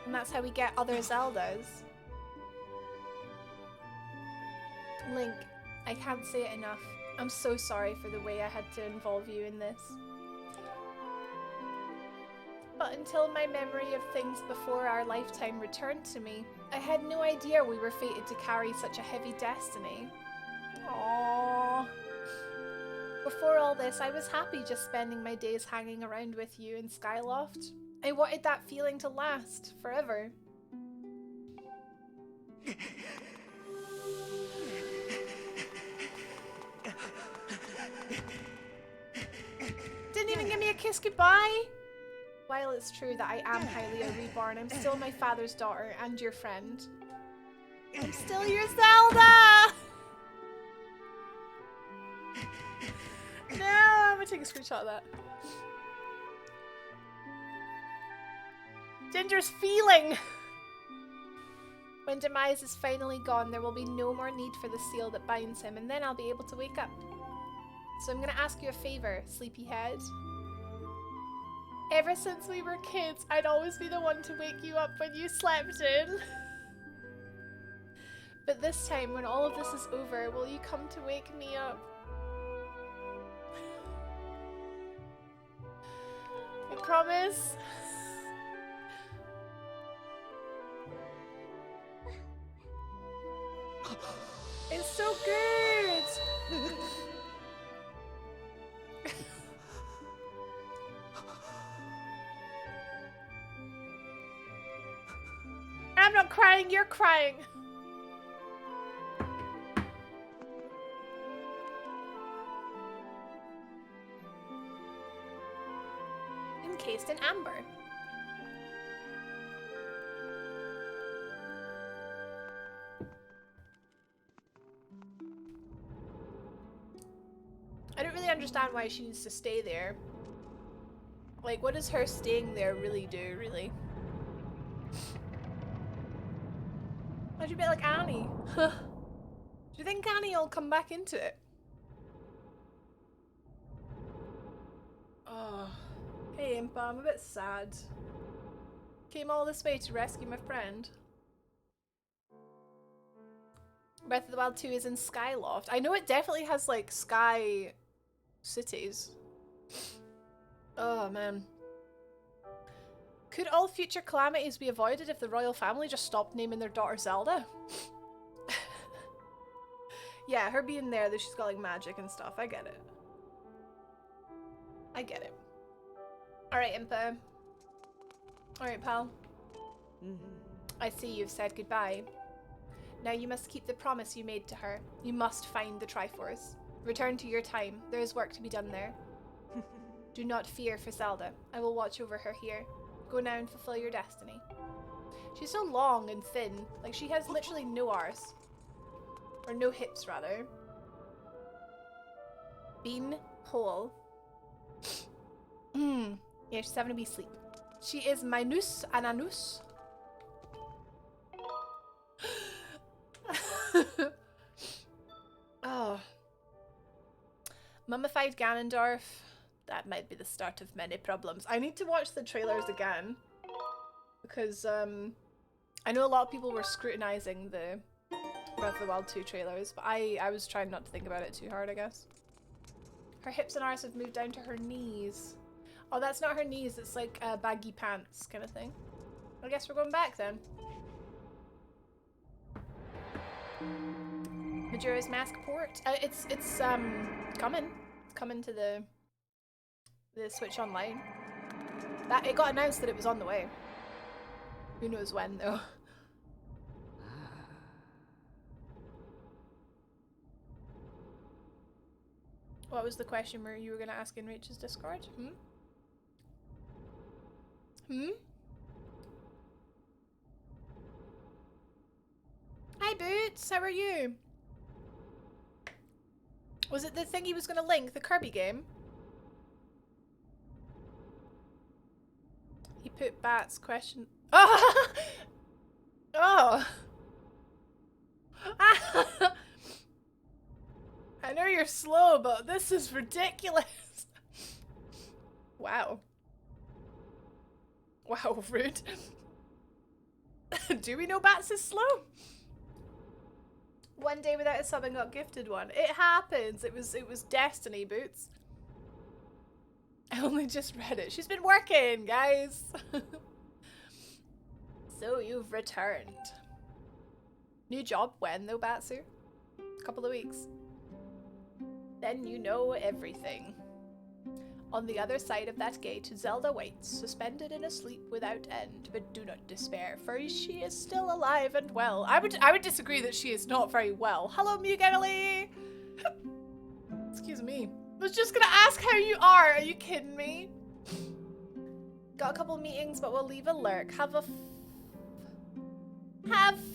And that's how we get other Zeldas. Link, I can't say it enough. I'm so sorry for the way I had to involve you in this. But until my memory of things before our lifetime returned to me, I had no idea we were fated to carry such a heavy destiny. Aww. Before all this, I was happy just spending my days hanging around with you in Skyloft. I wanted that feeling to last forever. Didn't even give me a kiss goodbye. While it's true that I am Hylia reborn, I'm still my father's daughter and your friend. I'm still your Zelda! No, I'm gonna take a screenshot of that. Ginger's feeling! When Demise is finally gone, there will be no more need for the seal that binds him, and then I'll be able to wake up. So I'm gonna ask you a favor, sleepyhead. Ever since we were kids, I'd always be the one to wake you up when you slept in. But this time, when all of this is over, will you come to wake me up? I promise. It's so good! I'm not crying, you're crying! Encased in amber. I don't really understand why she needs to stay there. Like, what does her staying there really do, really? She's a bit like Annie. Do you think Annie will come back into it? Oh. Hey, Impa, I'm a bit sad. Came all this way to rescue my friend. Breath of the Wild 2 is in Skyloft. I know it definitely has, like, sky cities. Oh, man. Could all future calamities be avoided if the royal family just stopped naming their daughter Zelda? Yeah, her being there, that she's got like magic and stuff. I get it. I get it. Alright, Impa. Alright, pal. I see you've said goodbye. Now you must keep the promise you made to her. You must find the Triforce. Return to your time. There is work to be done there. Do not fear for Zelda. I will watch over her here. Go now and fulfill your destiny. She's so long and thin. Like, she has literally no arse. Or no hips, rather. Bean hole. Yeah, she's having a wee sleep. She is minus ananus. Oh. Mummified Ganondorf. That might be the start of many problems. I need to watch the trailers again. Because, I know a lot of people were scrutinizing the Breath of the Wild 2 trailers, but I was trying not to think about it too hard, I guess. Her hips and arse have moved down to her knees. Oh, that's not her knees, it's like baggy pants kind of thing. I guess we're going back then. Majora's Mask port? It's coming. It's coming to the Switch Online. It got announced that it was on the way. Who knows when, though. What was the question where you were going to ask in Rachel's Discord? Hi, Boots. How are you? Was it the thing he was going to link? The Kirby game? He put Bat's question... Oh! Oh! I know you're slow, but this is ridiculous. Wow. Wow, rude. Do we know Bats is slow? One day without a sub and got gifted one. It happens. It was Destiny, Boots. I only just read it. She's been working, guys. So you've returned. New job when though, Batsu? A couple of weeks. Then you know everything. On the other side of that gate, Zelda waits, suspended in a sleep without end. But do not despair, for she is still alive and well. I would disagree that she is not very well. Hello, Mugalli! Excuse me. I was just gonna ask how you are. Are you kidding me? Got a couple meetings, but we'll leave a lurk. Have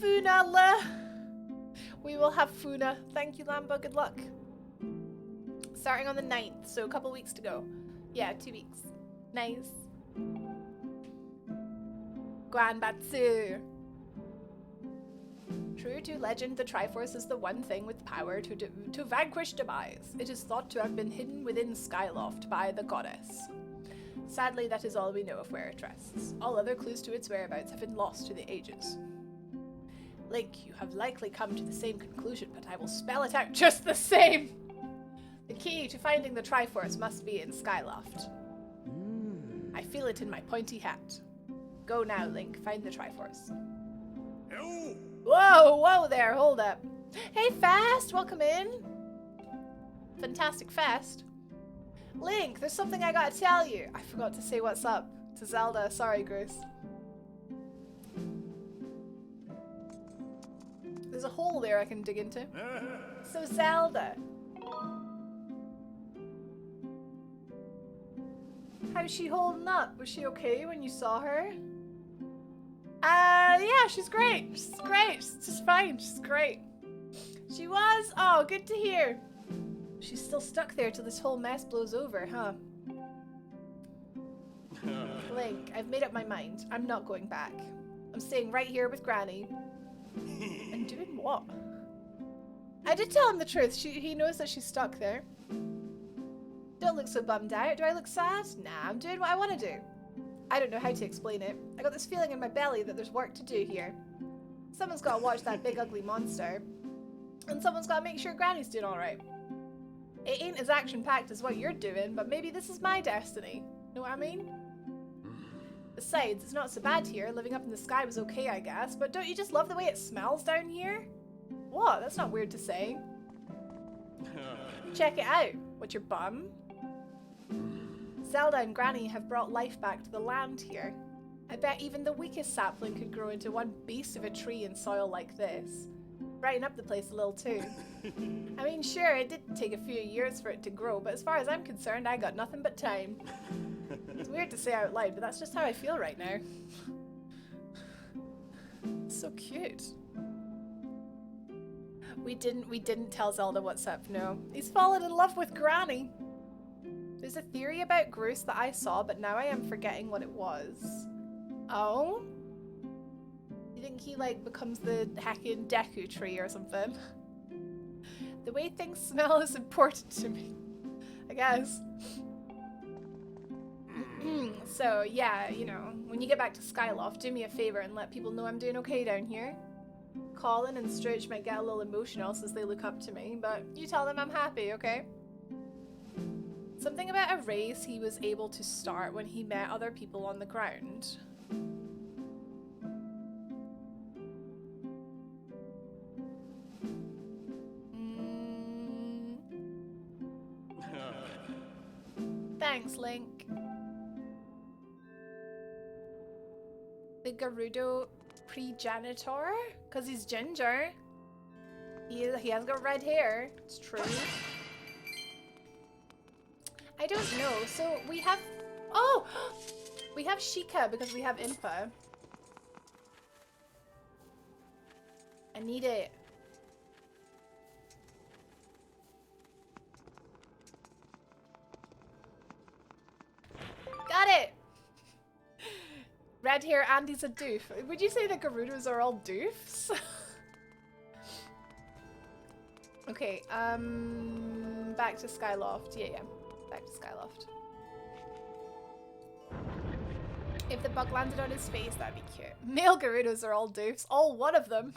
Funala. We will have Funa. Thank you, Lamba. Good luck. Starting on the 9th, so a couple weeks to go. Yeah, 2 weeks. Nice. Guanbatsu. True to legend, the Triforce is the one thing with power to vanquish demise. It is thought to have been hidden within Skyloft by the goddess. Sadly, that is all we know of where it rests. All other clues to its whereabouts have been lost to the ages. Link, you have likely come to the same conclusion, but I will spell it out just the same! The key to finding the Triforce must be in Skyloft. I feel it in my pointy hat. Go now, Link. Find the Triforce. Whoa, whoa there. Hold up. Hey, Fast. Welcome in. Fantastic Fast. Link, there's something I gotta tell you. I forgot to say what's up to Zelda. Sorry, Grace. There's a hole there I can dig into. So, Zelda. How's she holding up? Was she okay when you saw her? Yeah, she's great. She's great. She's just fine. She's great. She was? Oh, good to hear. She's still stuck there till this whole mess blows over, huh? Link, I've made up my mind. I'm not going back. I'm staying right here with Granny. And doing what? I did tell him the truth. He knows that she's stuck there. Don't look so bummed out. Do I look sad? Nah, I'm doing what I want to do. I don't know how to explain it. I got this feeling in my belly that there's work to do here. Someone's got to watch that big ugly monster. And someone's got to make sure Granny's doing alright. It ain't as action-packed as what you're doing, but maybe this is my destiny. Know what I mean? Besides, it's not so bad here. Living up in the sky was okay, I guess. But don't you just love the way it smells down here? What? That's not weird to say. Check it out. What's your bum? Zelda and Granny have brought life back to the land here. I bet even the weakest sapling could grow into one beast of a tree in soil like this. Brighten up the place a little too. I mean, sure, it did take a few years for it to grow, but as far as I'm concerned, I got nothing but time. It's weird to say out loud, but that's just how I feel right now. So cute. We didn't tell Zelda what's up, no. He's fallen in love with Granny. There's a theory about Groose that I saw, but now I am forgetting what it was. Oh? You think he, like, becomes the heckin' Deku tree or something? The way things smell is important to me, I guess. So, yeah, you know, when you get back to Skyloft, do me a favor and let people know I'm doing okay down here. Colin and Stretch might get a little emotional since they look up to me, but you tell them I'm happy, okay? Something about a race he was able to start when he met other people on the ground. Thanks, Link. The Gerudo progenitor? Because he's ginger. He has got red hair. It's true. I don't know. So we have... Oh! We have Sheikah because we have Impa. I need it. Got it! Red hair, Andy's a doof. Would you say the Gerudos are all doofs? Okay, back to Skyloft. Yeah, back to Skyloft. If the bug landed on his face, that'd be cute. Male Gerudos are all doofs. All one of them.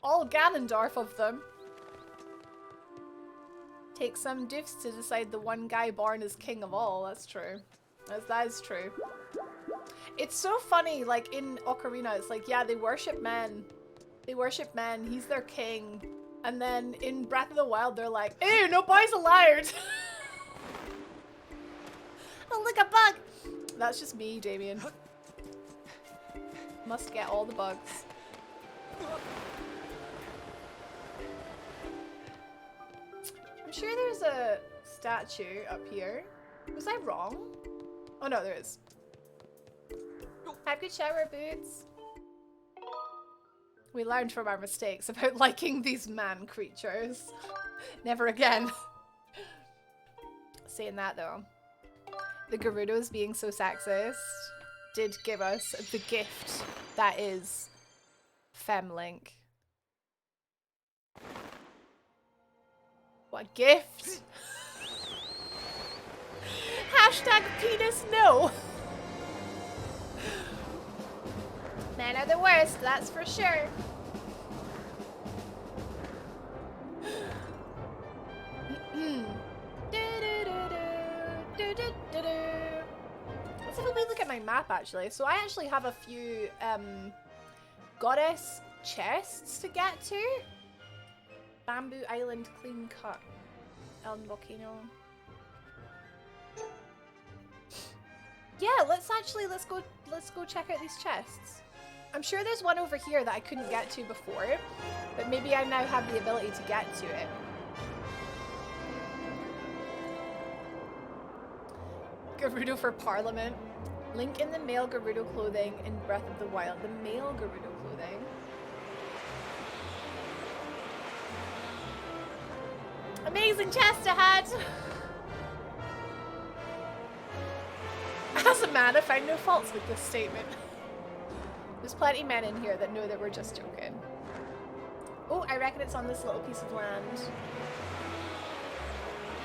All Ganondorf of them. Takes some doofs to decide the one guy born as king of all. That's true. That is true. It's so funny, like in Ocarina, it's like, yeah, they worship men. They worship men. He's their king. And then in Breath of the Wild, they're like, ew, no boys allowed. Oh, look, a bug. That's just me, Damien. Must get all the bugs. I'm sure there's a statue up here. Was I wrong? Oh no, there is. Have good shower boots. We learned from our mistakes about liking these man creatures. Never again. Saying that though, the Gerudos being so sexist did give us the gift that is Femlink. What gift? Hashtag penis no. Men are the worst, that's for sure. Let's have a wee look at my map actually. So I actually have a few goddess chests to get to. Bamboo Island clean cut. Elm Volcano. Yeah, let's go check out these chests. I'm sure there's one over here that I couldn't get to before, but maybe I now have the ability to get to it. Gerudo for Parliament. Link in the male Gerudo clothing in Breath of the Wild. The male Gerudo clothing. Amazing chest ahead! As a man, I find no faults with this statement. There's plenty of men in here that know that we're just joking. Oh, I reckon it's on this little piece of land.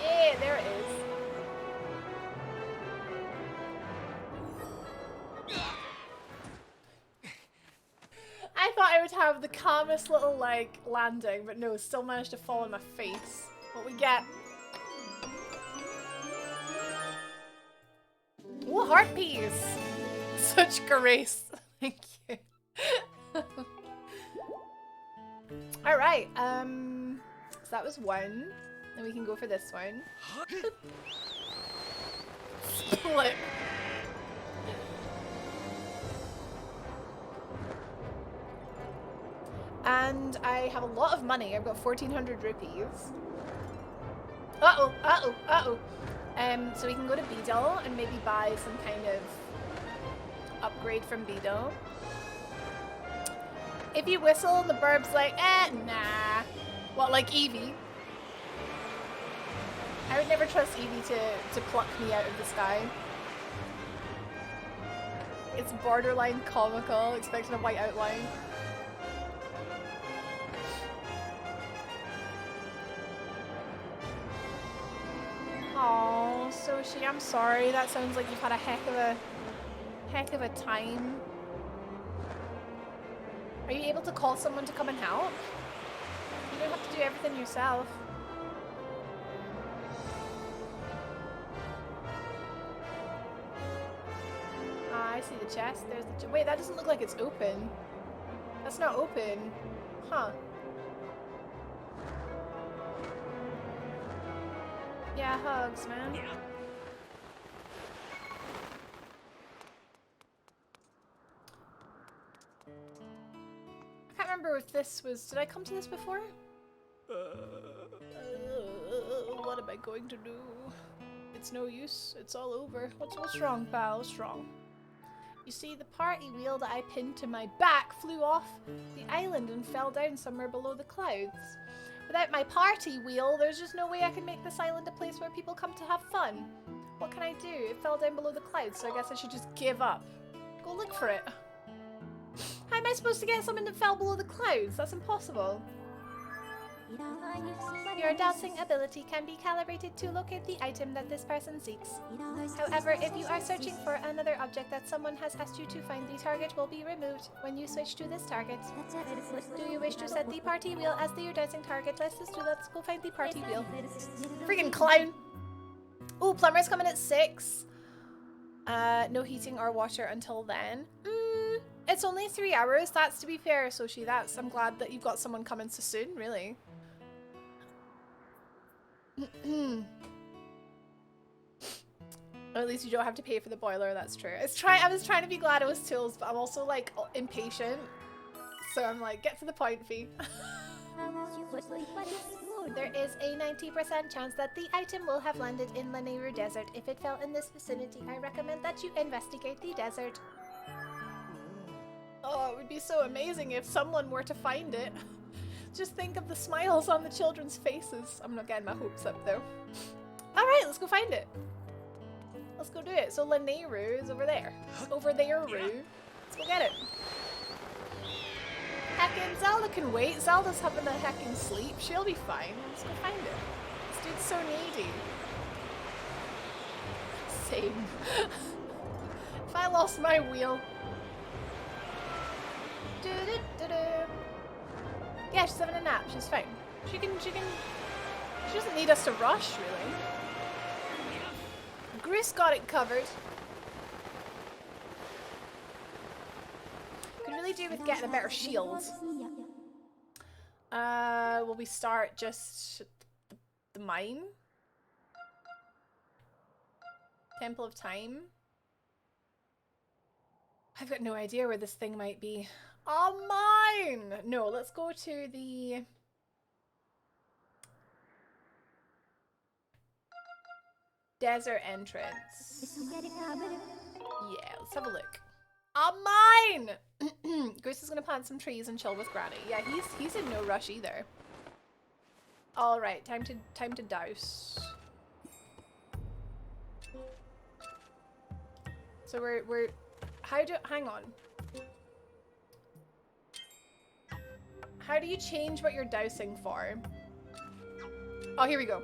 Yeah, there it is. I thought I would have the calmest little, like, landing, but no, still managed to fall on my face. What we get? heart piece. Such grace. Thank you. All right. So that was one. Then we can go for this one. Split. And I have a lot of money. I've got 1,400 rupees. Uh-oh, uh-oh, uh-oh. So we can go to Beedle and maybe buy some kind of upgrade from Beedle. If you whistle and the bird's like, nah. What, like Eevee? I would never trust Eevee to pluck me out of the sky. It's borderline comical, expecting a white outline. Oh, Soshi, I'm sorry. That sounds like you've had a heck of a time. Are you able to call someone to come and help? You don't have to do everything yourself. Ah, I see the chest. There's the wait, that doesn't look like it's open. That's not open. Huh. Yeah, hugs, man. I can't remember if this was... Did I come to this before? What am I going to do? It's no use. It's all over. What's wrong, pal? What's wrong? You see, the party wheel that I pinned to my back flew off the island and fell down somewhere below the clouds. Without my party wheel, there's just no way I can make this island a place where people come to have fun. What can I do? It fell down below the clouds, so I guess I should just give up. Go look for it. How am I supposed to get something that fell below the clouds? That's impossible. Your dowsing ability can be calibrated to locate the item that this person seeks. However, if you are searching for another object that someone has asked you to find, the target will be removed when you switch to this target. Do you wish to set the party wheel as your dowsing target? Let's go find the party wheel. Freaking clown! Oh, plumber's coming at 6. No heating or water until then. It's only 3 hours. That's to be fair, Soshi. I'm glad that you've got someone coming so soon, really. Or at least you don't have to pay for the boiler, that's true. I was trying to be glad it was tools, but I'm also like impatient. So I'm like, get to the point, Fee. There is a 90% chance that the item will have landed in Lanayru Desert. If it fell in this vicinity, I recommend that you investigate the desert. Oh, it would be so amazing if someone were to find it. Just think of the smiles on the children's faces. I'm not getting my hopes up though. Alright, let's go find it. Let's go do it. So Lanayru is over there. Over there, Roo. Let's go get it. Heckin' Zelda can wait. Zelda's having a heckin' sleep. She'll be fine. Let's go find it. This dude's so needy. Same. If I lost my wheel. Yeah, she's having a nap. She's fine. She doesn't need us to rush, really. Gris got it covered. Could really do with getting a better shield. Will we start just the mine? Temple of Time? I've got no idea where this thing might be. Oh, mine! No, let's go to the... desert entrance. Yeah, let's have a look. Oh, mine! Goose is gonna plant some trees and chill with Granny. Yeah, he's in no rush either. All right, time to douse. So we're hang on. How do you change what you're dousing for? Oh, here we go.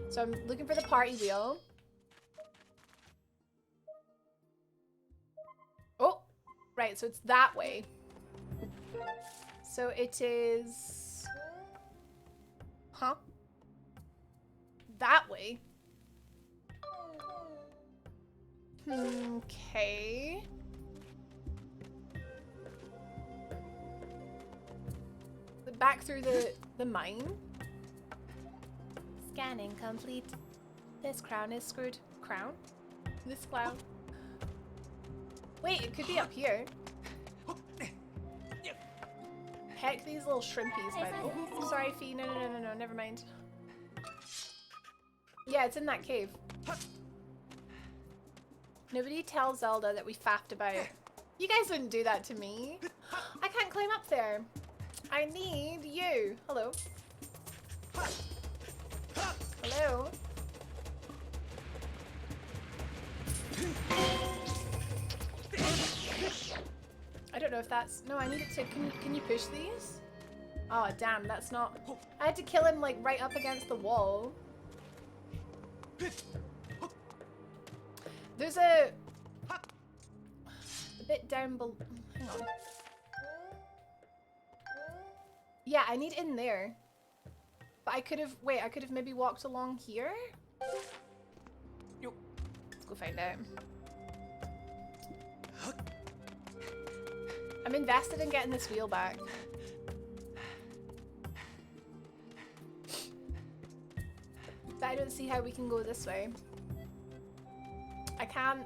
So I'm looking for the party wheel. Oh, right, so it's that way. So it is... Huh? That way? Okay. Back through the mine. Scanning complete. This crown is screwed. Crown? This clown. Wait, it could be up here. Heck, these little shrimpies, by the way. Oh, sorry, Fee. No, never mind. Yeah, it's in that cave. Nobody tells Zelda that we faffed about it. You guys wouldn't do that to me. I can't climb up there. I need you. Hello. Hello. I don't know if that's... No, I need it to... Can you push these? Oh, damn, that's not... I had to kill him, like, right up against the wall. There's a bit down below. Hang on. Yeah, I need in there. But I could have... Wait, I could have maybe walked along here? Let's go find out. I'm invested in getting this wheel back. But I don't see how we can go this way. I can't,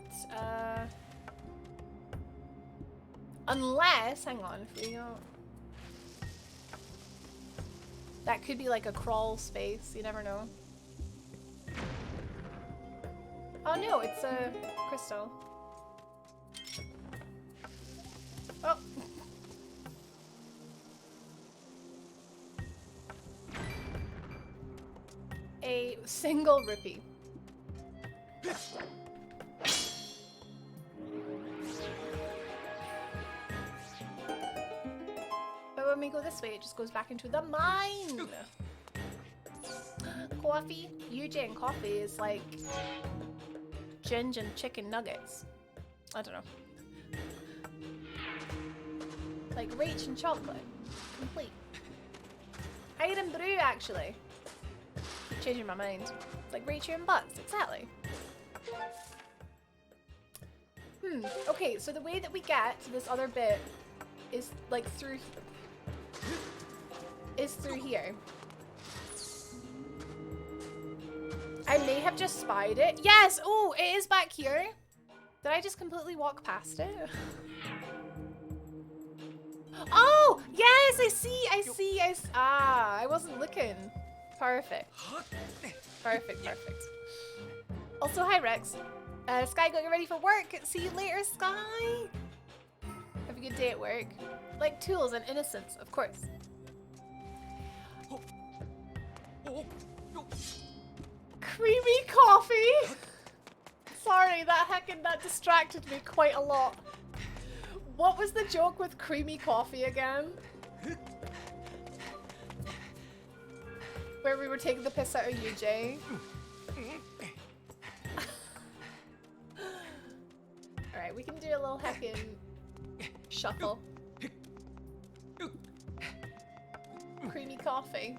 unless, hang on, if we don't... That could be like a crawl space, you never know. Oh no, it's a crystal. Oh! A single rupee. But when we go this way, it just goes back into the mine! Coffee? UJ and coffee is like ginger and chicken nuggets. I don't know. Like Rach and chocolate. Complete. Iron brew, actually. Changing my mind. Like Rachel and butts, exactly. Okay, so the way that we get to this other bit is like through here. I may have just spied it. Yes! Oh, it is back here. Did I just completely walk past it? Oh! Yes, I wasn't looking. Perfect. Perfect. Also, hi Rex. Sky got you ready for work. See you later, Sky. Have a good day at work. Like tools and innocence, of course. Creamy coffee. Sorry, that distracted me quite a lot. What was the joke with creamy coffee again? Where we were taking the piss out of UJ. Alright, we can do a little heckin' shuffle. Creamy coffee.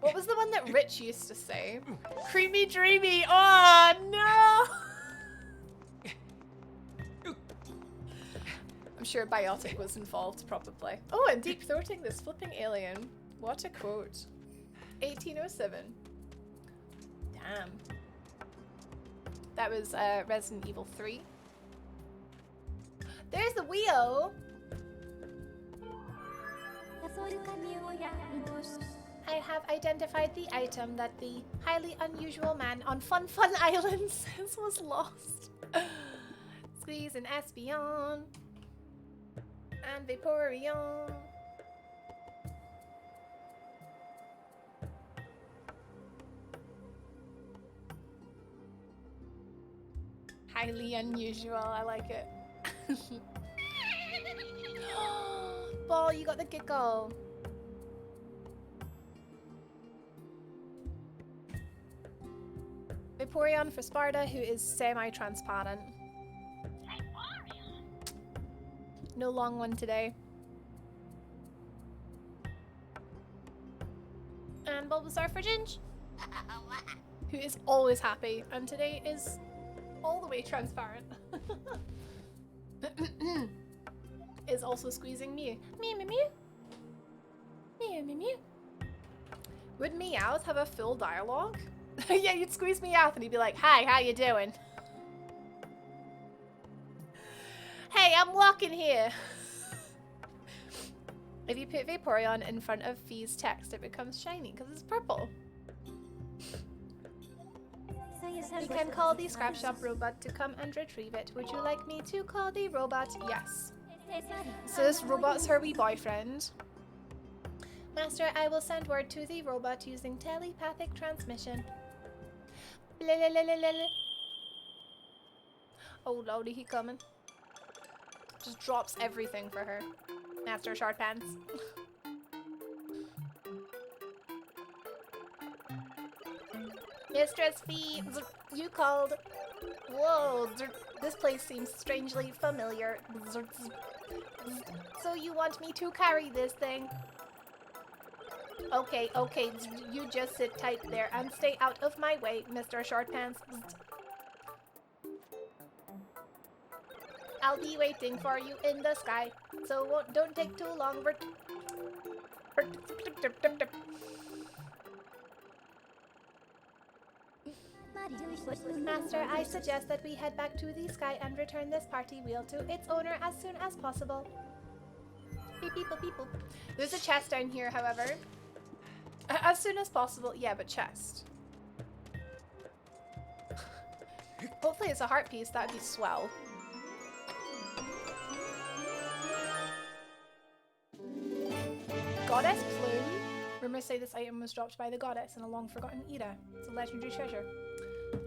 What was the one that Rich used to say? Creamy dreamy. Oh no! I'm sure biotic was involved probably. Oh, and deep throating this flipping alien. What a quote. 1807. Damn. That was Resident Evil 3. There's the wheel! I have identified the item that the highly unusual man on Fun Island says was lost. Squeeze an Espion. And Vaporeon. Highly unusual, I like it. Ball, you got the giggle. Vaporeon for Sparta, who is semi-transparent. No long one today. And Bulbasaur for Ginge, who is always happy, and today is all the way transparent. Is also squeezing Mew. Mew, mew, mew. Mew, mew, mew. Would Meowth have a full dialogue? Yeah, you'd squeeze Meowth and he'd be like, "Hi, how you doing? Hey, I'm walking here." If you put Vaporeon in front of Fee's text, it becomes shiny because it's purple. We can call the scrap shop robot to come and retrieve it. Would you like me to call the robot? Yes. So this robot's her wee boyfriend. Master, I will send word to the robot using telepathic transmission. Oh lordy, he coming. Just drops everything for her. Master Short Pants. Mistress Fee, you called. Whoa, this place seems strangely familiar. So you want me to carry this thing? Okay, okay, you just sit tight there and stay out of my way, Mr. Short Pants. I'll be waiting for you in the sky, so don't take too long. Master, I suggest that we head back to the sky and return this party wheel to its owner as soon as possible. Beep, beep, beep, beep. There's a chest down here, however. As soon as possible. Yeah, but chest. Hopefully it's a heart piece. That'd be swell. Goddess Plume. Rumors say this item was dropped by the goddess in a long-forgotten era. It's a legendary treasure.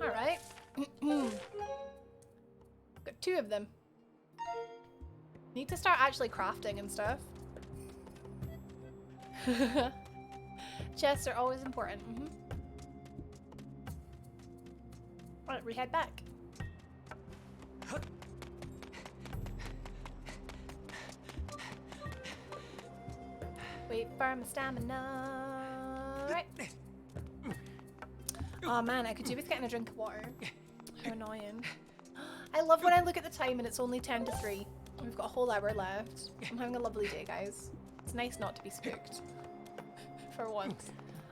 Alright. Got 2 of them. Need to start actually crafting and stuff. Chests are always important. Alright, we head back. Wait for my stamina. Right. Oh man, I could do with getting a drink of water. How annoying. I love when I look at the time and it's only 10 to 3. We've got a whole hour left. I'm having a lovely day, guys. It's nice not to be spooked. For once.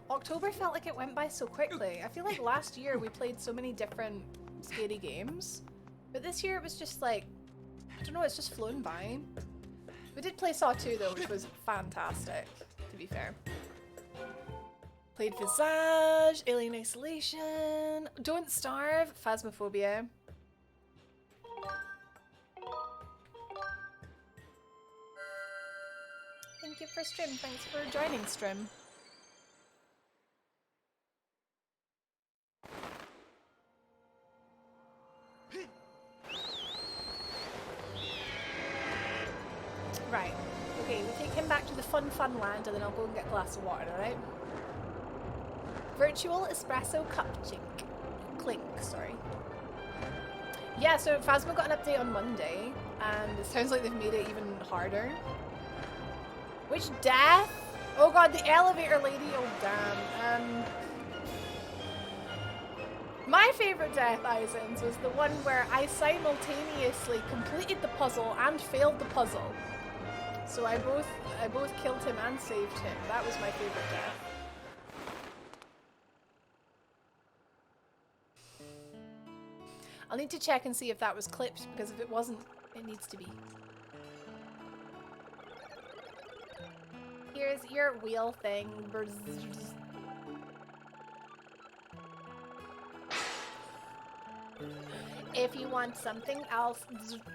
October felt like it went by so quickly. I feel like last year we played so many different scary games. But this year it was just like, I don't know, it's just flown by. We did play Saw 2 though, which was fantastic, to be fair. Played Visage, Alien Isolation, Don't Starve, Phasmophobia. Thank you for stream, thanks for joining stream. Right, okay, we'll take him back to the fun land and then I'll go and get a glass of water, alright? Virtual espresso cup clink, sorry. Yeah, so Phasmo got an update on Monday, and it sounds like they've made it even harder. Which death? Oh god, the elevator lady, oh damn. My favourite death, Izens, was the one where I simultaneously completed the puzzle and failed the puzzle. So I both killed him and saved him. That was my favourite death. I'll need to check and see if that was clipped, because if it wasn't, it needs to be. Here's your wheel thing. If you want something else,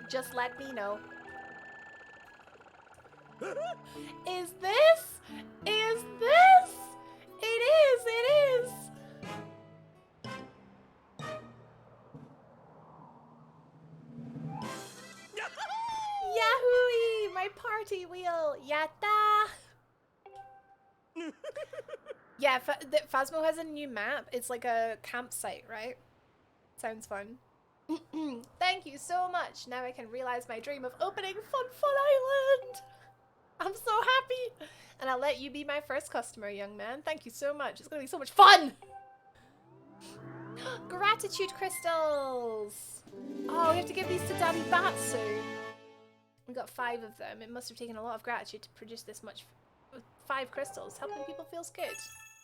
just let me know. Is this? Is this? It is, it is. Yahoo! My party wheel! Yatta! Yeah, Phasmo has a new map. It's like a campsite, right? Sounds fun. Thank you so much. Now I can realize my dream of opening Fun Island. I'm so happy. And I'll let you be my first customer, young man. Thank you so much. It's gonna be so much fun. Gratitude crystals. Oh, we have to give these to Daddy Batsu. We got 5 of them. It must have taken a lot of gratitude to produce this much. 5 crystals. Helping people feels good.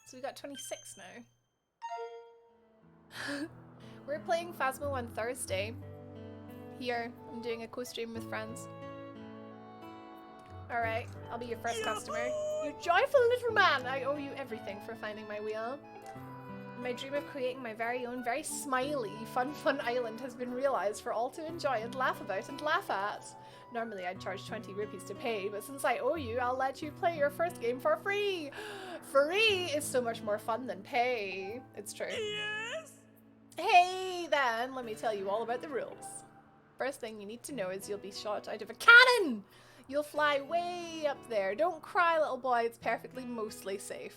So we got 26 now. We're playing Phasmo on Thursday. Here, I'm doing a co-stream with friends. Alright, I'll be your first customer. You joyful little man! I owe you everything for finding my wheel. My dream of creating my very own, very smiley, fun island has been realized for all to enjoy and laugh about and laugh at. Normally I'd charge 20 rupees to pay, but since I owe you, I'll let you play your first game for free! Free is so much more fun than pay. It's true. Yes! Hey then, let me tell you all about the rules. First thing you need to know is you'll be shot out of a cannon! You'll fly way up there. Don't cry, little boy, it's perfectly mostly safe.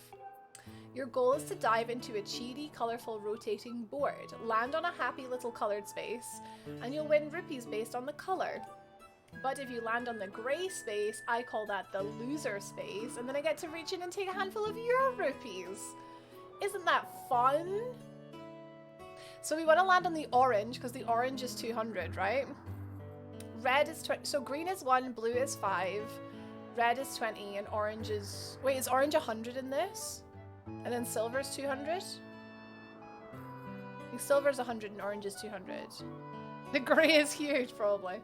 Your goal is to dive into a cheery, colourful, rotating board. Land on a happy little coloured space, and you'll win rupees based on the colour. But if you land on the grey space, I call that the loser space, and then I get to reach in and take a handful of your rupees. Isn't that fun? So we want to land on the orange, because the orange is 200, right? Red is 20, so green is 1, blue is 5, red is 20, and orange is... Wait, is orange 100 in this? And then silver is 200? I think silver is 100 and orange is 200. The grey is huge, probably.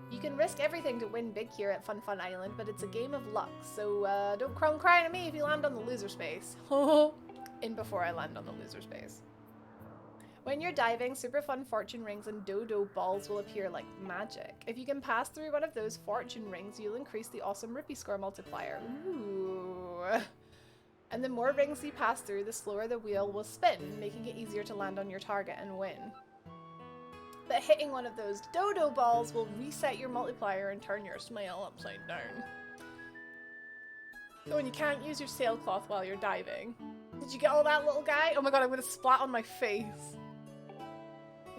You can risk everything to win big here at Fun Island, but it's a game of luck, so don't come crying at me if you land on the loser space. In before I land on the loser space. When you're diving, super fun fortune rings and dodo balls will appear like magic. If you can pass through one of those fortune rings, you'll increase the awesome rupee score multiplier. Ooh. And the more rings you pass through, the slower the wheel will spin, making it easier to land on your target and win. But hitting one of those dodo balls will reset your multiplier and turn your smile upside down. Oh, and you can't use your sailcloth while you're diving. Did you get all that, little guy? Oh my god, I'm gonna splat on my face.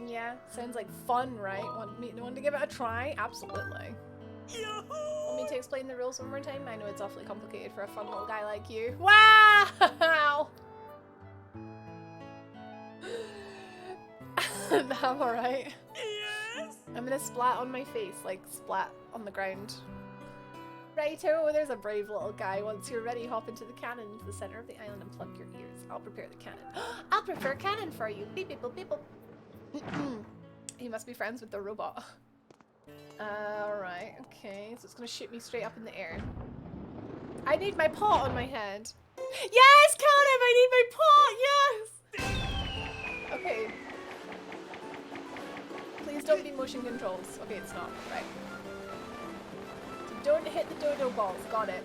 Yeah, sounds like fun, right? Want to give it a try? Absolutely. Want me to explain the rules one more time? I know it's awfully complicated for a fun little guy like you. Wow! I'm alright. Yes! I'm gonna splat on my face, like splat on the ground. Righto, there's a brave little guy. Once you're ready, hop into the cannon into the center of the island and plug your ears. I'll prepare the cannon. I'll prepare a cannon for you. Beep, beep, beep, beep. He must be friends with the robot. Alright, okay. So it's gonna shoot me straight up in the air. I need my pot on my head. Yes, Callum! I need my pot! Yes! Okay. Please don't be motion controls. Okay, it's not. Right. So don't hit the dodo balls. Got it.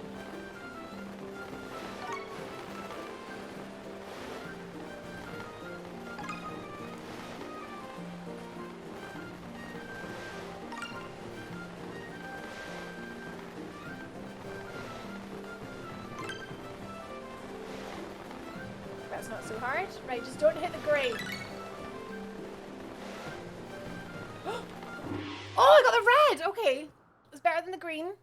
That's not so hard. Right, just don't hit the grey. Oh, I got the red! Okay. It's better than the green.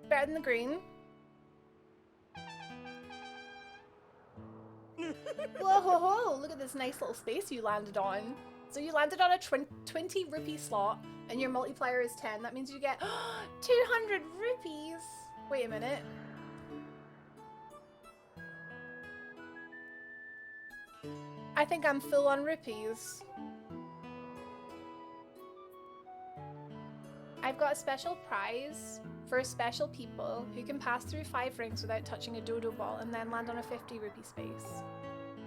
Better than the green. Whoa, ho, ho. Look at this nice little space you landed on. So you landed on a 20 rupee slot, and your multiplier is 10. That means you get 200 rupees. Wait a minute. I think I'm full on rupees. I've got a special prize for special people who can pass through 5 rings without touching a dodo ball and then land on a 50 rupee space.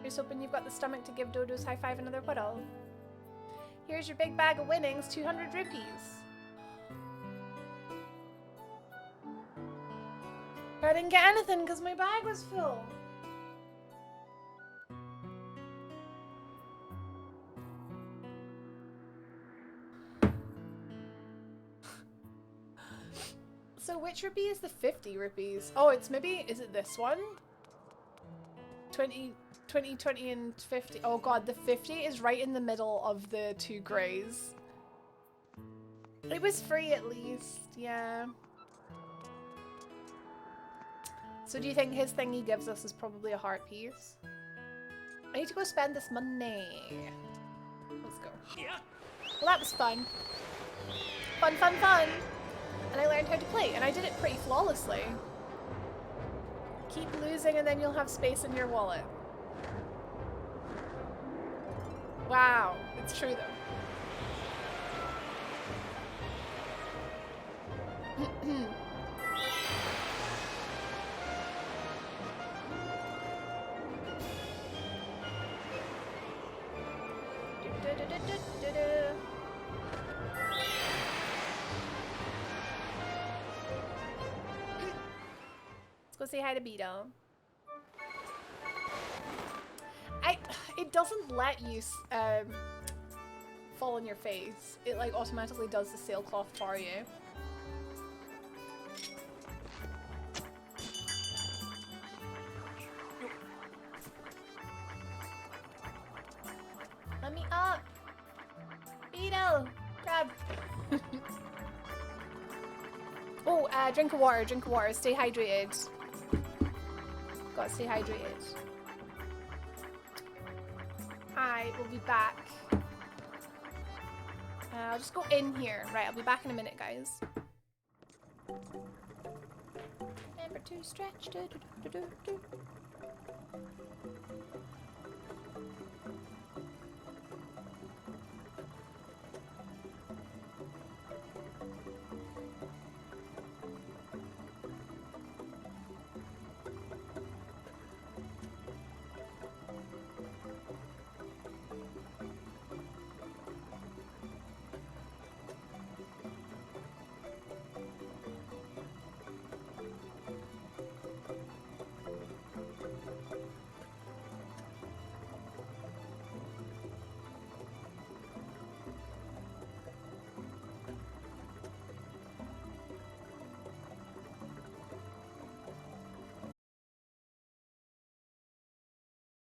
Here's hoping you've got the stomach to give dodos high five another puddle. Here's your big bag of winnings, 200 rupees. But I didn't get anything because my bag was full. So which rupee is the 50 rupees? Oh, it's maybe, is it this one? 20, 20, and 50. Oh god, the 50 is right in the middle of the 2 greys. It was free at least, yeah. So do you think his thing he gives us is probably a heart piece? I need to go spend this money. Let's go. Well, that was fun. Fun, fun, fun! And I learned how to play, and I did it pretty flawlessly. Keep losing and then you'll have space in your wallet. Wow, it's true though. Let's go say hi to Beetle. It doesn't let you fall on your face. It like automatically does the sailcloth for you. Let me up! Beetle! Grab! Oh, drink of water, drink of water. Stay hydrated. Gotta stay hydrated. I will be back. I'll just go in here. Right, I'll be back in a minute, guys. Remember to stretch.